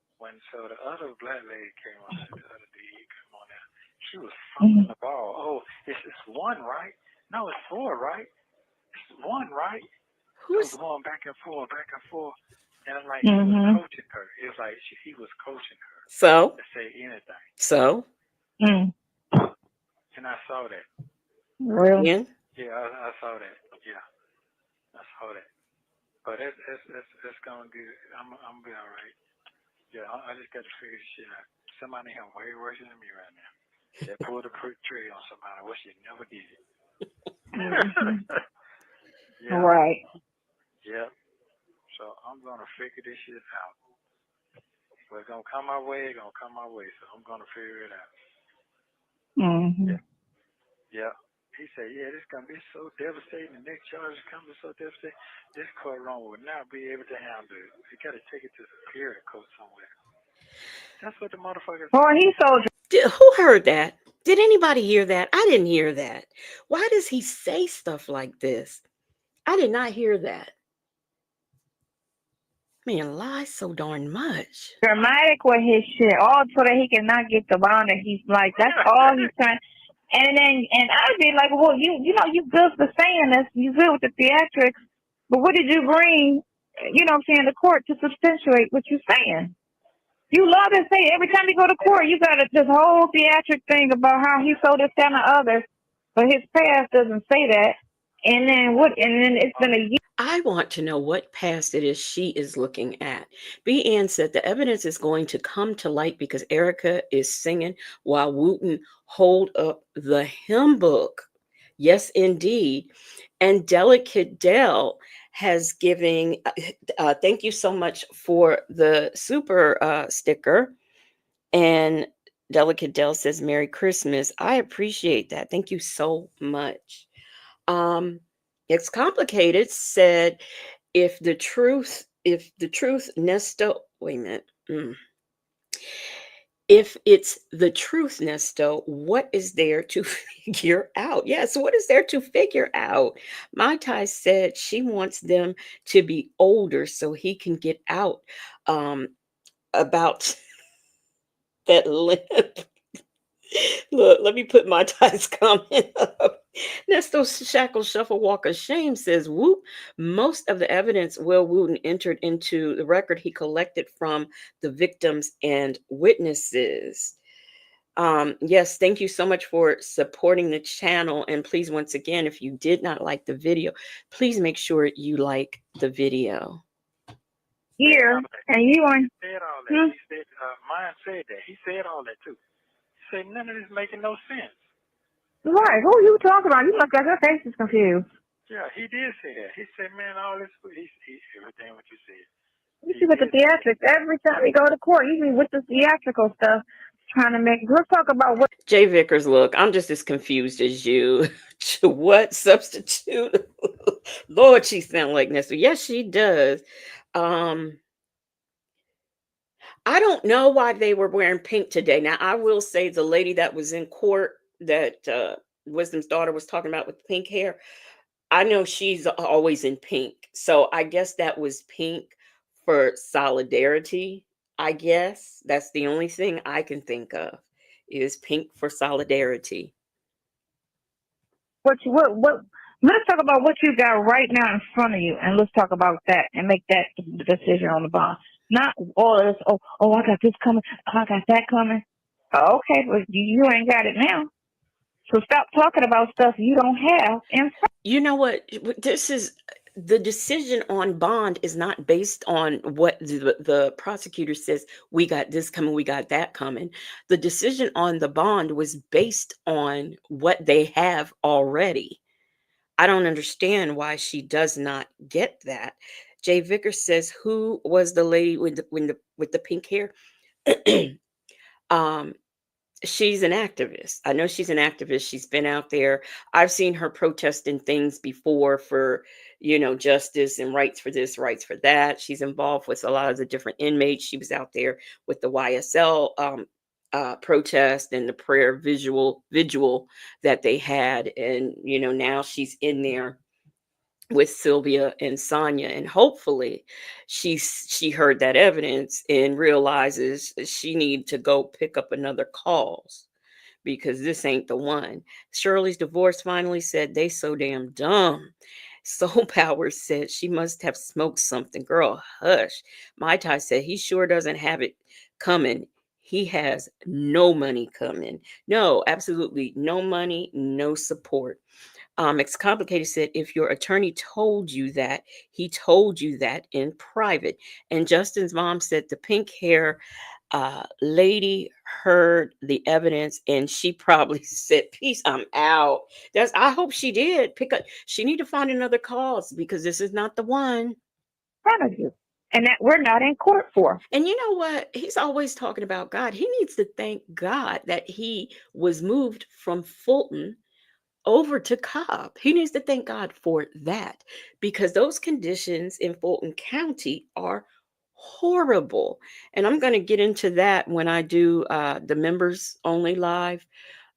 So the other black lady came on, the other DE came on there. She was fumbling the ball. Oh, it's one, right? No, it's four, right? It's one, right? I was Who's going back and forth, and I'm like, he was Mm-hmm. coaching her. It was like he was coaching her so? to say anything. So? Mm. And I saw that. Real? Again? Yeah, I saw that. Yeah, I saw that. But it's gonna be. I'm gonna be all right. Yeah, I just got to figure this shit out. Somebody here way worse than me right now. They pulled a trigger on somebody. I wish they never did it. Mm-hmm. Yeah. Right. Yeah. So I'm gonna figure this shit out. Well, it's gonna come my way. It's gonna come my way. So I'm gonna figure it out. Mm-hmm. Yeah. he said, yeah, this is going to be so devastating. The next charge is coming so devastating. This courtroom will not be able to handle it. We got to take it to Superior Court somewhere. That's what the motherfuckers Boy, he's so Who heard that? Did anybody hear that? I didn't hear that. Why does he say stuff like this? I did not hear that. Man, lies so darn much. dramatic with his shit, all so that he cannot get the bond that he's like. That's all he's trying. And I'd be like, well, you know, you good for saying this, you good with the theatrics, but what did you bring? You know what I'm saying, to court to substantiate what you're saying? You love to say every time you go to court, you got this whole theatric thing about how he sold this, that, and the other, but his past doesn't say that. And then what? And then it's been a year. I want to know what past it is she is looking at. B. Ann said the evidence is going to come to light because Erica is singing while Wooten hold up the hymn book. Yes, indeed. And Delicate Dell has giving, thank you so much for the super sticker. And Delicate Dell says, Merry Christmas. I appreciate that. Thank you so much. It's complicated, said, if the truth, Nesto, wait a minute. If it's the truth, Nesto, what is there to figure out? Yes, what is there to figure out? Mai Tai said she wants them to be older so he can get out about that limp. Look, let me put my ties comment up. Nesto Shackle Shuffle Walk of Shame says, whoop, most of the evidence Will Wooten entered into the record he collected from the victims and witnesses. Yes, thank you so much for supporting the channel. And please, once again, if you did not like the video, please make sure you like the video. Year, and you on said all that. He said, mine said that. He said all that too. He said none of this making no sense. right? Who you talking about? You look like your face is confused. Yeah, he did say that. He said, man, all this, he everything what you said. You see with the theatrics, every time we go to court, usually with the theatrical stuff, trying to make. Let's talk about what. Jay Vickers, look, I'm just as confused as you. What substitute? Lord, she sounds like Nestor. Yes, she does. I don't know why they were wearing pink today. Now, I will say the lady that was in court that Wisdom's daughter was talking about with pink hair, I know she's always in pink. So I guess that was pink for solidarity. I guess that's the only thing I can think of is pink for solidarity. What? Let's talk about what you got right now in front of you, and let's talk about that and make that decision on the bond. Not all this. Oh, I got this coming. Oh, I got that coming. Okay, but you ain't got it now. So stop talking about stuff you don't have. And you know what? This is the decision on bond is not based on what the prosecutor says. We got this coming. We got that coming. The decision on the bond was based on what they have already. I don't understand why she does not get that. Jay Vickers says, "Who was the lady with the pink hair?" She's an activist. I know she's an activist. She's been out there. I've seen her protesting things before for, justice and rights for this, rights for that. She's involved with a lot of the different inmates. She was out there with the YSL protest and the prayer vigil that they had. And, now she's in there with Sylvia and Sonia, and hopefully she heard that evidence and realizes she need to go pick up another cause because this ain't the one. Shirley's divorce finally said they so damn dumb. Soul Power said she must have smoked something. Girl, hush. Mai Tai said he sure doesn't have it coming. He has no money coming. No, absolutely no money, no support. It's complicated said if your attorney told you that, he told you that in private. And Justin's mom said the pink hair lady heard the evidence and she probably said, peace, I'm out. I hope she did pick up. She need to find another cause because this is not the one. front of you, and that we're not in court for. And you know what? He's always talking about God. He needs to thank God that he was moved from Fulton over to Cobb. He needs to thank God for that because those conditions in Fulton County are horrible. And I'm going to get into that when I do the members only live.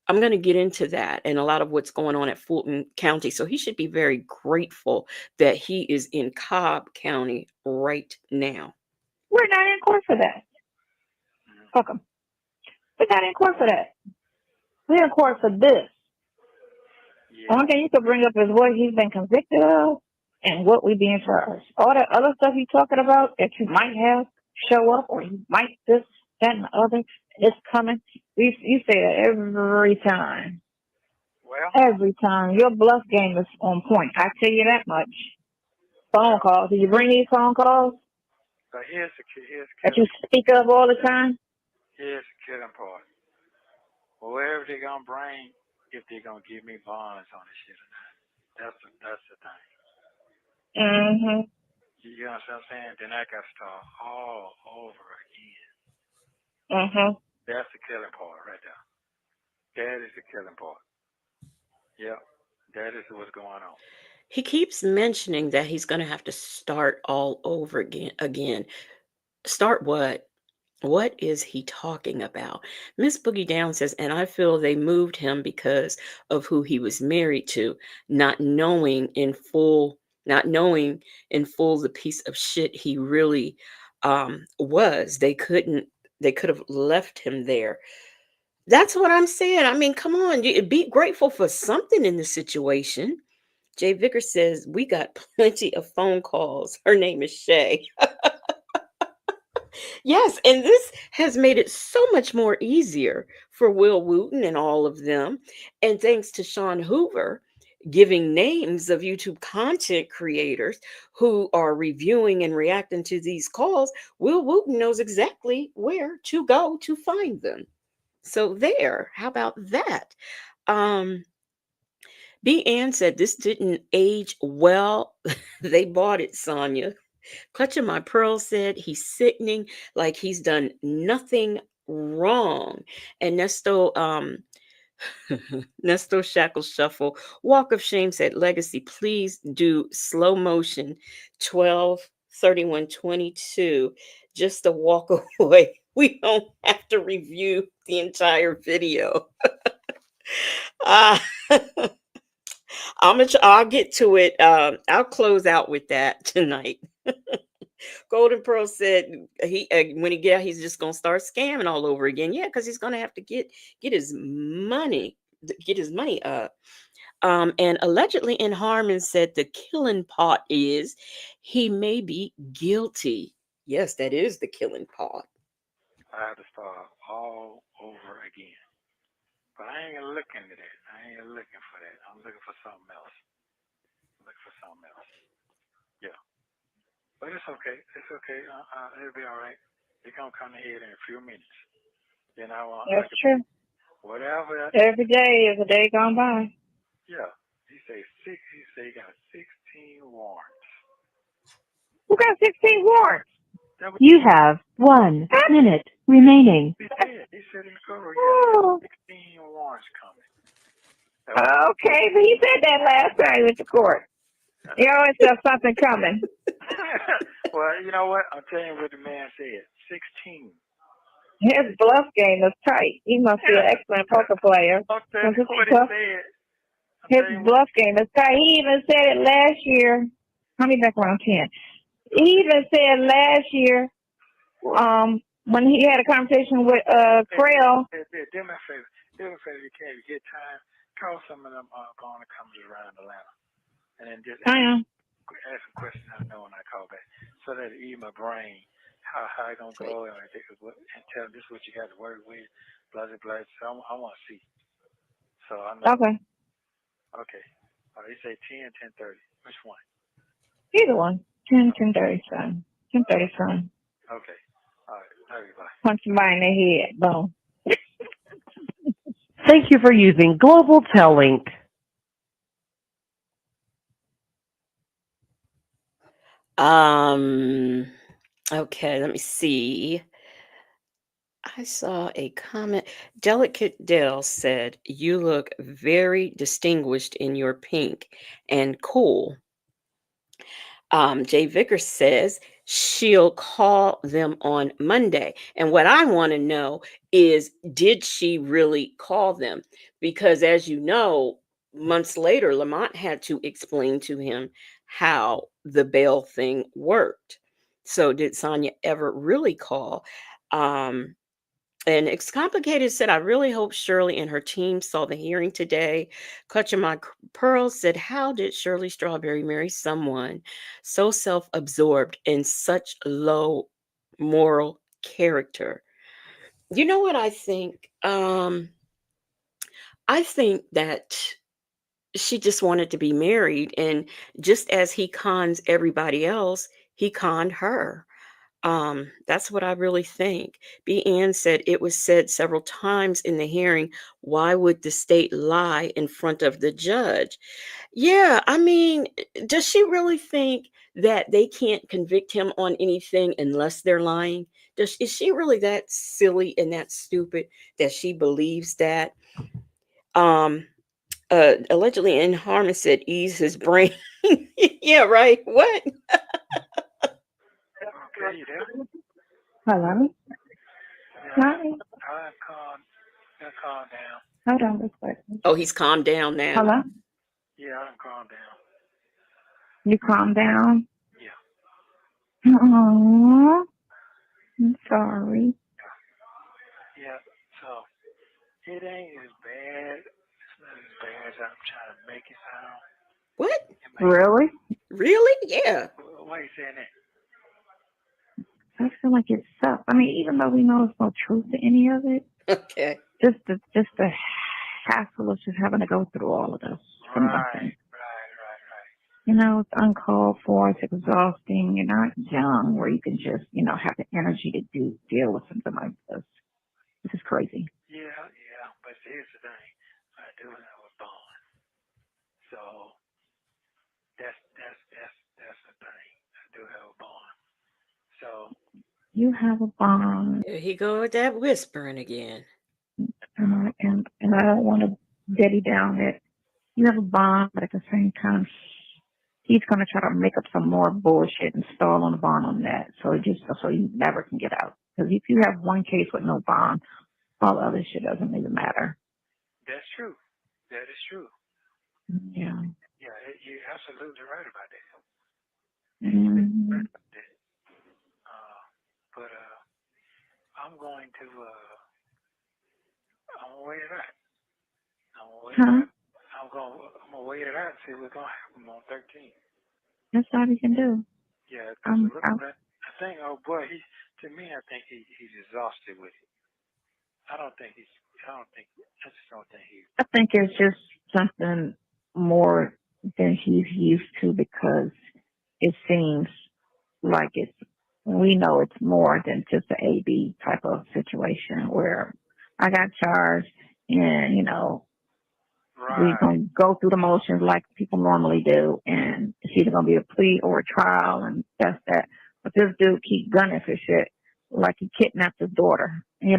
I'm going to get into that and a lot of what's going on at Fulton County. So he should be very grateful that he is in Cobb County right now. We're not in court for that. Fuck 'em. We're not in court for that. We're in court for this. Yeah. One thing you could bring up is what he's been convicted of and what we being charged. All that other stuff you're talking about that you might have show up or you might this, that, and the other, it's coming. You say that every time. Well, Every time. Your bluff game is on point. I tell you that much. Phone calls. Do you bring these phone calls but here's the that you speak of all the time? here's the killing part. Whatever they're gonna bring, if they're gonna give me bonds on this shit or not. That's the thing. Mm-hmm. You know what I'm saying? Then I got to start all over again. Mm-hmm. That's the killing part right there. That is the killing part. Yep. That is what's going on. He keeps mentioning that he's going to have to start all over again. Start what? What is he talking about? Miss Boogie Down says, and I feel they moved him because of who he was married to, not knowing in full the piece of shit he really was. They could have left him there. That's what I'm saying. I mean, come on, be grateful for something in the situation. Jay Vickers says, we got plenty of phone calls. Her name is Shay. Yes, and this has made it so much more easier for Will Wooten and all of them. And thanks to Sean Hoover giving names of YouTube content creators who are reviewing and reacting to these calls, Will Wooten knows exactly where to go to find them. So there, how about that? Um B. Ann said this didn't age well. They bought it, Sonia. Clutching My Pearl said he's sickening, like he's done nothing wrong. And Nesto Shackle Shuffle, Walk of Shame said, Legacy, please do slow motion 12/31/22. Just to walk away. We don't have to review the entire video. uh, I'll get to it. I'll close out with that tonight. Golden Pearl said when he get out, he's just gonna start scamming all over again. Yeah, because he's gonna have to get his money, get his money up. And allegedly in Harmon said the killing part is he may be guilty. Yes, that is the killing part. I have to start all over again. But I ain't gonna look into that. I ain't looking for that. I'm looking for something else. Yeah. But it's okay. It's okay. It'll be all right. It's gonna come ahead in a few minutes. Then That's true. Whatever. Every day is a day gone by. Yeah. He say he got 16 warrants. Who got 16 warrants? You have 1 minute remaining. He said in the court, yeah, 16 warrants coming. Okay, but he said that last time he went to court. He always has something coming. Well, you know what? I'm telling you what the man said. 16. His bluff game is tight. He must be an excellent poker player. I'll tell you what he said. His bluff game is tight. He even said it last year. How many back around 10? He even said last year, when he had a conversation with Creel. Do me a favor. You can't get time. Call some of them going to come around Atlanta. And then just ask some questions I know when I call back. So that it eat my brain. How it gonna go and tell them this is what you got to work with, blah blah blah. So I want to see. So I know. Okay. Okay. He said 10, 10:30. Which one? Either one. 10, 10:30, son. 10:30, son. Okay. All right. Love you. Bye. Punch somebody in the head. Boom. Thank you for using Global Tellink. Okay, let me see. I saw a comment. Delicate Dell said, "You look very distinguished in your pink and cool." Jay Vickers says she'll call them on Monday. And what I want to know is, did she really call them? Because as you know, months later, Lamont had to explain to him how the bail thing worked. So did Sonia ever really call? Um, and It's Complicated said, "I really hope Shirley and her team saw the hearing today." Clutching My Pearls said, "How did Shirley Strawberry marry someone so self absorbed and such low moral character?" You know what I think? I think that she just wanted to be married. And just as he cons everybody else, he conned her. That's what I really think. B. Ann said, "It was said several times in the hearing, why would the state lie in front of the judge?" Yeah, I mean, does she really think that they can't convict him on anything unless they're lying? Is she really that silly and that stupid that she believes that? Um, Allegedly in Harmon said, "Ease his brain." Yeah, right. What? Okay, you there? Hello? Yeah, Hi. I calm down. Hold on real quick. Oh, he's calmed down now. Hello? Yeah, I calm down. You calm down? Yeah, Oh, I'm sorry. yeah. So it ain't as bad. It's not as bad as I'm trying to make it sound. What? Really? Really? Yeah. Why are you saying that? I feel like it sucks. I mean, even though we know there's no truth to any of it, Okay. just the hassle of just having to go through all of this for nothing. Right. You know, it's uncalled for. It's exhausting. You're not young where you can just, have the energy to deal with something like this. This is crazy. Yeah. But here's the thing. I do have a bond. So that's the thing. I do have a bond. So You have a bond, There he go with that whispering again. and I don't want to daddy down it. You have a bond, but at the same time, he's going to try to make up some more bullshit and stall on the bond on that. So you never can get out. Because if you have one case with no bond, all the other shit doesn't even matter. that's true. That is true. Yeah. Yeah, you're absolutely right about that. Mm-hmm. But I'm going to I'm gonna wait it out. I'm gonna wait it Huh? out. I'm gonna wait it out and see what's gonna happen on 13. That's all you can do. Yeah, because look I'm, at that. I think, oh boy, to me, I think he's exhausted with it. I don't think he's. I just don't think he's. I think it's just something more than he's used to because it seems like we know it's more than just an AB type of situation where I got charged and, we're Right. going to go through the motions like people normally do, and it's either going to be a plea or a trial, and that's that. But this dude keep gunning for shit like he kidnapped his daughter, Right.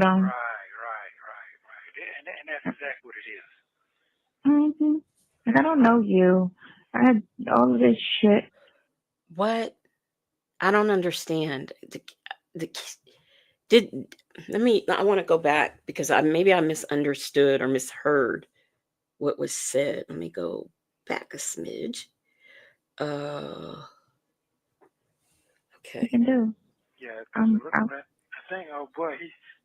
And that's exactly what it is. Mm-hmm. And I don't know you. I had all of this shit. What? I don't understand. The did let me. I want to go back because maybe I misunderstood or misheard what was said. Let me go back a smidge. Uh, You okay. can do. Yeah, because I'm, look I'm, at that. I think, oh boy,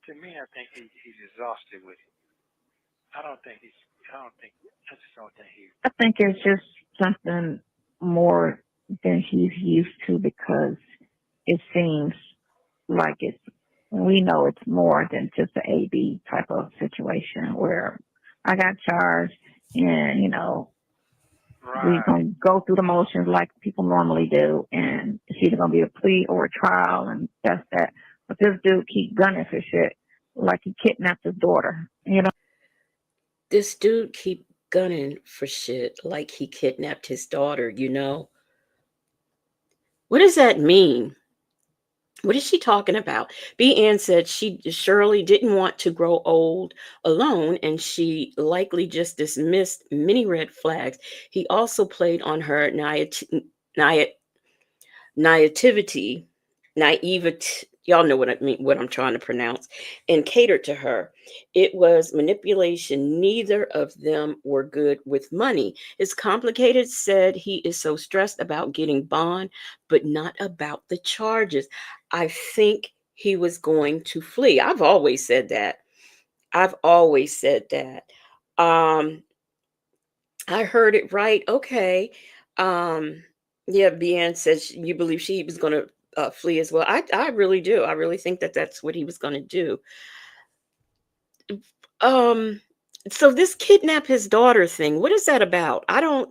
to me, I think he's exhausted with it. I don't think he's. I just don't think he's. I think it's just something more than he's used to because it seems like we know it's more than just an AB type of situation where I got charged and, we're Right. going to go through the motions like people normally do, and it's either going to be a plea or a trial, and that's that. But this dude keep gunning for shit like he kidnapped his daughter. This dude keep gunning for shit like he kidnapped his daughter. What does that mean? What is she talking about? B. Ann said Shirley didn't want to grow old alone, and she likely just dismissed many red flags. He also played on her naivety, naivety. Y'all know what I mean, what I'm trying to pronounce, and catered to her. It was manipulation. Neither of them were good with money. It's complicated, said he is so stressed about getting bond, but not about the charges. I think he was going to flee. I've always said that. I've always said that. Um, I heard it right. Okay. Um, yeah, Bian says you believe she was going to flee as well. I really do. I really think that that's what he was going to do. Um, so this kidnap his daughter thing, what is that about? Um,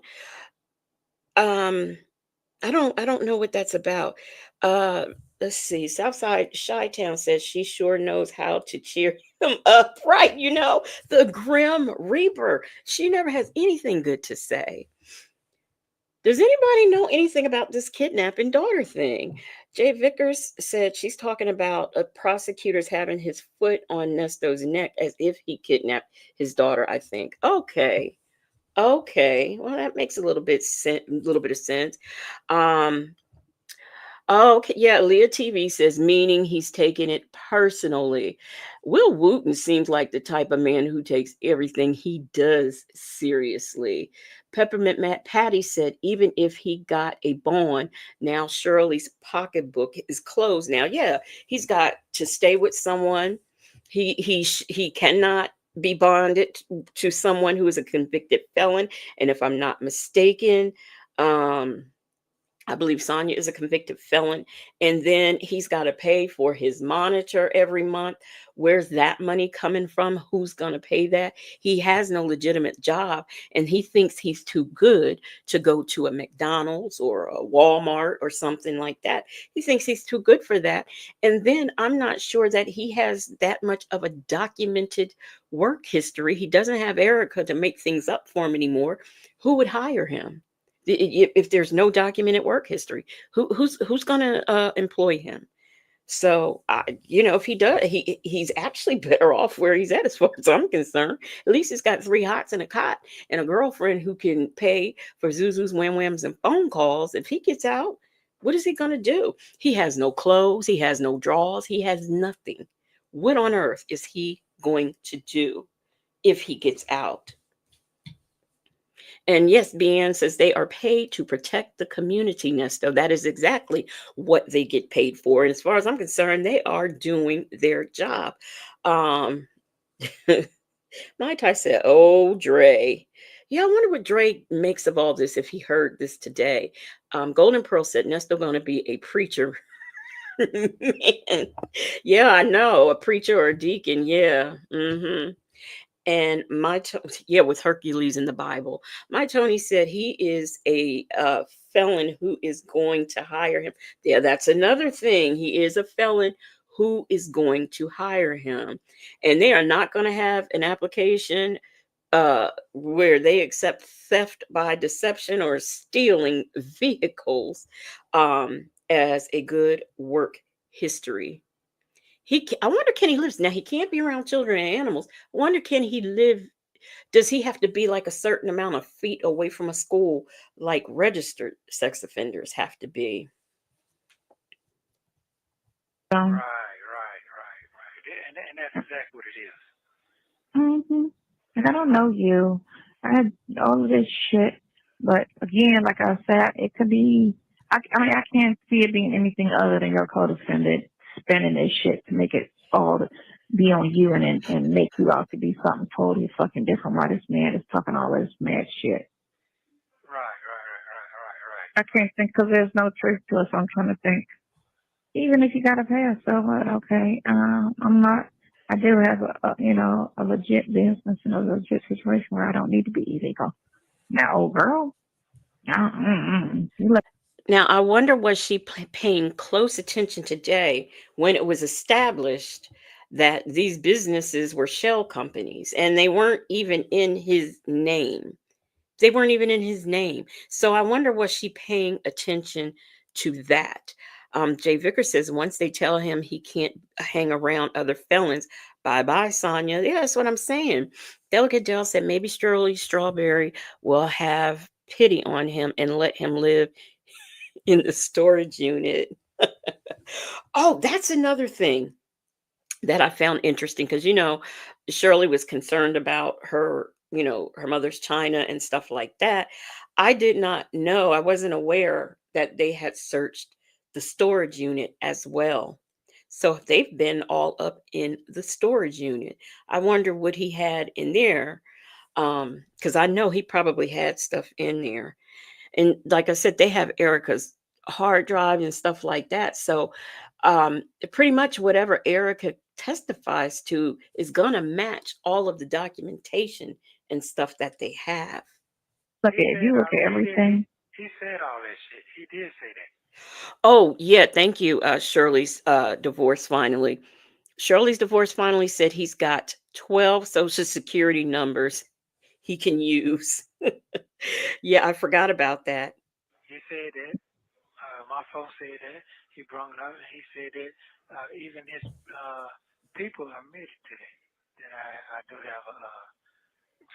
I don't know what that's about. Uh, let's see. Southside Shy Town says she sure knows how to cheer him up. Right, the Grim Reaper. She never has anything good to say. Does anybody know anything about this kidnapping daughter thing? Jay Vickers said she's talking about a prosecutor's having his foot on Nesto's neck as if he kidnapped his daughter, I think. Okay. Okay. Well, that makes a little bit of sense. Um, Oh, okay. Yeah, Leah TV says, meaning he's taking it personally. Will Wooten seems like the type of man who takes everything he does seriously. Peppermint Matt Patty said, even if he got a bond, now Shirley's pocketbook is closed. Now, yeah, he's got to stay with someone. He cannot be bonded to someone who is a convicted felon. And if I'm not mistaken, um, I believe Sonia is a convicted felon. And then he's got to pay for his monitor every month. Where's that money coming from? Who's going to pay that? He has no legitimate job. And he thinks he's too good to go to a McDonald's or a Walmart or something like that. He thinks he's too good for that. And then I'm not sure that he has that much of a documented work history. He doesn't have Erica to make things up for him anymore. Who would hire him? If there's no documented work history, who's going to employ him? So if he does, he's actually better off where he's at, as far as I'm concerned. At least he's got 3 hots and a cot and a girlfriend who can pay for Zuzu's, wham whams, and phone calls. If he gets out, what is he going to do? He has no clothes, he has no drawers, he has nothing. What on earth is he going to do if he gets out? And yes, Bian says they are paid to protect the community, Nesto. That is exactly what they get paid for. And as far as I'm concerned, they are doing their job. Um, My Tai said, oh, Dre. Yeah, I wonder what Dre makes of all this if he heard this today. Golden Pearl said, Nesto going to be a preacher. Man. Yeah, I know. A preacher or a deacon. Yeah. And yeah, with Hercules in the Bible, my Tony said he is a felon who is going to hire him. Yeah, that's another thing. He is a felon who is going to hire him, and they are not going to have an application where they accept theft by deception or stealing vehicles as a good work history. I wonder, can he live now? He can't be around children and animals. I wonder, can he live? Does he have to be like a certain amount of feet away from a school, like registered sex offenders have to be? Right. And that's exactly what it is. And I don't know you. I had all of this shit, but again, like I said, it could be. I mean, I can't see it being anything other than your codefendant spending this shit to make it all be on you and make you out to be something totally fucking different. Why this man is talking all this mad shit? Right. I can't think because there's no truth to it. So I'm trying to think. Even if you got to pay us, so what? Okay, I'm not. I do have a legit business and a legit situation where I don't need to be illegal. Now, old girl, you let Now, I wonder, was she paying close attention today when it was established that these businesses were shell companies and they weren't even in his name? They weren't even in his name. So I wonder, was she paying attention to that? Jay Vickers says once they tell him he can't hang around other felons, bye bye, Sonya. Yeah, that's what I'm saying. Delicate Dell said maybe Shirley Strawberry will have pity on him and let him live in the storage unit. Oh, that's another thing that I found interesting because Shirley was concerned about her, her mother's china and stuff like that. I did not know, I wasn't aware that they had searched the storage unit as well. So they've been all up in the storage unit. I wonder what he had in there. Because I know he probably had stuff in there. And like I said, they have Erica's hard drive and stuff like that. So pretty much whatever Erica testifies to is going to match all of the documentation and stuff that they have. Look, if you look at everything. He said all that shit. He did say that. Oh, yeah. Thank you, Shirley's divorce finally. Shirley's divorce finally said he's got 12 social security numbers he can use. Yeah, I forgot about that. He said that. My phone said that. He brought it up. He said that even his people admitted to that I do have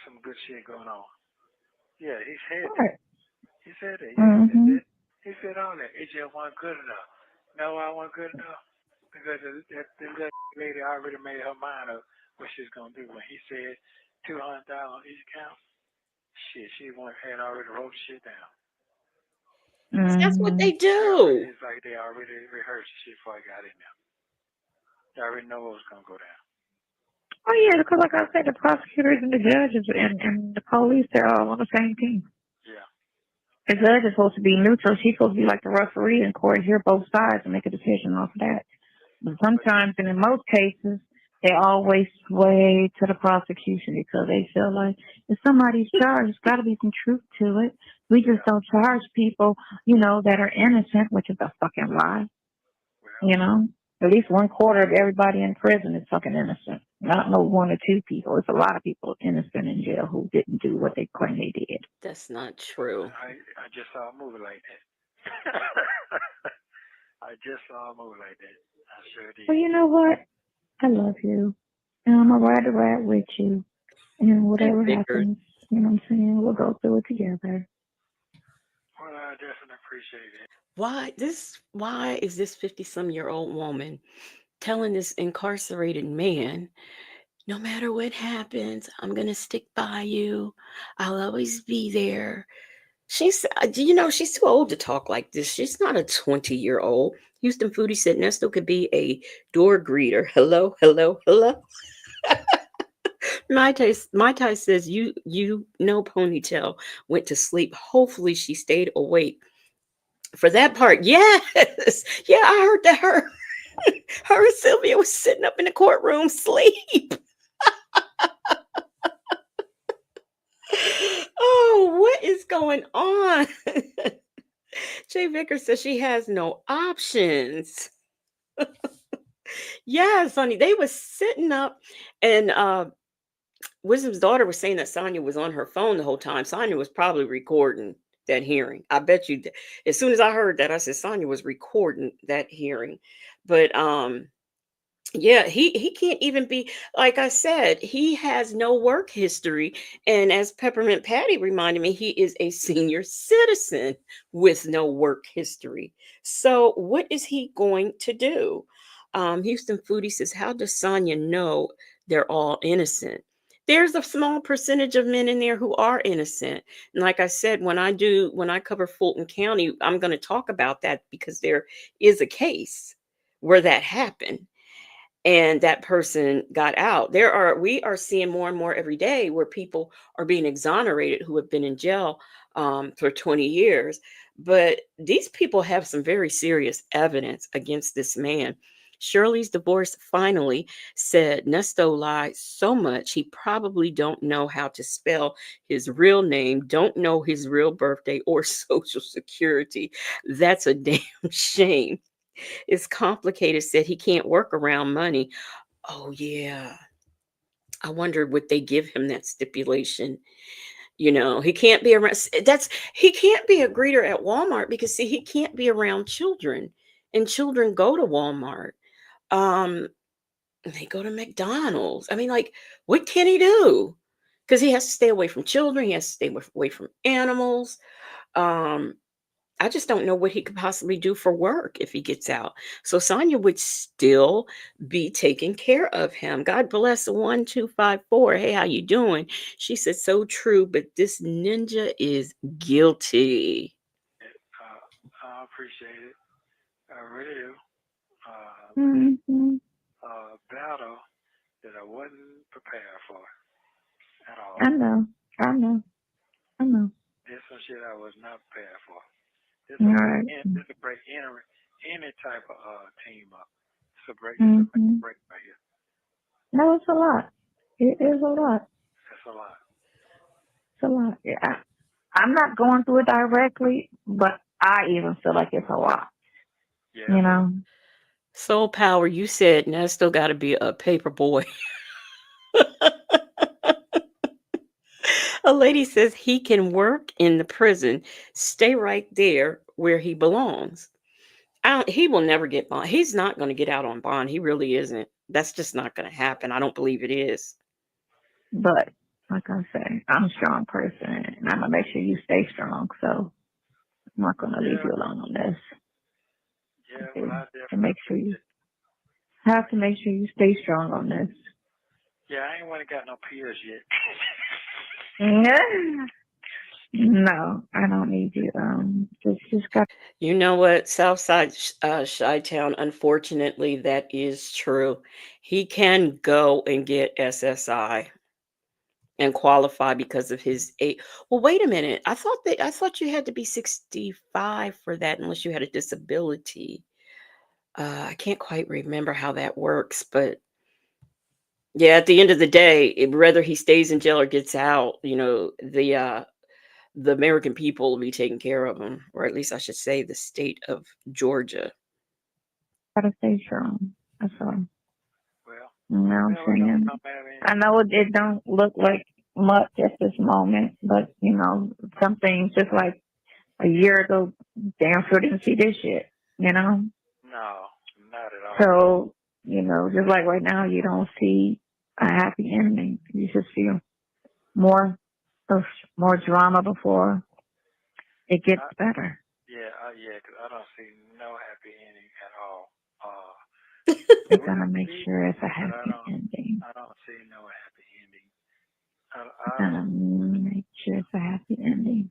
some good shit going on. Yeah, he said that. He said that. Yeah, he said all that. It just wasn't good enough. No, I wasn't good enough because that lady already made her mind up what she's gonna do. When he said 200,000 on each account, shit, she had already wrote shit down. That's what they do. It's like they already rehearsed shit before I got in there. They already know what was gonna go down. Oh yeah, because like I said, the prosecutors and the judges and the police, they're all on the same team. Yeah. The judge is supposed to be neutral. She's supposed to be like the referee in court, hear both sides and make a decision off of that. But sometimes, and in most cases, they always sway to the prosecution because they feel like if somebody's charged, there's got to be some truth to it. We just don't charge people, that are innocent, which is a fucking lie. At least 1/4 of everybody in prison is fucking innocent. Not no 1 or 2 people. It's a lot of people innocent in jail who didn't do what they claim they did. That's not true. I just saw a movie like that. I just saw a movie like that. I sure did. Well, you know what? I love you. And I'm going to ride with you. And whatever happens, you know what I'm saying? We'll go through it together. Well, I definitely appreciate it. Why is this 50-some-year-old woman telling this incarcerated man, no matter what happens, I'm going to stick by you. I'll always be there. She's too old to talk like this. She's not a 20-year-old. Houston Foodie said Nesto could be a door greeter. Hello, hello, hello. My Tai says ponytail went to sleep. Hopefully she stayed awake for that part. Yes. Yeah, I heard that her and Sylvia was sitting up in the courtroom sleep. Oh, what is going on? Jay Vickers says she has no options. Yes, honey. They was sitting up and Wisdom's daughter was saying that Sonya was on her phone the whole time. Sonya was probably recording that hearing. I bet you as soon as I heard that, I said Sonya was recording that hearing. But yeah, he can't even be, like I said, he has no work history. And as Peppermint Patty reminded me, he is a senior citizen with no work history. So what is he going to do? Houston Foodie says, how does Sonya know they're all innocent? There's a small percentage of men in there who are innocent. And like I said, when I cover Fulton County, I'm going to talk about that because there is a case where that happened and that person got out. We are seeing more and more every day where people are being exonerated who have been in jail for 20 years. But these people have some very serious evidence against this man. Shirley's divorce finally said Nesto lied so much he probably don't know how to spell his real name, don't know his real birthday or social security. That's a damn shame. It's complicated, said he can't work around money. Oh yeah. I wonder would they give him that stipulation? He can't be around he can't be a greeter at Walmart because see, he can't be around children. and children go to Walmart. Um, they go to McDonald's. I mean, like, what can he do? Because he has to stay away from children. He has to stay away from animals. Um, I just don't know what he could possibly do for work if he gets out. So Sonia would still be taking care of him. God bless 1254. Hey, how you doing? She said, so true, but this ninja is guilty. I appreciate it. I really do. Mm-hmm. Battle that I wasn't prepared for at all. I know. There's some shit I was not prepared for. This All will right. break any type of team up. This will Mm-hmm. break right here. No, it's a lot. It is a lot. That's a lot. It's a lot. Yeah. I'm not going through it directly, but I even feel like it's a lot. Yeah. You know? Soul Power, you said Nesto got to be a paper boy. A lady says he can work in the prison, stay right there where he belongs. He will never get bond. He's not going to get out on bond. He really isn't. That's just not going to happen. I don't believe it is. But like I say, I'm a strong person and I'm gonna make sure you stay strong. So I'm not gonna leave you alone on this. Yeah, I well, I to definitely make sure you have to make sure you stay strong on this. Yeah, I ain't want to got no peers yet. No, I don't need you. Just got. You know what? Southside Chi-Town, unfortunately, that is true. He can go and get SSI and qualify because of his age. Well, wait a minute. I thought you had to be 65 for that unless you had a disability. I can't quite remember how that works, but yeah, at the end of the day, whether he stays in jail or gets out, the American people will be taking care of him, or at least I should say the state of Georgia. Gotta stay strong. That's all. Well, You know what I'm saying? I'm having, I know it don't look like much at this moment, but you know, some things just like a year ago, damn sure didn't see this shit. You know? no, not at all. So, you know, just like right now, you don't see a happy ending. You just see more of more drama before it gets better. Yeah, because I don't see no happy ending at all. They're gonna make sure it's a happy ending. I don't see no happy ending. They're gonna make sure it's a happy ending.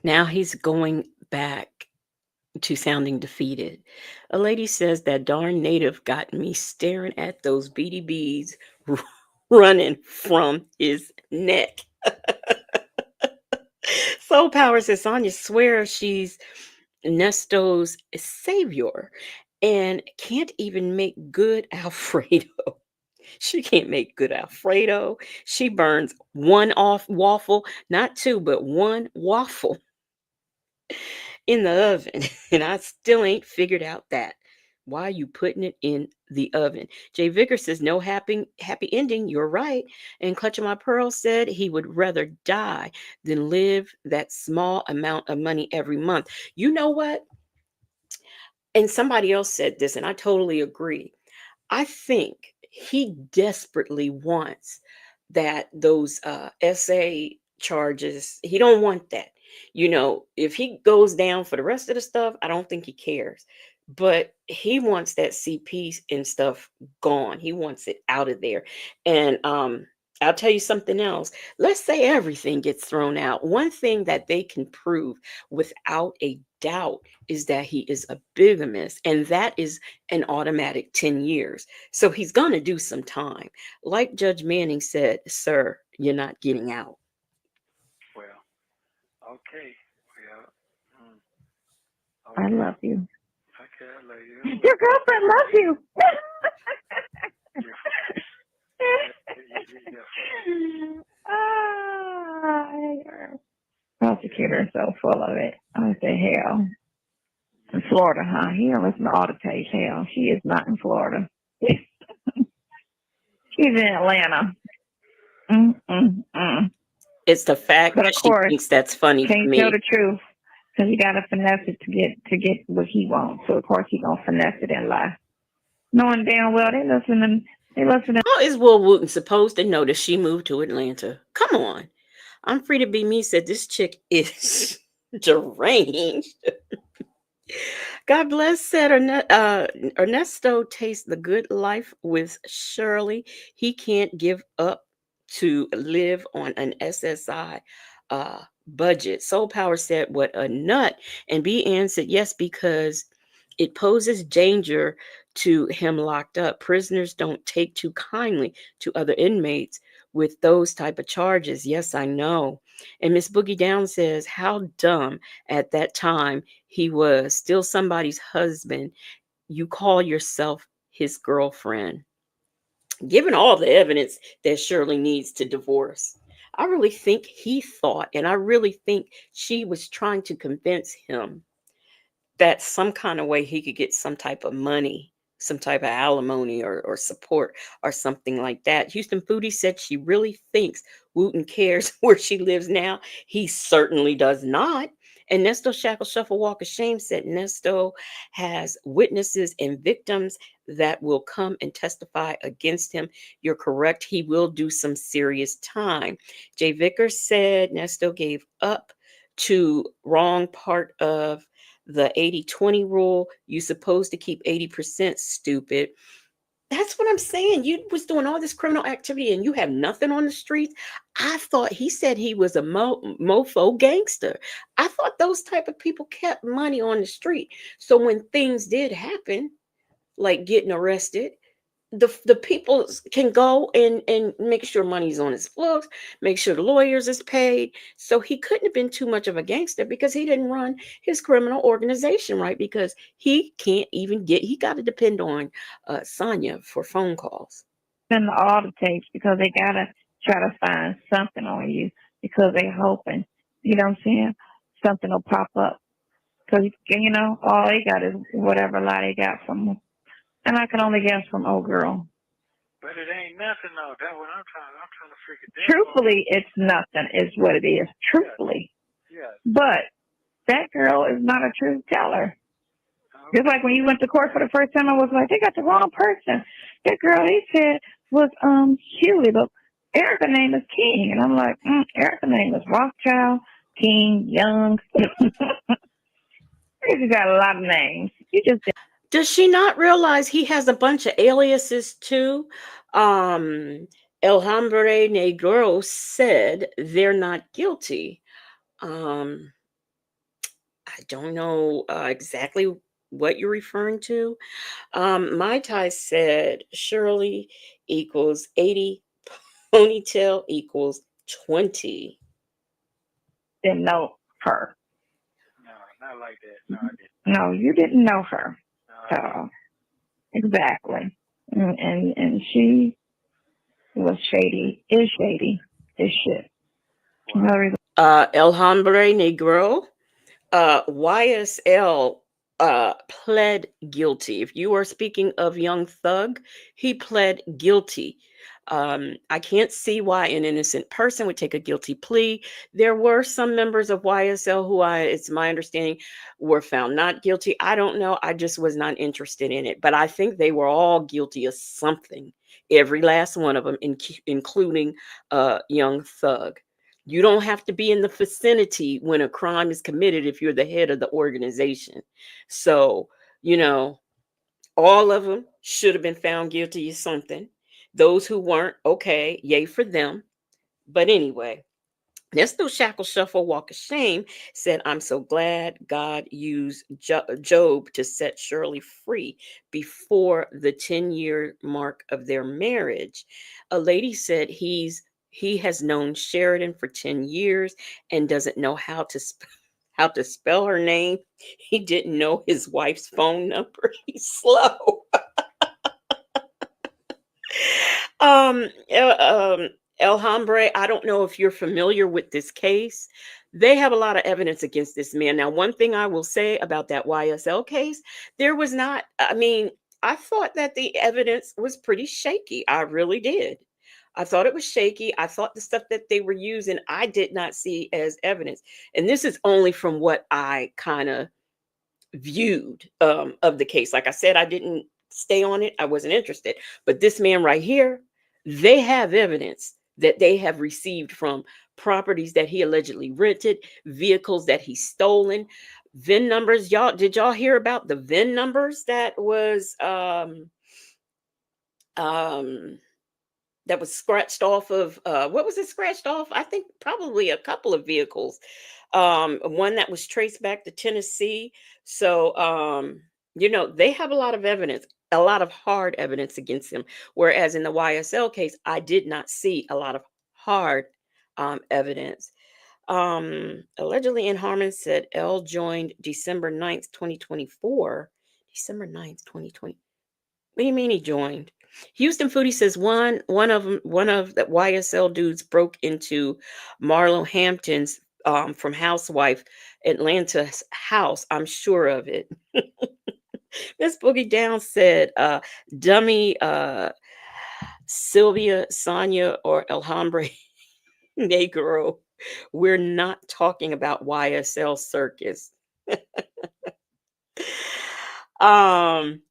Now he's going back to sounding defeated. A lady says that darn native got me staring at those beady bees running from his neck. Soul Power says Sonya swears she's Nesto's savior and can't even make good Alfredo. She can't make good Alfredo. She burns one off waffle, not two, but one waffle in the oven. And I still ain't figured out that. Why are you putting it in the oven? Jay Vickers says, no happy ending. You're right. And Clutch of My Pearl said he would rather die than live that small amount of money every month. You know what? And somebody else said this, and I totally agree. I think he desperately wants those SA charges. He don't want that. If he goes down for the rest of the stuff, I don't think he cares. But he wants that CP and stuff gone. He wants it out of there. And I'll tell you something else. Let's say everything gets thrown out. One thing that they can prove without a doubt is that he is a bigamist, and that is an automatic 10 years. So he's going to do some time. Like Judge Manning said, sir, you're not getting out. Well, okay. Well, I okay. love you. Okay, I love you. Your girlfriend loves you. Prosecutor is so full of it. I say, hell. In Florida, huh? He don't listen to all the tapes. Hell, she is not in Florida. She's in Atlanta. It's the fact But that of she course, thinks that's funny to can't tell me. the truth. Because he got to finesse it to get what he wants. So of course he gonna finesse it and lie, knowing damn well they listening. They listening. How is Will Wooten supposed to know that she moved to Atlanta? Come on. I'm Free to Be Me said this chick is deranged. God bless said Ernesto tastes the good life with Shirley. He can't give up to live on an SSI budget. Soul Power said, what a nut. And B. Ann said, yes, because it poses danger to him locked up. Prisoners don't take too kindly to other inmates with those type of charges. Yes, I know. And Miss Boogie Down says, how dumb at that time he was still somebody's husband. You call yourself his girlfriend. Given all the evidence that Shirley needs to divorce, I really think he thought, and I really think she was trying to convince him that some kind of way he could get some type of money, some type of alimony or support or something like that. Houston Foodie said she really thinks Wooten cares where she lives now. He certainly does not. And Nesto Shackle Shuffle Walk of Shame said Nesto has witnesses and victims that will come and testify against him. You're correct. He will do some serious time. Jay Vickers said Nesto gave up to wrong part of the 80-20 rule. You're supposed to keep 80%, stupid. That's what I'm saying. You was doing all this criminal activity and you have nothing on the streets. I thought he said he was a mofo gangster. I thought those type of people kept money on the street. So when things did happen, like getting arrested, the people can go and make sure money's on his books, make sure the lawyers is paid. So he couldn't have been too much of a gangster because he didn't run his criminal organization right, because he can't even get, he got to depend on Sonya for phone calls. And all the tapes because they gotta try to find something on you because they hoping, you know what I'm saying, something will pop up. Because all they got is whatever lie they got from them, and I can only guess from old girl. But it ain't nothing though. That's what I'm trying to figure that out. Truthfully, it's nothing. Is what it is. Truthfully. Yes. But that girl is not a truth teller. Okay. Just like when you went to court for the first time, I was like, they got the wrong person. That girl he said was Huey, but Erica's name is King, and I'm like, Erica's name is Rothschild, King, Young. You got a lot of names. You just. Does she not realize he has a bunch of aliases too? El Hombre Negro said they're not guilty. I don't know exactly what you're referring to. Mai Tai said Shirley equals 80, ponytail equals 20. Didn't know her. No, not like that. No, I didn't. No, you didn't know her. No, Exactly. And she was shady, is shady, is shit. Wow. El Hombre Negro, YSL pled guilty. If you are speaking of Young Thug, he pled guilty. I can't see why an innocent person would take a guilty plea. There were some members of YSL who it's my understanding, were found not guilty. I don't know. I just was not interested in it. But I think they were all guilty of something. Every last one of them, including Young Thug. You don't have to be in the vicinity when a crime is committed if you're the head of the organization. So, all of them should have been found guilty of something. Those who weren't, okay, yay for them. But anyway, Nesto Shackle Shuffle Walk of Shame said, I'm so glad God used Job to set Shirley free before the 10-year mark of their marriage. A lady said he has known Sheridan for 10 years and doesn't know how to spell her name. He didn't know his wife's phone number. He's slow. El Hombre, I don't know if you're familiar with this case. They have a lot of evidence against this man. Now, one thing I will say about that YSL case, there was not, I thought that the evidence was pretty shaky. I really did. I thought it was shaky. I thought the stuff that they were using, I did not see as evidence. And this is only from what I kind of viewed of the case. Like I said, I didn't stay on it. I wasn't interested. But this man right here, they have evidence that they have received from properties that he allegedly rented, vehicles that he's stolen, VIN numbers. Y'all, did y'all hear about the VIN numbers um that was scratched off of what was it scratched off? I think probably a couple of vehicles. One that was traced back to Tennessee. So they have a lot of evidence, a lot of hard evidence against him. Whereas in the YSL case, I did not see a lot of hard evidence. Allegedly in Harmon said L joined December 9th, 2024. December 9th, 2020. What do you mean he joined? Houston Foodie says one of the YSL dudes broke into Marlo Hampton's from Housewife Atlanta's house. I'm sure of it. Miss Boogie Down said, dummy Sylvia, Sonia, or Alhambra Negro. We're not talking about YSL Circus. Um,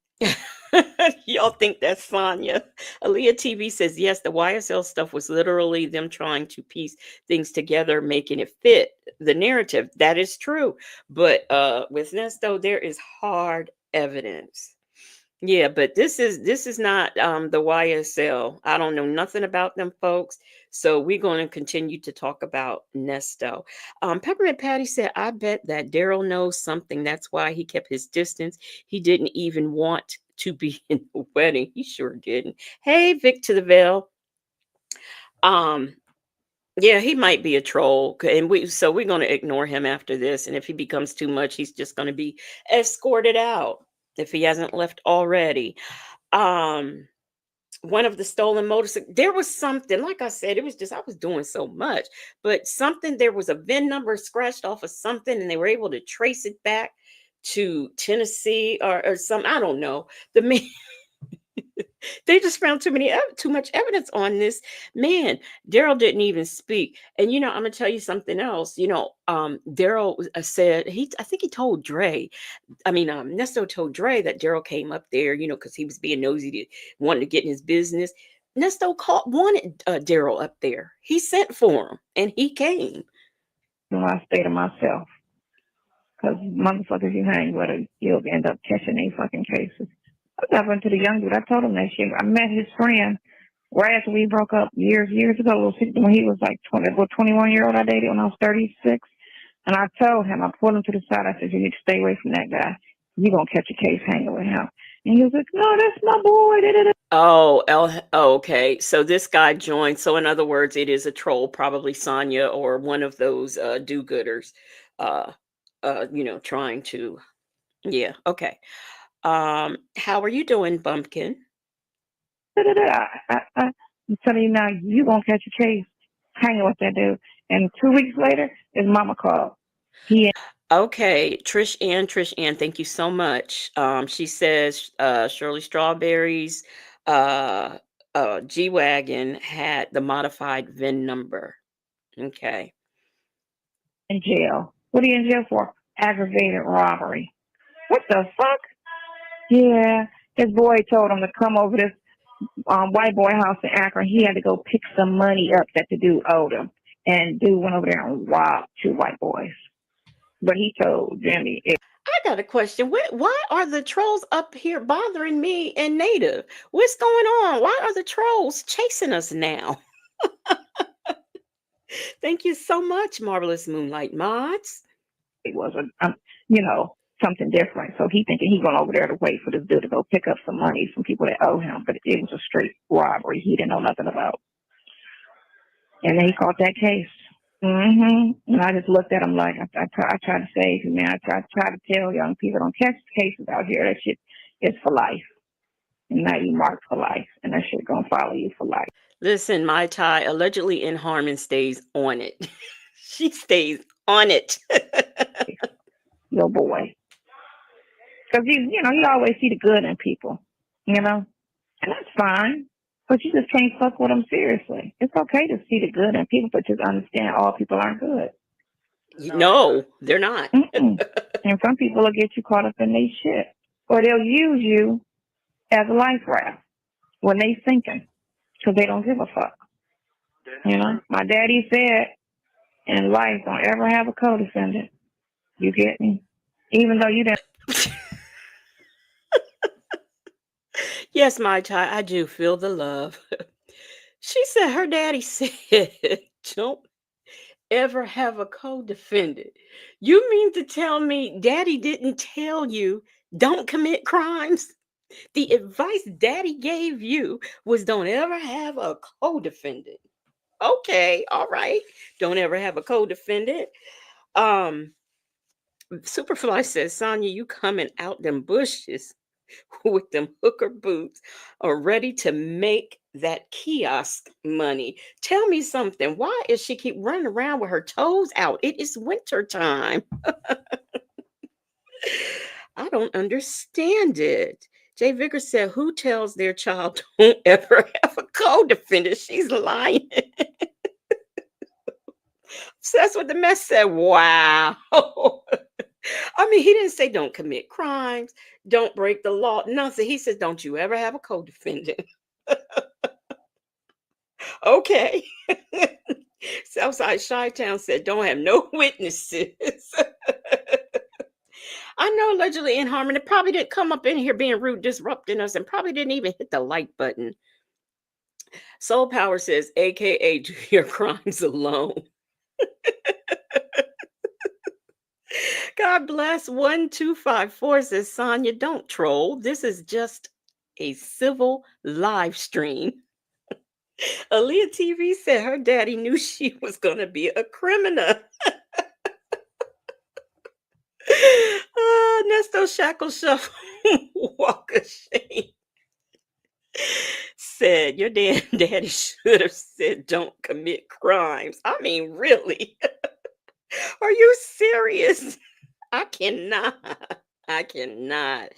y'all think that's Sonya? Aaliyah TV says yes. The YSL stuff was literally them trying to piece things together, making it fit the narrative. That is true, but with Nesto, there is hard evidence. Yeah, but this is not the YSL. I don't know nothing about them folks. So we're going to continue to talk about Nesto. Peppermint Patty said, I bet that Daryl knows something. That's why he kept his distance. He didn't even want to be in the wedding. He sure didn't. Hey, Vic to the Veil. Um, yeah, he might be a troll. And we're going to ignore him after this. And if he becomes too much, he's just going to be escorted out if he hasn't left already. One of the stolen motorcycles, there was something, like I said, it was just, I was doing so much, but something, there was a VIN number scratched off of something and they were able to trace it back to Tennessee or something. I don't know. The man, they just found too much evidence on this man. Daryl didn't even speak. And I'm gonna tell you something else. Daryl said I think he told Dre. Nesto told Dre that Daryl came up there, because he was being nosy, wanted to get in his business. Nesto wanted Daryl up there. He sent for him, and he came. I stay to myself. Because motherfuckers you hang with, you'll end up catching these fucking cases. I went to the young dude. I told him that shit. I met his friend right after we broke up years ago when he was like 21-year-old I dated when I was 36. And I told him, I pulled him to the side. I said, you need to stay away from that guy. You're going to catch a case hanging with him. And he was like, no, that's my boy. Okay. So this guy joined. So in other words, it is a troll, probably Sonya or one of those do-gooders, trying to, yeah. Okay. How are you doing, Bumpkin? I'm telling you now, you're going to catch a case hanging with that dude. And 2 weeks later, his mama called. Okay, Trish Ann, thank you so much. She says Shirley Strawberry's G-Wagon had the modified VIN number. Okay. In jail. What are you in jail for? Aggravated robbery. What the fuck? Yeah, his boy told him to come over this white boy house in Akron. He had to go pick some money up that the dude owed him. And dude went over there and robbed 2 white boys. But he told Jimmy. I got a question. Why are the trolls up here bothering me and Native? What's going on? Why are the trolls chasing us now? Thank you so much, Marvelous Moonlight Mods. It was something different. So he thinking he going over there to wait for this dude to go pick up some money from people that owe him. But it was a straight robbery. He didn't know nothing about. And then he caught that case. And I just looked at him like, I try to save you, man. I try to tell young people, don't catch cases out here. That shit is for life. And now you marked for life. And that shit going to follow you for life. Listen, my Ty allegedly in Harmon stays on it. She stays on it. Your boy. Because, you always see the good in people, and that's fine. But you just can't fuck with them seriously. It's okay to see the good in people, but just understand all people aren't good. No, they're not. Mm-mm. And some people will get you caught up in their shit. Or they'll use you as a life raft when they thinking, because they don't give a fuck. You know, my daddy said in life, don't ever have a co-defendant. You get me? Even though you didn't. Yes, my child, I do feel the love. She said her daddy said, don't ever have a co-defendant. You mean to tell me daddy didn't tell you don't commit crimes? The advice daddy gave you was don't ever have a co-defendant. Okay, all right. Don't ever have a co-defendant. Um, Superfly says, Sonya, you coming out them bushes with them hooker boots are ready to make that kiosk money. Tell me something. Why is she keep running around with her toes out? It is winter time. I don't understand it. Jay Vickers said, who tells their child don't ever have a co-defendant? She's lying. So that's what the mess said. Wow. I mean, he didn't say don't commit crimes, don't break the law, nothing. He says, don't you ever have a co-defendant. Okay. Southside Chi-Town said, don't have no witnesses. I know allegedly in Harmony probably didn't come up in here being rude, disrupting us, and probably didn't even hit the like button. Soul Power says, AKA, do your crimes alone. God bless. 1254 says, Sonya, don't troll. This is just a civil live stream. Aaliyah TV said her daddy knew she was going to be a criminal. Nesto Shackle Shuffle Walk of Shame said, your daddy should have said, don't commit crimes. I mean, really? Are you serious? I cannot. I cannot.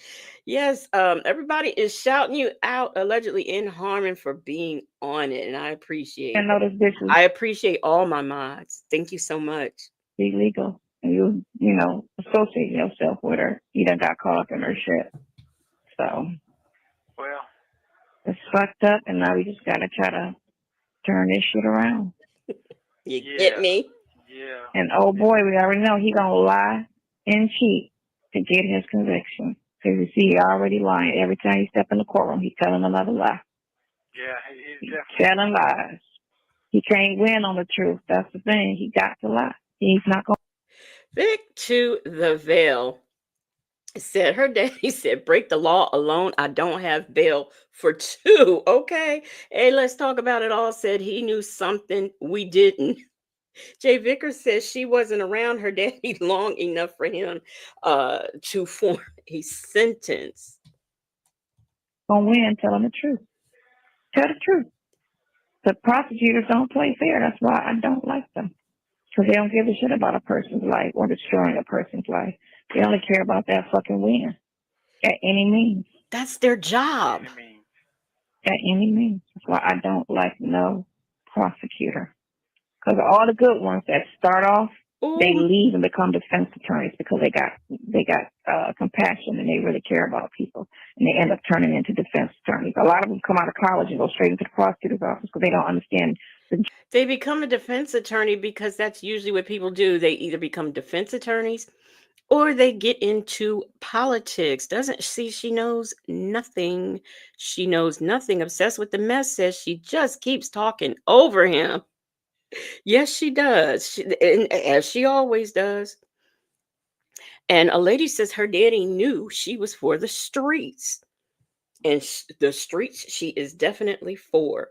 Yes, everybody is shouting you out allegedly in Harmon for being on it, and I appreciate I know it. this bitch is I appreciate all my mods. Thank you so much. illegal. And you know, associate yourself with her. You done got caught up in her shit. So Well, it's fucked up, and now we just gotta try to turn this shit around. You yeah, get me? yeah. And oh boy, we already know he gonna lie and cheat to get his conviction. Because you see, he already lying. Every time he step in the courtroom, he's telling another lie. Yeah, he's He's definitely. telling lies. He can't win on the truth. That's the thing. He got to lie. He's not going. Vic to the Veil said her daddy said, break the law alone. I don't have bail for two. Okay. Hey, let's talk about it all. Said he knew something we didn't. Jay Vickers says she wasn't around her daddy long enough for him to form a sentence. Gonna win telling the truth. Tell the truth. The prosecutors don't play fair. That's why I don't like them. Because they don't give a shit about a person's life or destroying a person's life. They only care about that fucking win. At any means. That's their job. I mean, At any means. That's why I don't like no prosecutor. Because all the good ones that start off, they Ooh, leave and become defense attorneys because they got compassion and they really care about people, and they end up turning into defense attorneys. A lot of them come out of college and go straight into the prosecutor's office because they don't understand the. they become a defense attorney because that's usually what people do. They either become defense attorneys or they get into politics. Doesn't see she knows nothing. She knows nothing. Obsessed with the mess says she just keeps talking over him. Yes, she does. And as she always does. And a lady says her daddy knew she was for the streets. And the streets she is definitely for.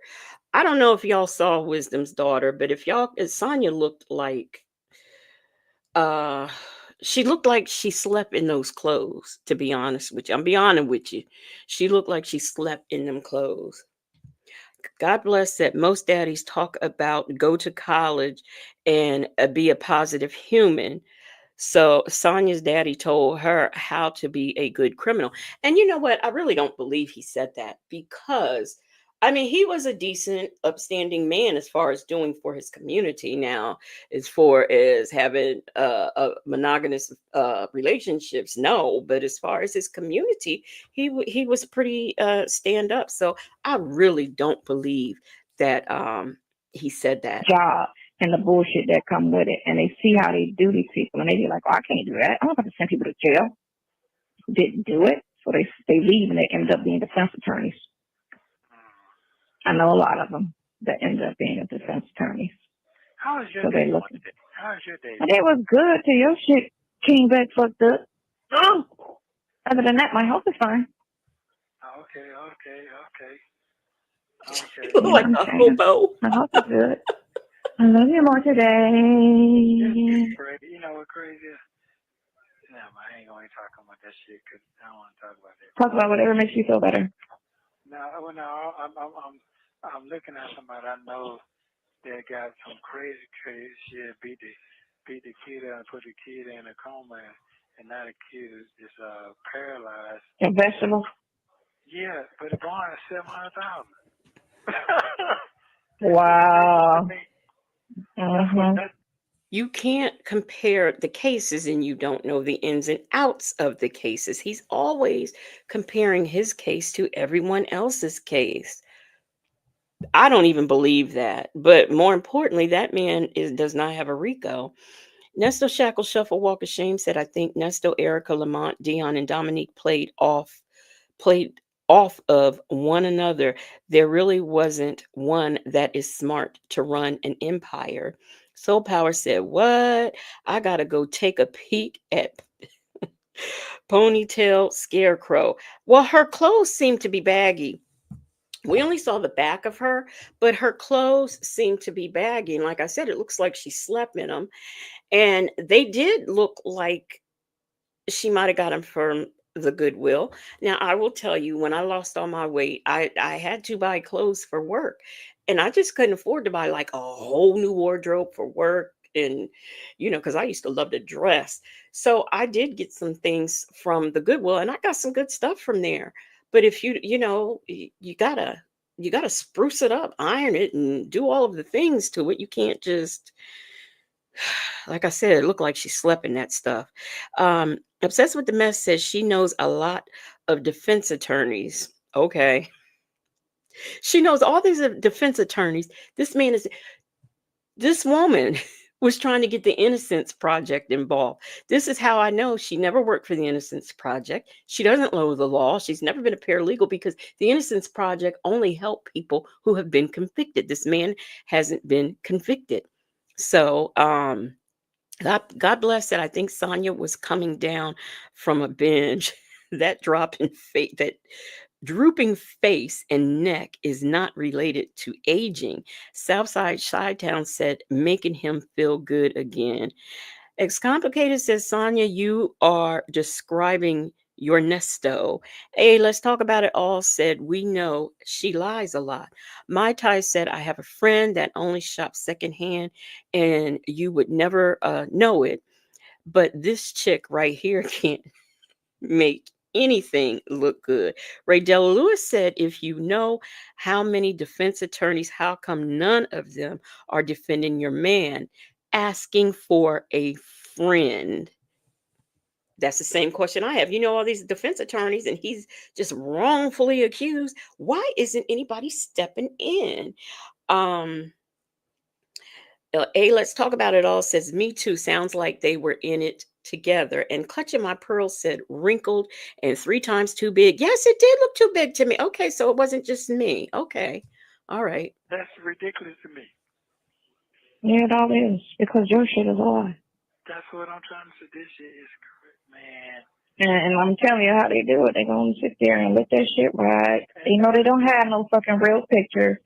I don't know if y'all saw Wisdom's daughter, but if y'all, Sonya looked like, uh, she looked like she slept in those clothes, to be honest with you. I'm be honest with you. She looked like she slept in them clothes. God bless that most daddies talk about go to college and be a positive human. So Sonya's daddy told her how to be a good criminal. And you know what? I really don't believe he said that because I mean, he was a decent, upstanding man as far as doing for his community. Now, as far as having a monogamous relationships, no. But as far as his community, he was pretty stand up. So I really don't believe that he said that. Job and the bullshit that come with it, and they see how they do these people, and they be like, "Oh, I can't do that. I'm not going to send people to jail who didn't do it." So they leave and they end up being defense attorneys. I know a lot of them that end up being defense attorneys. How is your So day they going look. today? How is your day? And it was good till your shit came back fucked up. Oh. Other than that, my health is fine. Okay. You look You know like what I'm a saying? hobo. My health is good. I love you more today. It's crazy. You know what crazy is? Yeah, I ain't going to talk about that shit because I don't want to talk about that. Talk about whatever makes you feel better. No, I'm looking at somebody I know that got some crazy shit. Beat the kid and put the kid in a coma, and now the kid is just paralyzed. And vegetables. Yeah, but the bond is $700,000. Wow. You can't compare the cases and you don't know the ins and outs of the cases. He's always comparing his case to everyone else's case. I don't even believe that. But more importantly, that man does not have a RICO. Nesto Shackle Shuffle Walk of Shame said, I think Nesto, Erica, Lamont, Dion, and Dominique played off of one another. There really wasn't one that is smart to run an empire. Soul Power said, what? I gotta go take a peek at Ponytail Scarecrow. Well, her clothes seem to be baggy. We only saw the back of her, but her clothes seem to be baggy. And like I said, it looks like she slept in them. And they did look like she might have got them from the Goodwill. Now, I will tell you, when I lost all my weight, I had to buy clothes for work. And I just couldn't afford to buy like a whole new wardrobe for work. And, because I used to love to dress. So I did get some things from the Goodwill and I got some good stuff from there. But if you gotta spruce it up, iron it, and do all of the things to it. You can't just, like I said, it looked like she slept in that stuff. Obsessed with the Mess says she knows a lot of defense attorneys. Okay. She knows all these defense attorneys. This woman was trying to get the Innocence Project involved. This is how I know she never worked for the Innocence Project. She doesn't know the law. She's never been a paralegal because the Innocence Project only help people who have been convicted. This man hasn't been convicted. So, God bless that. I think Sonya was coming down from a binge. That drop in faith, that drooping face and neck is not related to aging. Southside Chi-Town said, making him feel good again. Excomplicated says, Sonya, you are describing your Nesto. Hey, let's talk about it all. Said, we know she lies a lot. Mai Tai said, I have a friend that only shops secondhand and you would never know it. But this chick right here can't make anything look good. Ray Della Lewis said, if you know how many defense attorneys, how come none of them are defending your man? Asking for a friend. That's the same question I have. All these defense attorneys and he's just wrongfully accused. Why isn't anybody stepping in? Let's talk about it all says, me too. Sounds like they were in it together. And Clutching My Pearls said, wrinkled and 3 times too big. Yes, it did look too big to me. Okay, so it wasn't just me. Okay. All right. That's ridiculous to me. Yeah, it all is. Because your shit is a lie. That's what I'm trying to say. This shit is correct, man. And I'm telling you how they do it. They're going to sit there and let that shit ride. They know they don't have no fucking real picture.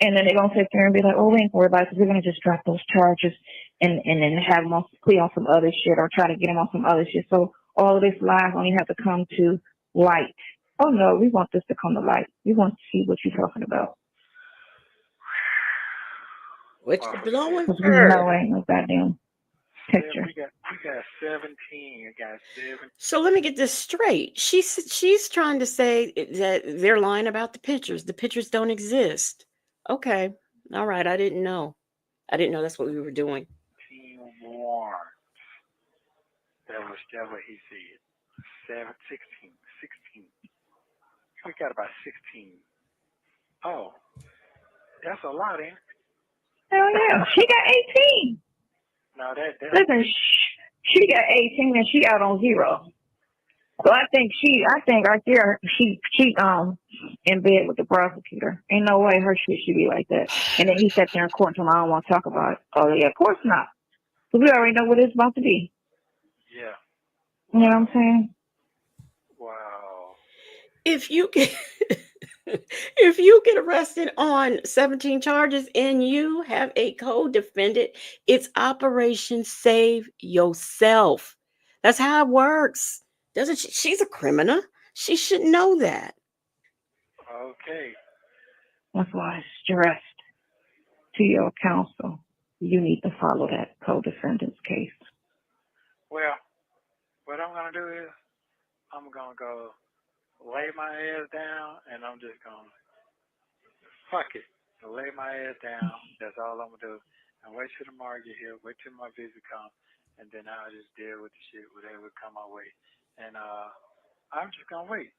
And then they're going to sit there and be like, oh, we ain't worried about it because we're going to just drop those charges and then have them on plea on some other shit or try to get them on some other shit. So all of this lies only have to come to light. Oh, no, we want this to come to light. We want to see what you're talking about. What you blowing Because we for? know ain't no goddamn. picture. We got 17. We got 7. So let me get this straight. She's trying to say that they're lying about the pictures. The pictures don't exist. Okay. All right. I didn't know. I didn't know that's what we were doing. Warrants. That what he said. 16. We got about 16. Oh, that's a lot, ain't it? Hell yeah, she got 18. No, that Listen, she got 18 and she out on 0. So I think right there, she in bed with the prosecutor. Ain't no way her shit should be like that. And then he sat there in court and told me I don't want to talk about it. Oh yeah, of course not. Because we already know what it's about to be. Yeah. You know what I'm saying? Wow. If you get if you get arrested on 17 charges and you have a co-defendant, it's Operation Save Yourself. That's how it works. Doesn't she? She's a criminal. She should know that. Okay. That's why I stressed to your counsel, you need to follow that co-defendant's case. Well, what I'm gonna do is I'm gonna go lay my ass down, and I'm just gonna fuck it. Lay my ass down. That's all I'm gonna do. And wait till tomorrow get here. Wait till my visit comes, and then I'll just deal with the shit whatever come my way. And I'm just gonna wait.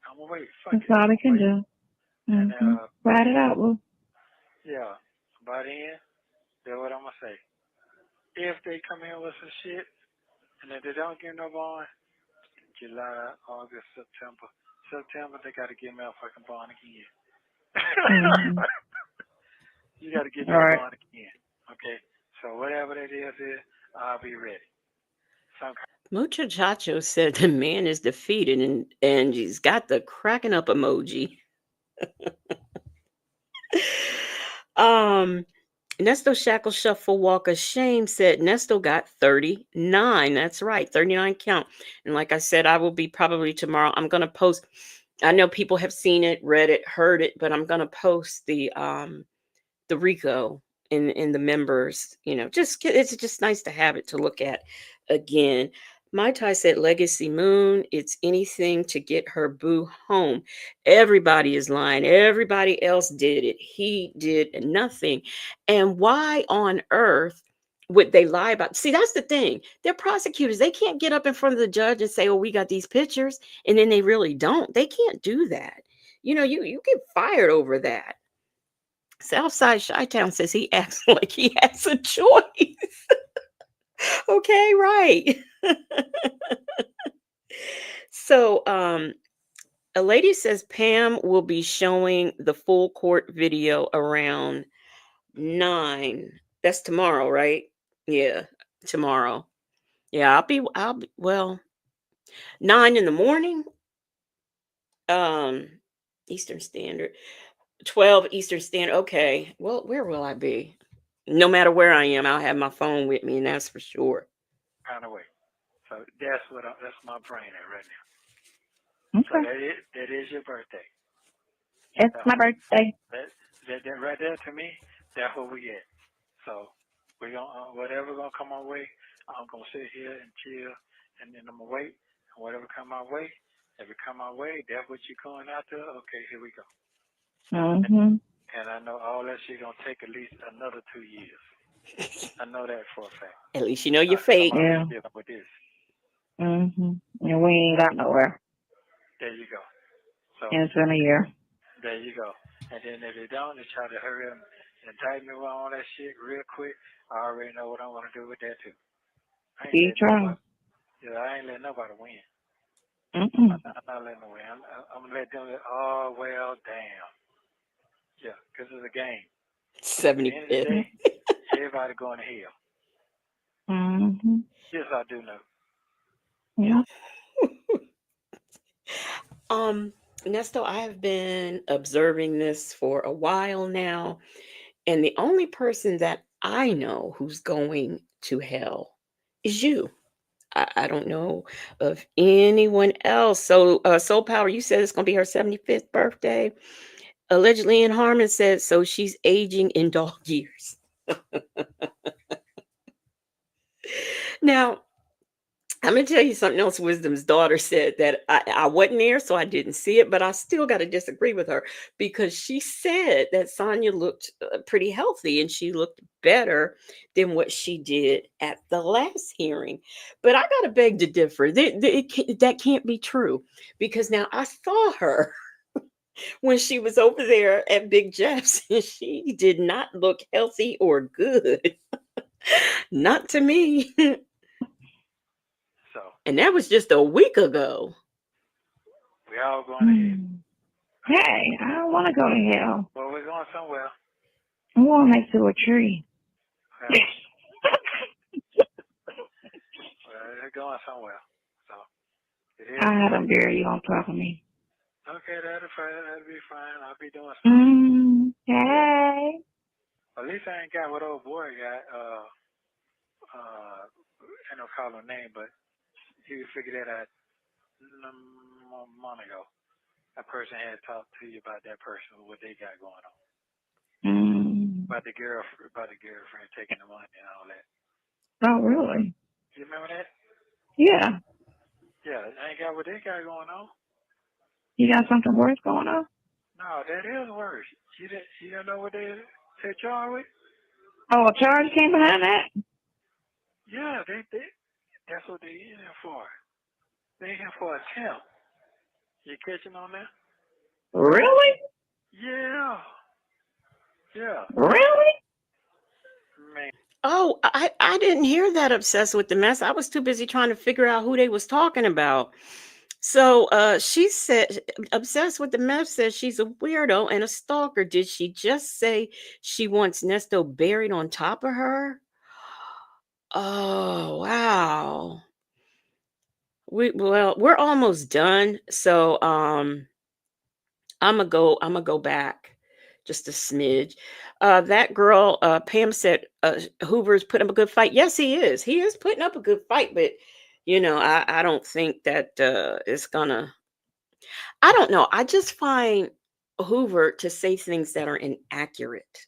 I'm gonna wait. Fuck That's it. all they can do. And Ride it out, Lou. yeah. By then, that's what I'm gonna say. If they come in with some shit, and if they don't get no bond, July, August, September, they gotta give me a fucking bond again. You gotta give me a bond again. Okay? So whatever that is, I'll be ready. Muchacho said the man is defeated and he's got the cracking up emoji. Nesto Shackle Shuffle Walk of Shame said Nesto got 39. That's right, 39 count. And like I said, I will be probably tomorrow. I'm gonna post. I know people have seen it, read it, heard it, but I'm gonna post the R.I.C.O in the members. You know, just it's just nice to have it to look at again. Mai Tai said Legacy Moon, it's anything to get her boo home. Everybody is lying. Everybody else did it. He did nothing. And why on earth would they lie about? See, that's the thing. They're prosecutors. They can't get up in front of the judge and say, "Oh, we got these pictures," and then they really don't. They can't do that. You know, you get fired over that. Southside Chi-Town says he acts like he has a choice. Okay, right. So, a lady says Pam will be showing the full court video around 9. That's tomorrow, right? Yeah, tomorrow. Yeah, I'll be well, 9 in the morning, um, Eastern Standard, 12 Eastern Standard. Okay. Well, where will I be? No matter where I am, I'll have my phone with me, and that's for sure. Kind of way. So that's my brain at right now. Okay. So that is your birthday. It's my birthday. That right there to me, that's where we at. So we gonna whatever gonna come our way, I'm gonna sit here and chill, and then I'm gonna wait. And whatever come my way, if it come my way, that's what you're going after. Okay, here we go. And I know all that shit gonna take at least another 2 years. I know that for a fact. At least you know your fate. Yeah. Dealing with this. And we ain't got nowhere. There you go. So It's been a year. there you go. And then if they don't, they try to hurry up and indict me with all that shit real quick. I already know what I'm gonna do with that too. I ain't letting nobody win. I'm not letting them win. I'm gonna let them. Oh well, damn. Yeah, because it's a game. At the end of the 75th. day, everybody going to hell. Yes, I do know. Yeah. Nesto, I have been observing this for a while now, and the only person that I know who's going to hell is you. I don't know of anyone else. So, Soul Power, you said it's going to be her 75th birthday. Allegedly, and Harmon said so. She's aging in dog years. Now, I'm gonna tell you something else. Wisdom's daughter said that I wasn't there, so I didn't see it, but I still got to disagree with her because she said that Sonya looked pretty healthy and she looked better than what she did at the last hearing. But I got to beg to differ. That can't be true because now I saw her when she was over there at Big Jeff's and she did not look healthy or good. Not to me. So And that was just a week ago. we all going to hell. Hey, I don't want to go to hell. Well, we're going somewhere. I want next to a tree. Well, we're going somewhere. So it is. I have them bury you on top of me. Okay, that'll be fine. I'll be doing something. Hey. At least I ain't got what old boy got. I don't call him name, but you figured that out a month ago. That person had talked to you about that person, what they got going on. About the girlfriend taking the money and all that. Oh, really? You remember that? Yeah. Yeah, I ain't got what they got going on. You got something worse going on? No, that is worse. You don't know what they charged with? Oh, a charge came behind that? Yeah, that's what they in here for. They in here for attempt. You catching on that? Really? Yeah. Yeah. Really? Man. Oh, I didn't hear that obsessed with the mess. I was too busy trying to figure out who they was talking about. So she said obsessed with the mess says she's a weirdo and a stalker. Did she just say she wants Nesto buried on top of her? Oh, wow. We're almost done. So I'm gonna go back just a smidge. That girl, Pam said Hoover's put up a good fight. Yes, he is. He is putting up a good fight, but I don't think that it's gonna. I don't know. I just find Hoover to say things that are inaccurate.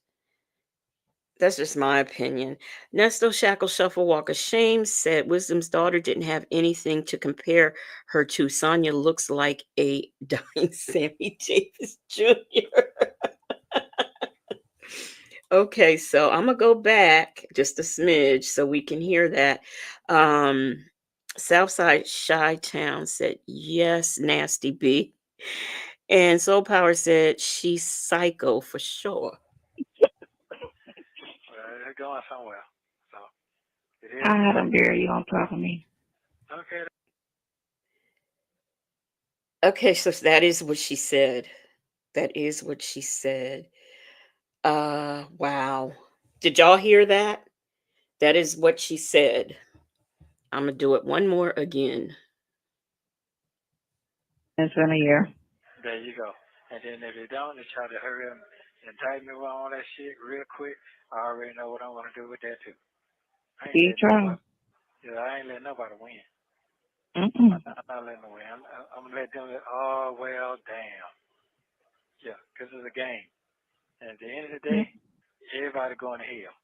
That's just my opinion. Nesto Shackle Shuffle Walk of Shame said Wisdom's daughter didn't have anything to compare her to. Sonya looks like a dying Sammy Davis Jr. Okay, so I'm gonna go back just a smidge so we can hear that. Um, Southside Shy Town said yes, Nasty B, and Soul Power said she's psycho for sure. They're going somewhere. So it is. I had them bury you on top of me. Okay. Okay, so that is what she said. That is what she said. Wow. Did y'all hear that? That is what she said. I'm gonna do it one more again. It's been a year. There you go. And then if they don't, they try to hurry up and tighten me on all that shit real quick. I already know what I'm gonna do with that too. I ain't letting nobody. Yeah, I ain't letting nobody win. I'm not letting them win. I'm gonna let them. Oh well, damn. Yeah, because it's a game. And at the end of the day, everybody going to hell.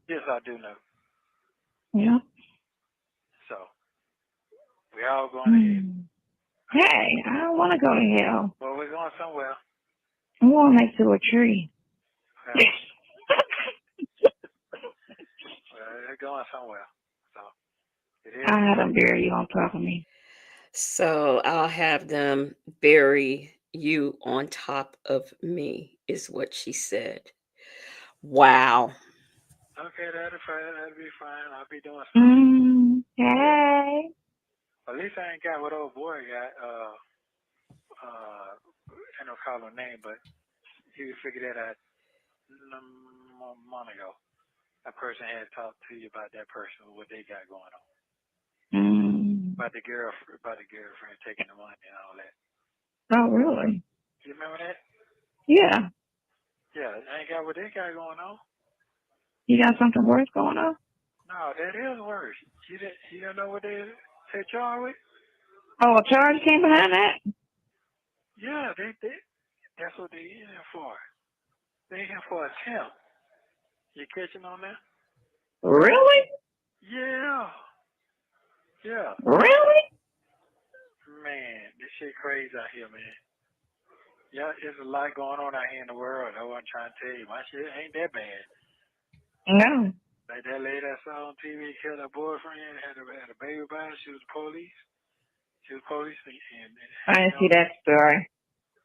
Yes, I do know. Yeah. So we all going to hell. Hey, I don't want to go to hell. Well, we're going somewhere. I want next to a tree. They're going somewhere. So it is. I had them bury you on top of me. So I'll have them bury you on top of me, is what she said. Wow. Okay, that'll be fine. I'll be doing something. Hey. At least I ain't got what old boy got. I don't call him name, but you figured that out a month ago. That person had talked to you about that person, what they got going on. About the girlfriend taking the money and all that. Oh, really? You remember that? Yeah. Yeah, I ain't got what they got going on. You got something worse going on? No, that is worse. You don't know what they charged with? Oh, a charge came behind that? Yeah, that's what they in here for. They in here for attempt. You catching on that? Really? Yeah. Yeah. Really? Man, this shit crazy out here, man. Yeah, there's a lot going on out here in the world. That's what I'm trying to tell you. My shit ain't that bad. No. Like that lady I saw on TV killed her boyfriend, had a baby by her. She was police. She was police, and I you didn't know, see that story.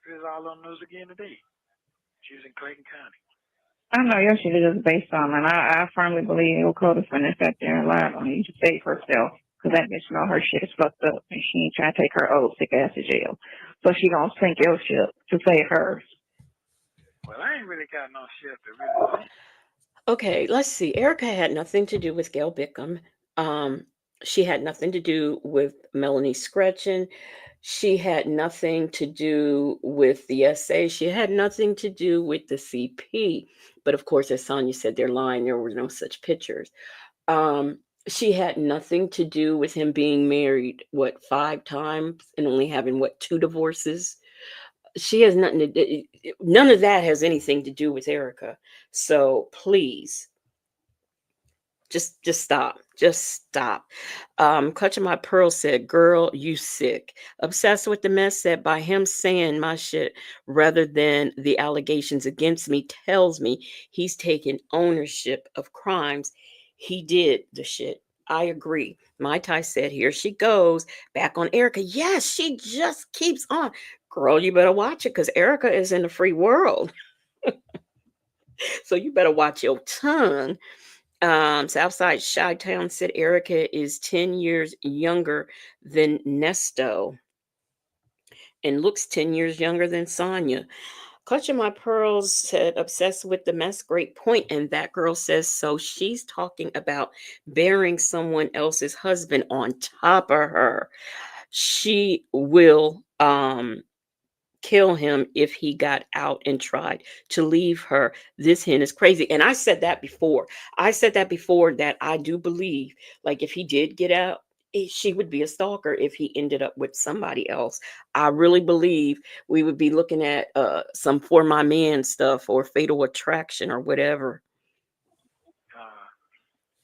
it was all on the news again today. She was in Clayton County. I know your shit is based on, and I firmly believe your Codefendant sat there and lied on you to save herself. Because that bitch know her shit is fucked up, and she ain't trying to take her old sick ass to jail. So she gonna sink your ship to save hers. Well, I ain't really got no shit to really think. Okay, let's see. Erica had nothing to do with Gail Bickham. Um, she had nothing to do with Melanie Scretchen. She had nothing to do with the SA. She had nothing to do with the CP. But of course, as Sonia said, they're lying. There were no such pictures. She had nothing to do with him being married, what, 5 times and only having, what, 2 divorces? She has nothing to do, none of that has anything to do with Erica. So please, just stop. Just stop. Clutching My Pearl said, girl, you sick. Obsessed with the Mess said, by him saying my shit rather than the allegations against me tells me he's taken ownership of crimes. He did the shit. I agree. Mai Tai said, here she goes back on Erica. Yes, she just keeps on. Girl, you better watch it because Erica is in the free world. So you better watch your tongue. Southside Chi-Town said Erica is 10 years younger than Nesto and looks 10 years younger than Sonya. Clutching My Pearls said obsessed with the mess, great point. And that girl says so. She's talking about bearing someone else's husband on top of her. She will kill him if he got out and tried to leave her. This hen is crazy. And I said that before. I said that before that I do believe, like, if he did get out, she would be a stalker if he ended up with somebody else. I really believe we would be looking at some For My Man stuff or Fatal Attraction or whatever.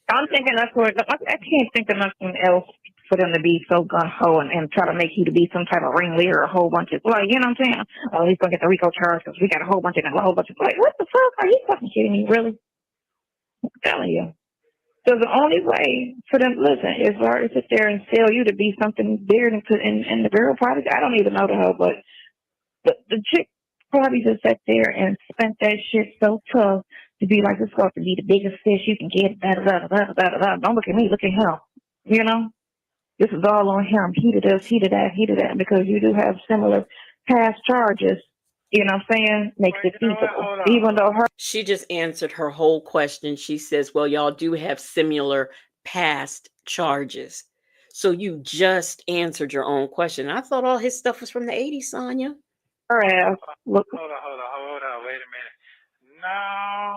I'm thinking that's what I can't think of nothing else for them to be so gun ho and try to make you to be some type of ringleader or a whole bunch of, like, you know what I'm saying? Oh, he's gonna get the RICO charge because we got a whole bunch of like, what the fuck? Are you fucking kidding me? Really? I'm telling you. So the only way for them, listen, is for her to sit there and sell you to be something bigger than put in the girl probably. I don't even know the hell, but the chick probably just sat there and spent that shit so tough to be like, this is supposed to be the biggest fish you can get. Da, da, da, da, da, da, da. Don't look at me, look at him. You know, this is all on him. He did this, he did that, he did that, because you do have similar past charges. You know what I'm saying? Makes it feasible. Even though her. She just answered her whole question. She says, well, y'all do have similar past charges. So you just answered your own question. I thought all his stuff was from the 80s, Sonya. Her ass. Look. Hold on. Wait a minute. No,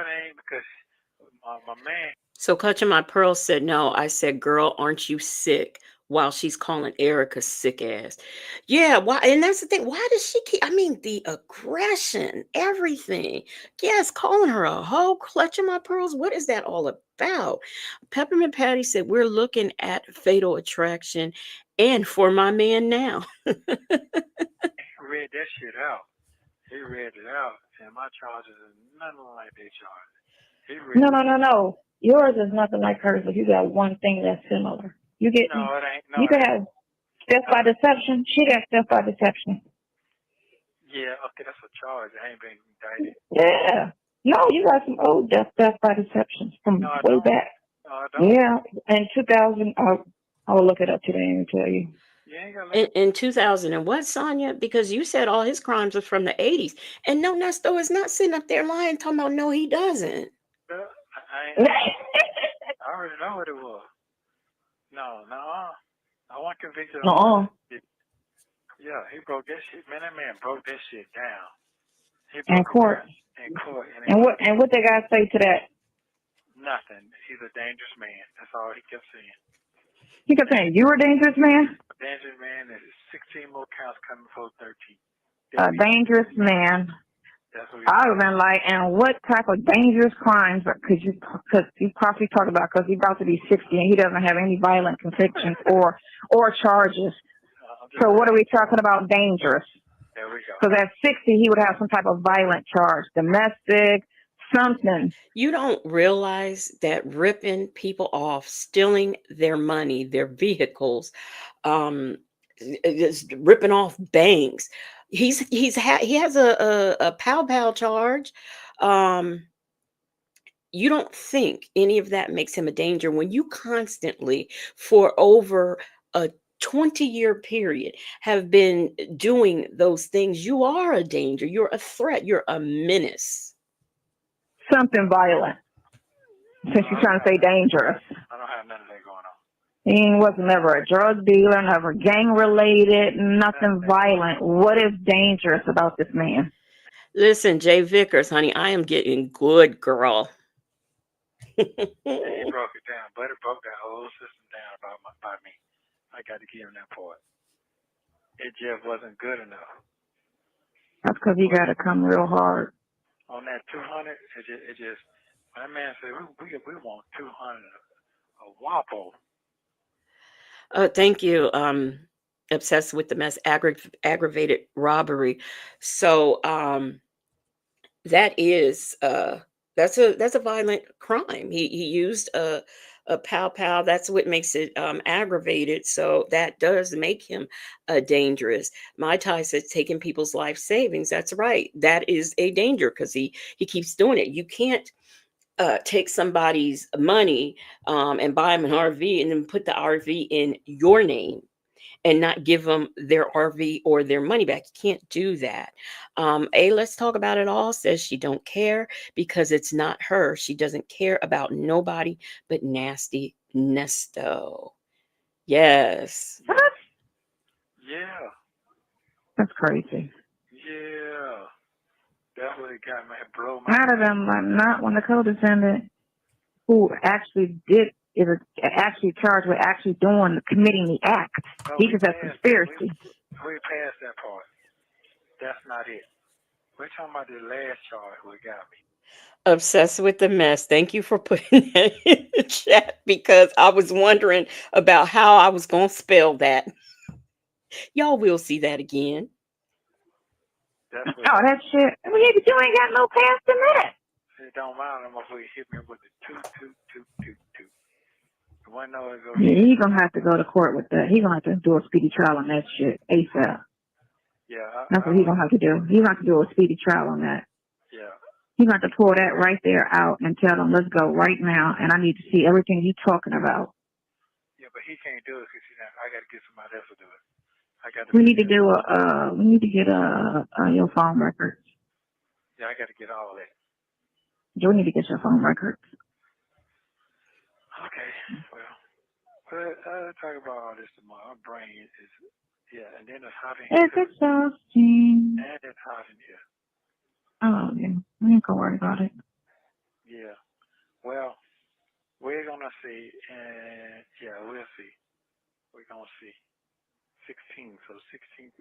it ain't, because my man. So Clutching My Pearl said, no. I said, girl, aren't you sick? While she's calling Erica sick ass. Yeah, why? And that's the thing. Why does she keep, I mean, the aggression, everything. Yes, calling her a hoe, Clutching My Pearls. What is that all about? Peppermint Patty said, we're looking at Fatal Attraction and For My Man Now. Read that shit out. He read it out, and my charges is nothing like they charges. No. Yours is nothing like hers, but you got one thing that's similar. You get. No, it ain't. You can have theft by deception. She got theft by deception. Yeah, okay, that's a charge. I ain't been indicted. Yeah. No, you got some old theft by deception from way back. No, I don't. Yeah, in 2000. I will look it up today and tell you. In 2000 and what, Sonya? Because you said all his crimes are from the 80s. And no, Nesto is not sitting up there lying, talking about no, he doesn't. I already know what it was. No. I want convicted. Yeah, he broke that shit. Man, that man broke that shit down. In court. And what they gotta say to that? Nothing. He's a dangerous man. That's all he kept saying. He kept saying, you were a dangerous man? A dangerous man. There's 16 more counts coming for 13. A dangerous man That's what I would have been like, and what type of dangerous crimes could you, because you possibly talk about, because he's about to be 60 and he doesn't have any violent convictions or charges. So what are we talking about dangerous? There we go. Because at 60, he would have some type of violent charge, domestic, something. You don't realize that ripping people off, stealing their money, their vehicles, um, just ripping off banks. He has a pow pow charge. Um, you don't think any of that makes him a danger when you constantly, for over a 20-year period, have been doing those things. You are a danger. You're a threat. You're a menace. Something violent. Since you're trying to say dangerous. I don't have none of that going on. He wasn't never a drug dealer, never gang related, nothing violent. What is dangerous about this man? Listen, Jay Vickers, honey, I am getting good, girl. He broke it down. Buddy broke that whole system down by me. I got to give him that part. It just wasn't good enough. That's because he got to come real hard. On that 200, it just my man said we want 200 a whopper. Thank you. Obsessed with the mess, aggravated robbery. So that is that's a violent crime. He used a pow pow. That's what makes it aggravated. So that does make him dangerous. My Ty says taking people's life savings. That's right. That is a danger because he keeps doing it. You can't take somebody's money and buy them an RV and then put the RV in your name and not give them their RV or their money back. You can't do that. Let's talk about it all says she don't care because it's not her. She doesn't care about nobody but nasty Nesto. Yes. What? Yeah. That's crazy. Yeah. That's what it got me. Blow my Out of them, not when the codefendant who actually is actually charged with actually committing the act. He just has conspiracy. We passed that part. That's not it. We're talking about the last charge what got me. Obsessed with the mess. Thank you for putting that in the chat because I was wondering about how I was going to spell that. Y'all will see that again. That shit. I mean, you ain't got no past in that. It don't matter if he hit me with the 2. Yeah, he gonna have to go to court with that. He gonna have to do a speedy trial on that shit ASAP. Yeah. That's what he gonna have to do. He gonna have to do a speedy trial on that. Yeah. He gonna have to pull that right there out and tell them, let's go right now, and I need to see everything you talking about. Yeah, but he can't do it because I got to get somebody else to do it. We need to do we need to get your phone records. Yeah, I got to get all that. You need to get your phone records. Okay, well, I'll talk about all this tomorrow. My brain is, and then it's hot in here. It's exhausting. And it's hot in here. Oh, yeah. We ain't gonna worry about it. Yeah. Well, we're going to see, and we'll see. We're going to see. 16, so 16,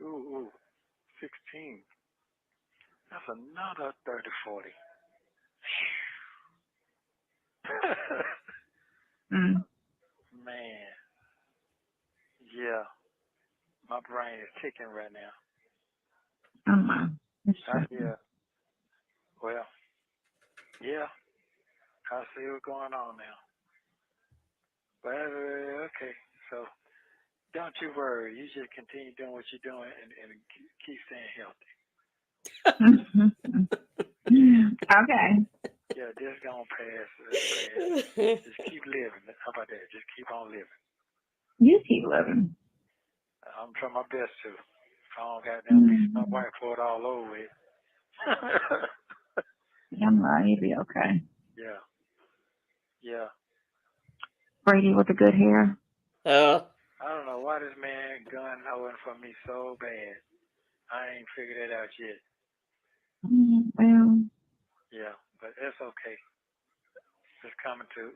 16. That's another 30, 40. Man. Yeah. My brain is ticking right now. Yeah. Well, yeah. I see what's going on now. But, okay. So, don't you worry. You just continue doing what you're doing and keep staying healthy. Okay. Yeah, this gonna pass. Just keep living. How about that? Just keep on living. You keep living. I'm trying my best to. If I don't got them piece of my wife for it all over with. I'm right. You'll be okay. Yeah. Yeah. Brady with the good hair. I don't know why this man gun holding for me so bad. I ain't figured it out yet. Well. Yeah, but it's okay. It's coming to.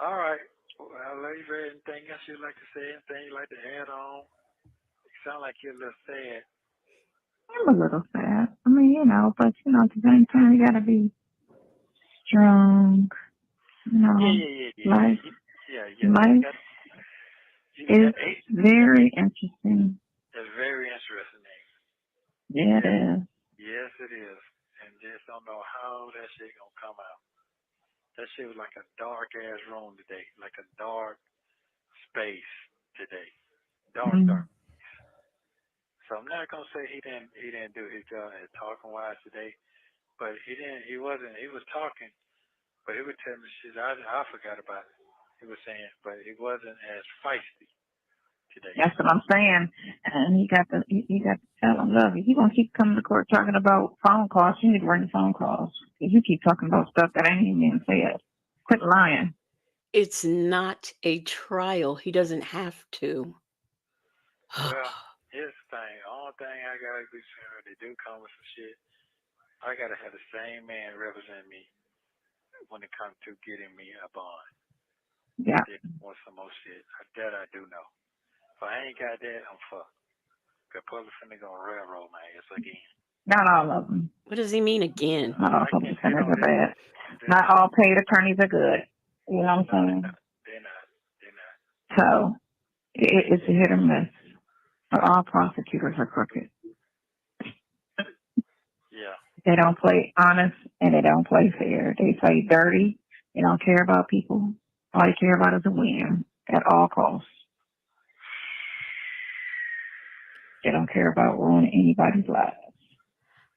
All right. Well, ladies, anything else you'd like to say? Anything you'd like to add on? You sound like you're a little sad. I'm a little sad. I mean, but at the same time, you gotta be strong. Life, life is very interesting. It's very interesting. Yeah, it is. Yes, it is. And just don't know how that shit gonna come out. That shit was like a dark ass room today, like a dark space today, dark. So I'm not gonna say he didn't do his job as talking wise today, but he didn't. He wasn't. He was talking, but he would tell me shit. I forgot about it. He was saying, but he wasn't as feisty today. That's what I'm saying. And you got to tell him, look, if you gonna keep coming to court talking about phone calls, you need to bring phone calls. If you keep talking about stuff that ain't even said, quit lying. It's not a trial. He doesn't have to. Well, here's the thing. The only thing I gotta be sure they do come with some shit. I gotta have the same man represent me when it comes to getting me a bond. Yeah. They want some more shit. That I do know. If I ain't got that, I'm fucked. Cause public finna gonna railroad my ass again. Not all of them. What does he mean again? Not all public defenders are bad. Not all paid attorneys are good. You know what I'm saying? They're not. So it's a hit or miss. But all prosecutors are crooked. Yeah. They don't play honest and they don't play fair. They play dirty. They don't care about people. All they care about is a win at all costs. They don't care about ruining anybody's lives.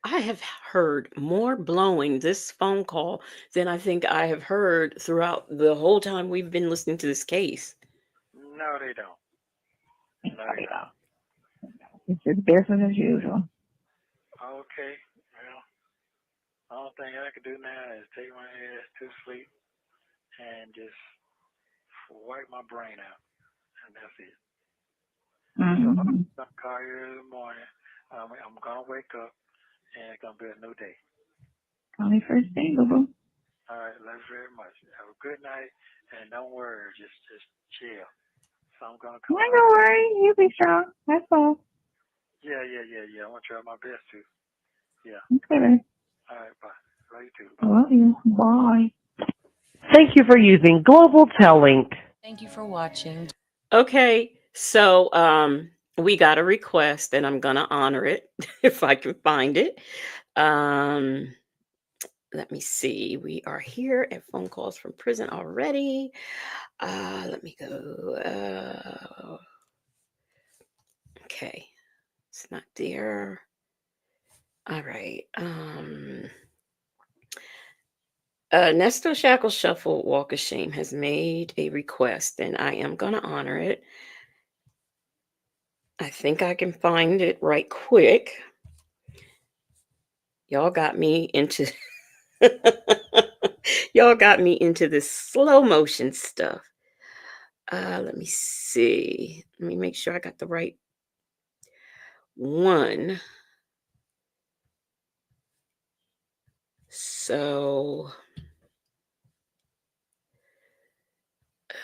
I have heard more blowing this phone call than I think I have heard throughout the whole time we've been listening to this case. No, they don't. No, they don't. It's just business as usual. Okay. Well, the only thing I can do now is take my ass to sleep and just wipe my brain out, and that's it. So I'm gonna call you in the morning. I'm gonna wake up, and it's gonna be a new day. Call me first thing, boo. All right, love you very much. Have a good night, and don't worry, just chill. So I'm gonna come. Don't worry, you be strong. That's all. Yeah. I'm gonna try my best to. Yeah. Okay. All right, bye. Love you too. I love you. Bye. Thank you for using Global Link. Thank you for watching. Okay, so we got a request and I'm gonna honor it if I can find it. Let me see. We are here at phone calls from prison already. Let me go. Okay, it's not there. All right. Nesto Shackle Shuffle Walk of Shame has made a request, and I am gonna honor it. I think I can find it right quick. Y'all got me into y'all got me into this slow motion stuff. Let me see. Let me make sure I got the right one. So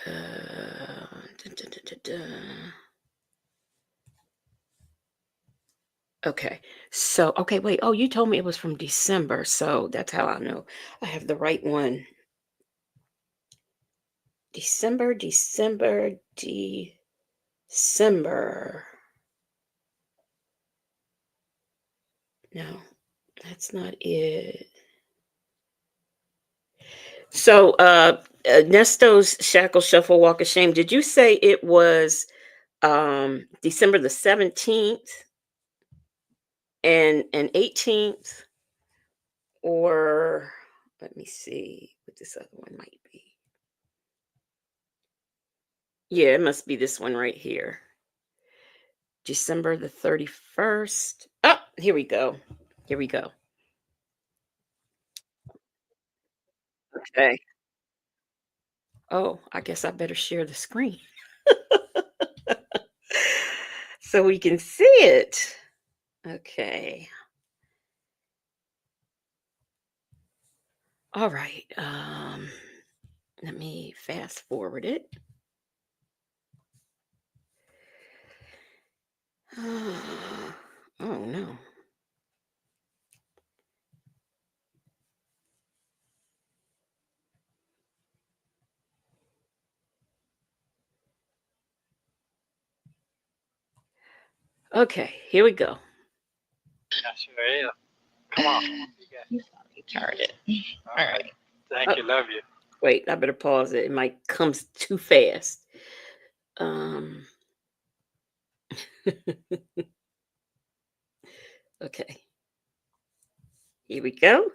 dun, dun, dun, dun. Okay. So, okay, wait. Oh, you told me it was from December. So that's how I know I have the right one. December. No, that's not it. So, Nesto's Shackle Shuffle Walk of Shame. Did you say it was December the 17th and 18th? Or let me see what this other one might be. Yeah, it must be this one right here. December the 31st. Oh, here we go. Okay. Oh, I guess I better share the screen so we can see it. Okay. All right. Let me fast forward it. Oh no. Okay, here we go. I sure am. Come on. You retarded. All right. Thank you. Love you. Wait, I better pause it. It might come too fast. Um, okay, here we go.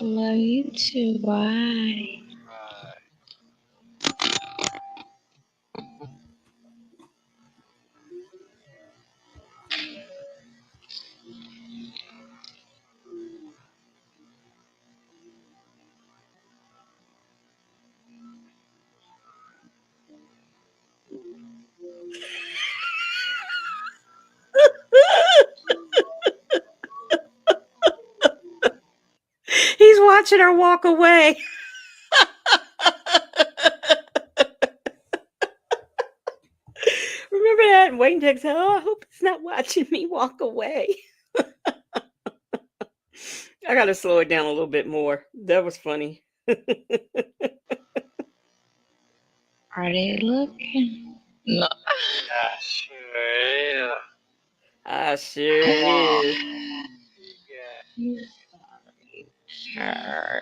Love you too. Bye. He's watching her walk away. Remember that? And Wayne Dick said, "Oh, I hope it's not watching me walk away." I gotta slow it down a little bit more. That was funny. Are they looking? No. I sure am. I sure Come on. is. Yeah. You retarded. All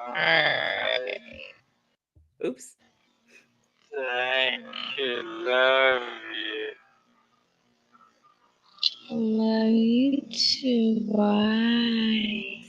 All right. Oops. Thank you. Love you. Love you too. Bye.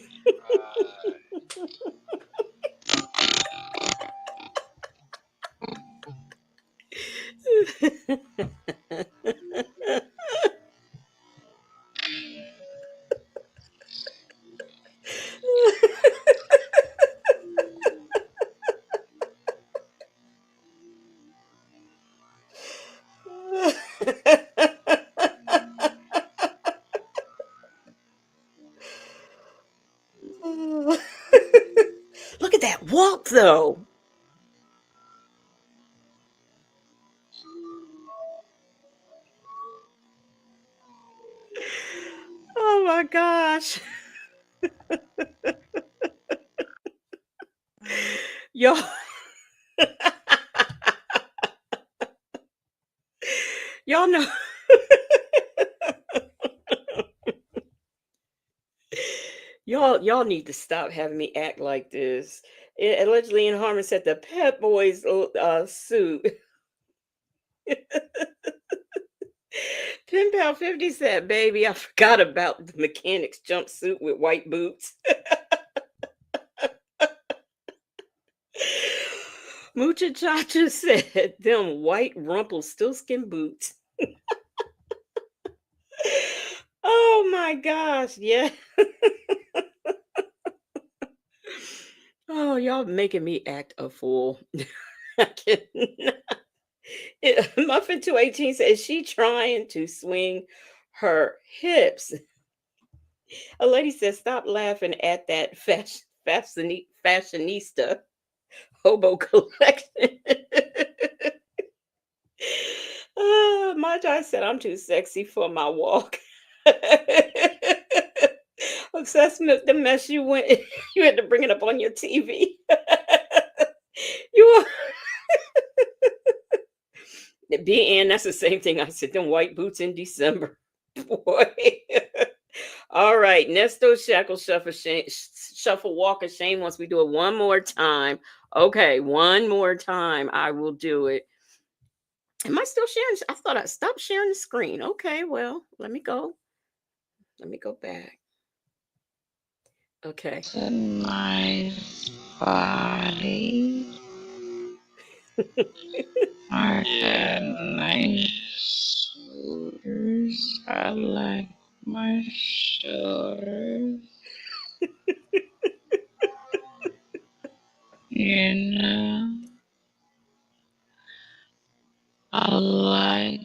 Look at that walk, though. Oh my gosh. Y'all, y'all know. Y'all need to stop having me act like this. Allegedly in Harmon said the Pet Boys suit. £10 50 said, "Baby, I forgot about the mechanic's jumpsuit with white boots." Muchacha said, "Them white Rumpelstiltskin boots." Oh my gosh, yeah. Oh, y'all making me act a fool. I cannot. Muffin 218 says she trying to swing her hips. A lady says, "Stop laughing at that fashionista hobo collection." My guy said, "I'm too sexy for my walk." Obsessed with the mess you went. You had to bring it up on your TV. You are BN. That's the same thing I said. Them white boots in December, boy. All right, Nesto shackle shuffle shuffle walk of shame. Once we do it one more time, okay, one more time, I will do it. Am I still sharing? I thought I stopped sharing the screen. Okay, well, let me go. Let me go back. Okay. It's a nice body. I got nice shoulders. I like my shoulders. You know, I like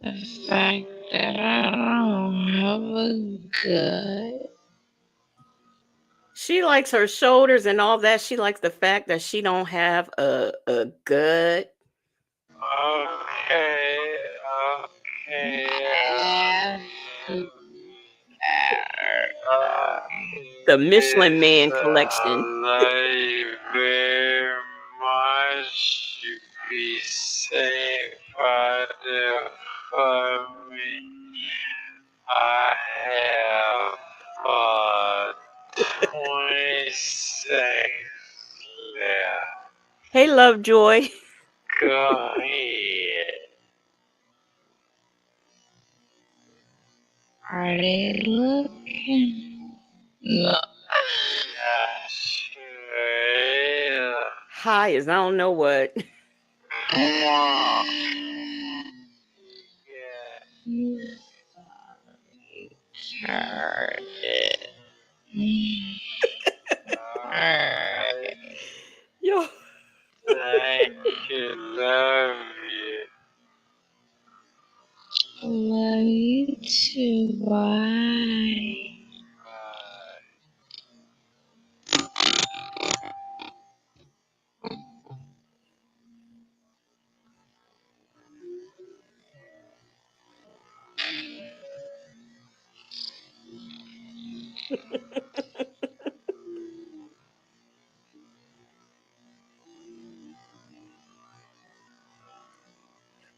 the fact that I don't have a gut. She likes her shoulders and all that. She likes the fact that she don't have a gut. Okay. Okay. The Michelin This Man collection. love you very much. You be safe. Lovejoy. Go ahead. Are they looking? High as I don't know what. Yo. Thank you, love you. Love you too. Bye. Bye.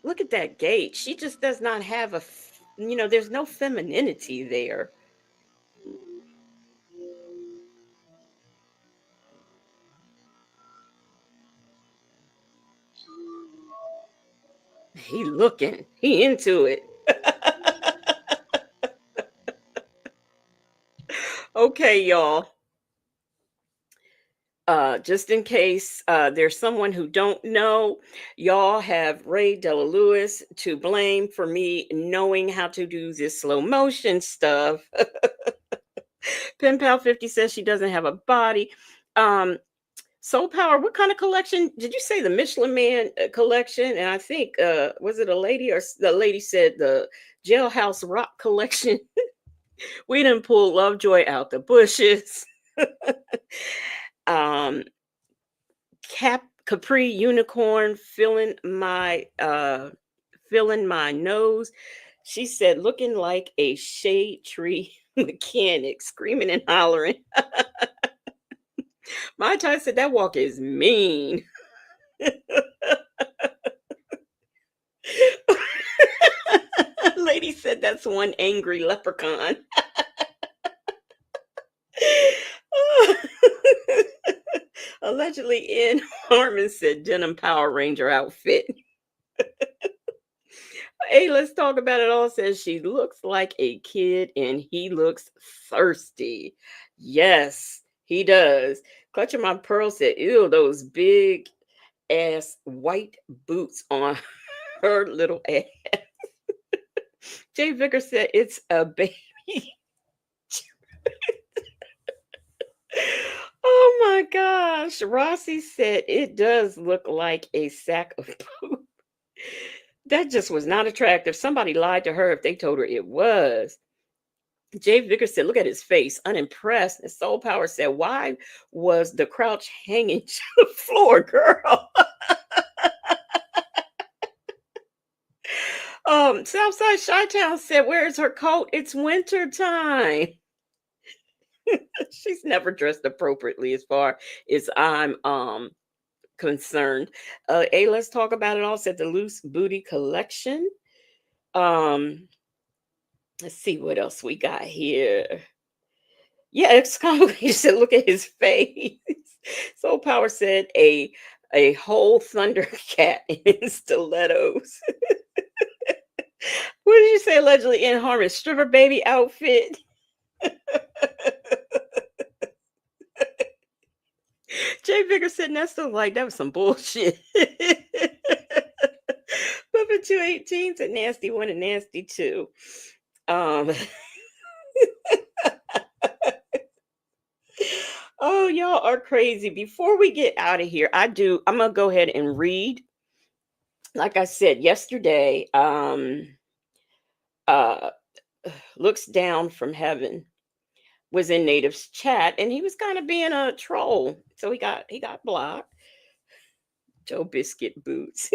Look at that gait. She just does not have there's no femininity there. He looking. He into it. Okay, y'all. Just in case there's someone who don't know, y'all have Ray Della Lewis to blame for me knowing how to do this slow motion stuff. Pen Pal 50 says she doesn't have a body. Soul Power, what kind of collection? Did you say the Michelin Man collection? And I think, was it a lady or the lady said the Jailhouse Rock collection? We didn't pull Lovejoy out the bushes. um, Capri Unicorn filling my nose. She said, looking like a shade tree mechanic, screaming and hollering. My Ty said that walk is mean. Lady said that's one angry leprechaun. Allegedly, Ian Harmon said denim Power Ranger outfit. Hey, let's talk about it all. Says she looks like a kid and he looks thirsty. Yes, he does. Clutching My Pearl said, ew, those big ass white boots on her little ass. Jay Vickers said it's a baby. Oh my gosh. Rossi said it does look like a sack of poop. That just was not attractive. Somebody lied to her if they told her it was. Jay Vickers said, look at his face, unimpressed. And Soul Power said, why was the crouch hanging to the floor, girl? Southside Chi-Town said, where's her coat? It's winter time. She's never dressed appropriately as far as I'm concerned. Hey, let's talk about it all. Said the Loose Booty Collection. Let's see what else we got here. Yeah, it's kind of he said, look at his face. Soul Power said a whole Thundercat in stilettos. What did you say? Allegedly in Harmon stripper baby outfit. Jay Vigor said Nesto like that was some bullshit. Puppet 218 said nasty one and nasty two. Oh, y'all are crazy. Before we get out of here, I'm gonna go ahead and read. Like I said yesterday, uh looks down from heaven was in Native's chat and he was kind of being a troll. So he got blocked. Joe Biscuit Boots.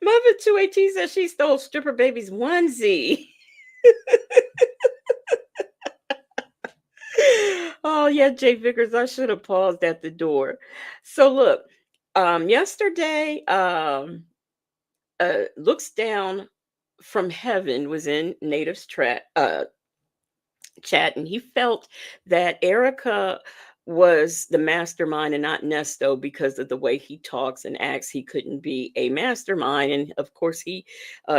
Mother 218 says she stole stripper baby's onesie. Oh yeah, Jay Vickers, I should have paused at the door. So look, yesterday, looks down from heaven was in Native's chat, and he felt that Erica was the mastermind and not Nesto because of the way he talks and acts. He couldn't be a mastermind. And of course, he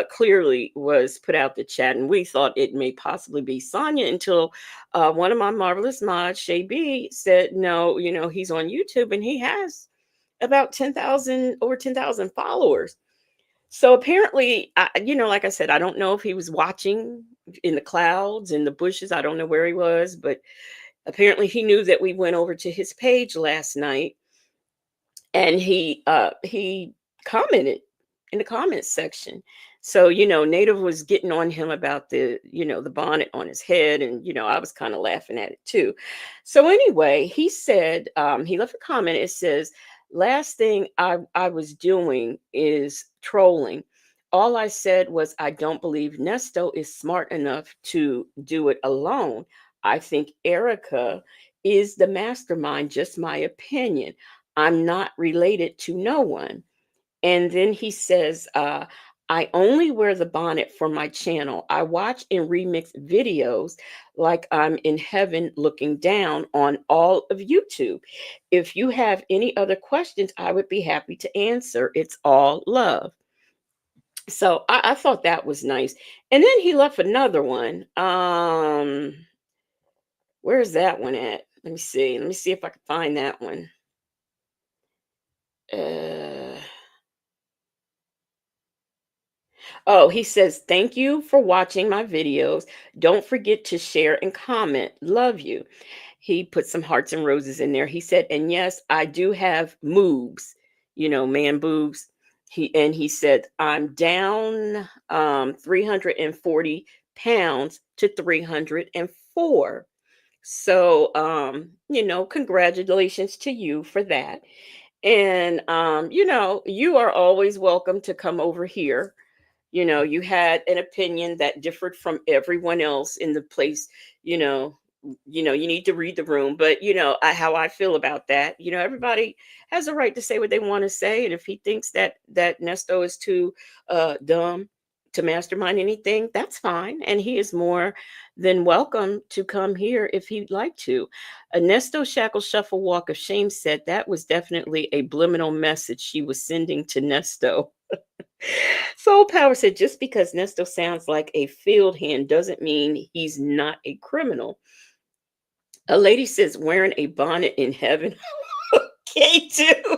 clearly was put out the chat. And we thought it may possibly be Sonya until one of my marvelous mods, Shay B, said, no, he's on YouTube and he has about 10,000, over 10,000 followers. So apparently, like I said, I don't know if he was watching in the clouds, in the bushes. I don't know where he was, but apparently he knew that we went over to his page last night, and he commented in the comments section. So Native was getting on him about the bonnet on his head, and I was kind of laughing at it too. So anyway, he said, he left a comment. It says, last thing I was doing is trolling. All I said was I don't believe Nesto is smart enough to do it alone. I think Erica is the mastermind, just my opinion. I'm not related to no one. And then he says, I only wear the bonnet for my channel. I watch and remix videos like I'm in heaven looking down on all of YouTube. If you have any other questions, I would be happy to answer. It's all love. So I thought that was nice. And then he left another one. Where's that one at? Let me see. Let me see if I can find that one. Oh, he says, thank you for watching my videos. Don't forget to share and comment. Love you. He put some hearts and roses in there. He said, and yes, I do have moobs, man boobs. He said, I'm down 340 pounds to 304. So, congratulations to you for that. And, you are always welcome to come over here. You had an opinion that differed from everyone else in the place. You need to read the room, but how I feel about that. Everybody has a right to say what they want to say, and if he thinks that Nesto is too dumb to mastermind anything, that's fine, and he is more than welcome to come here if he'd like to. A Nesto Shackle Shuffle Walk of Shame said that was definitely a subliminal message she was sending to Nesto. Soul Power said, just because Nesto sounds like a field hand doesn't mean he's not a criminal. A lady says, wearing a bonnet in heaven. Okay, too.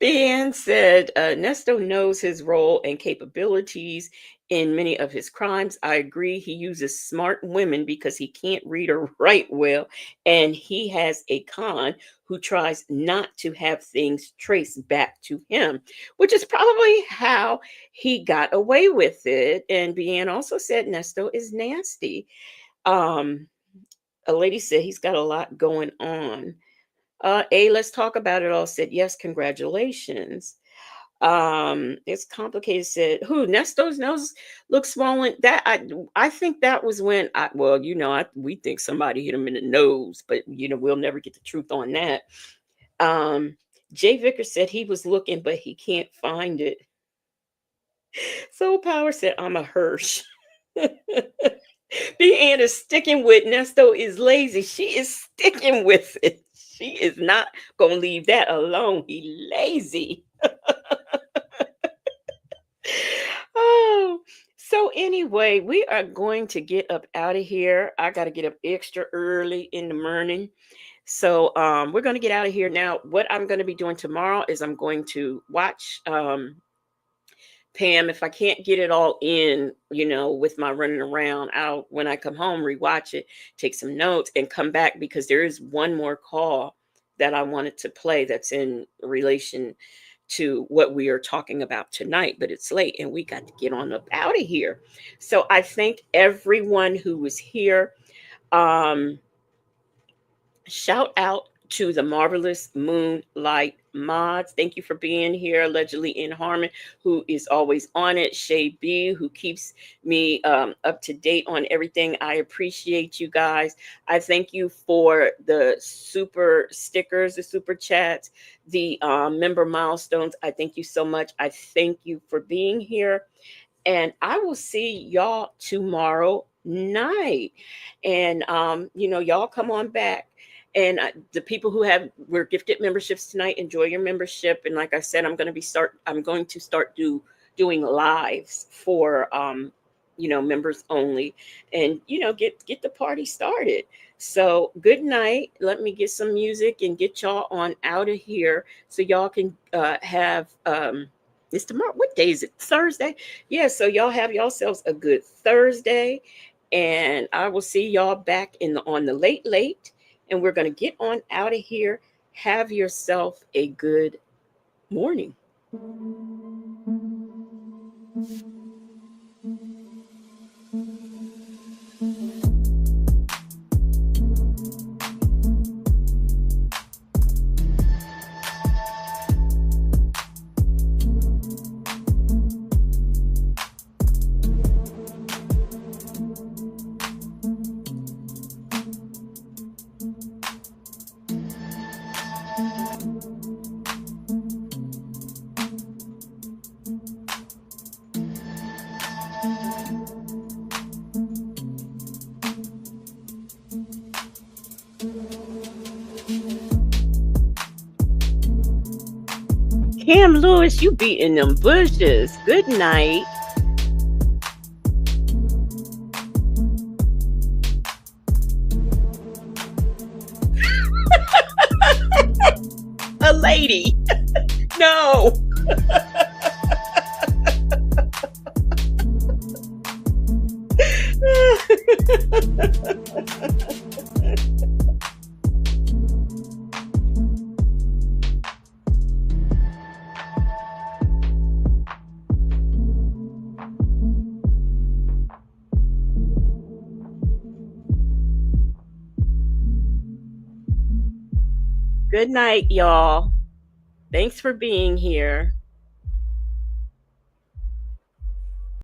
Beanne said, Nesto knows his role and capabilities in many of his crimes. I agree. He uses smart women because he can't read or write well. And he has a con who tries not to have things traced back to him, which is probably how he got away with it. And Beanne also said Nesto is nasty. A lady said he's got a lot going on. Let's talk about it all said, yes, congratulations. It's complicated said, who, Nesto's nose looks swollen. That I think that was when we think somebody hit him in the nose, but we'll never get the truth on that. Jay Vickers said he was looking, but he can't find it. Soul Power said, I'm a Hirsch. Beanne is sticking with Nesto is lazy. She is sticking with it. She is not gonna leave that alone. He lazy. Oh, so anyway, we are going to get up out of here. I got to get up extra early in the morning. So we're going to get out of here now. What I'm going to be doing tomorrow is I'm going to watch Pam. If I can't get it all in, with my running around, I'll, when I come home, rewatch it, take some notes, and come back because there is one more call that I wanted to play that's in relation to what we are talking about tonight, but it's late and we got to get on up out of here. So I thank everyone who was here. Shout out to the marvelous Moonlight Mods. Thank you for being here. Allegedly in Harmon, who is always on it. Shay B, who keeps me up to date on everything. I appreciate you guys. I thank you for the super stickers, the super chats, the member milestones. I thank you so much. I thank you for being here. And I will see y'all tomorrow night. And y'all come on back. And the people who have were gifted memberships tonight, enjoy your membership. And like I said, I'm going to start doing lives for members only, and get the party started. So good night. Let me get some music and get y'all on out of here so y'all can have it's tomorrow. What day is it? Thursday. Yeah, so y'all have yourselves a good Thursday, and I will see y'all back on the late late, and we're going to get on out of here. Have yourself a good morning. Cam Lewis, you beating them bushes. Good night. A lady. No. Good night, y'all. Thanks for being here.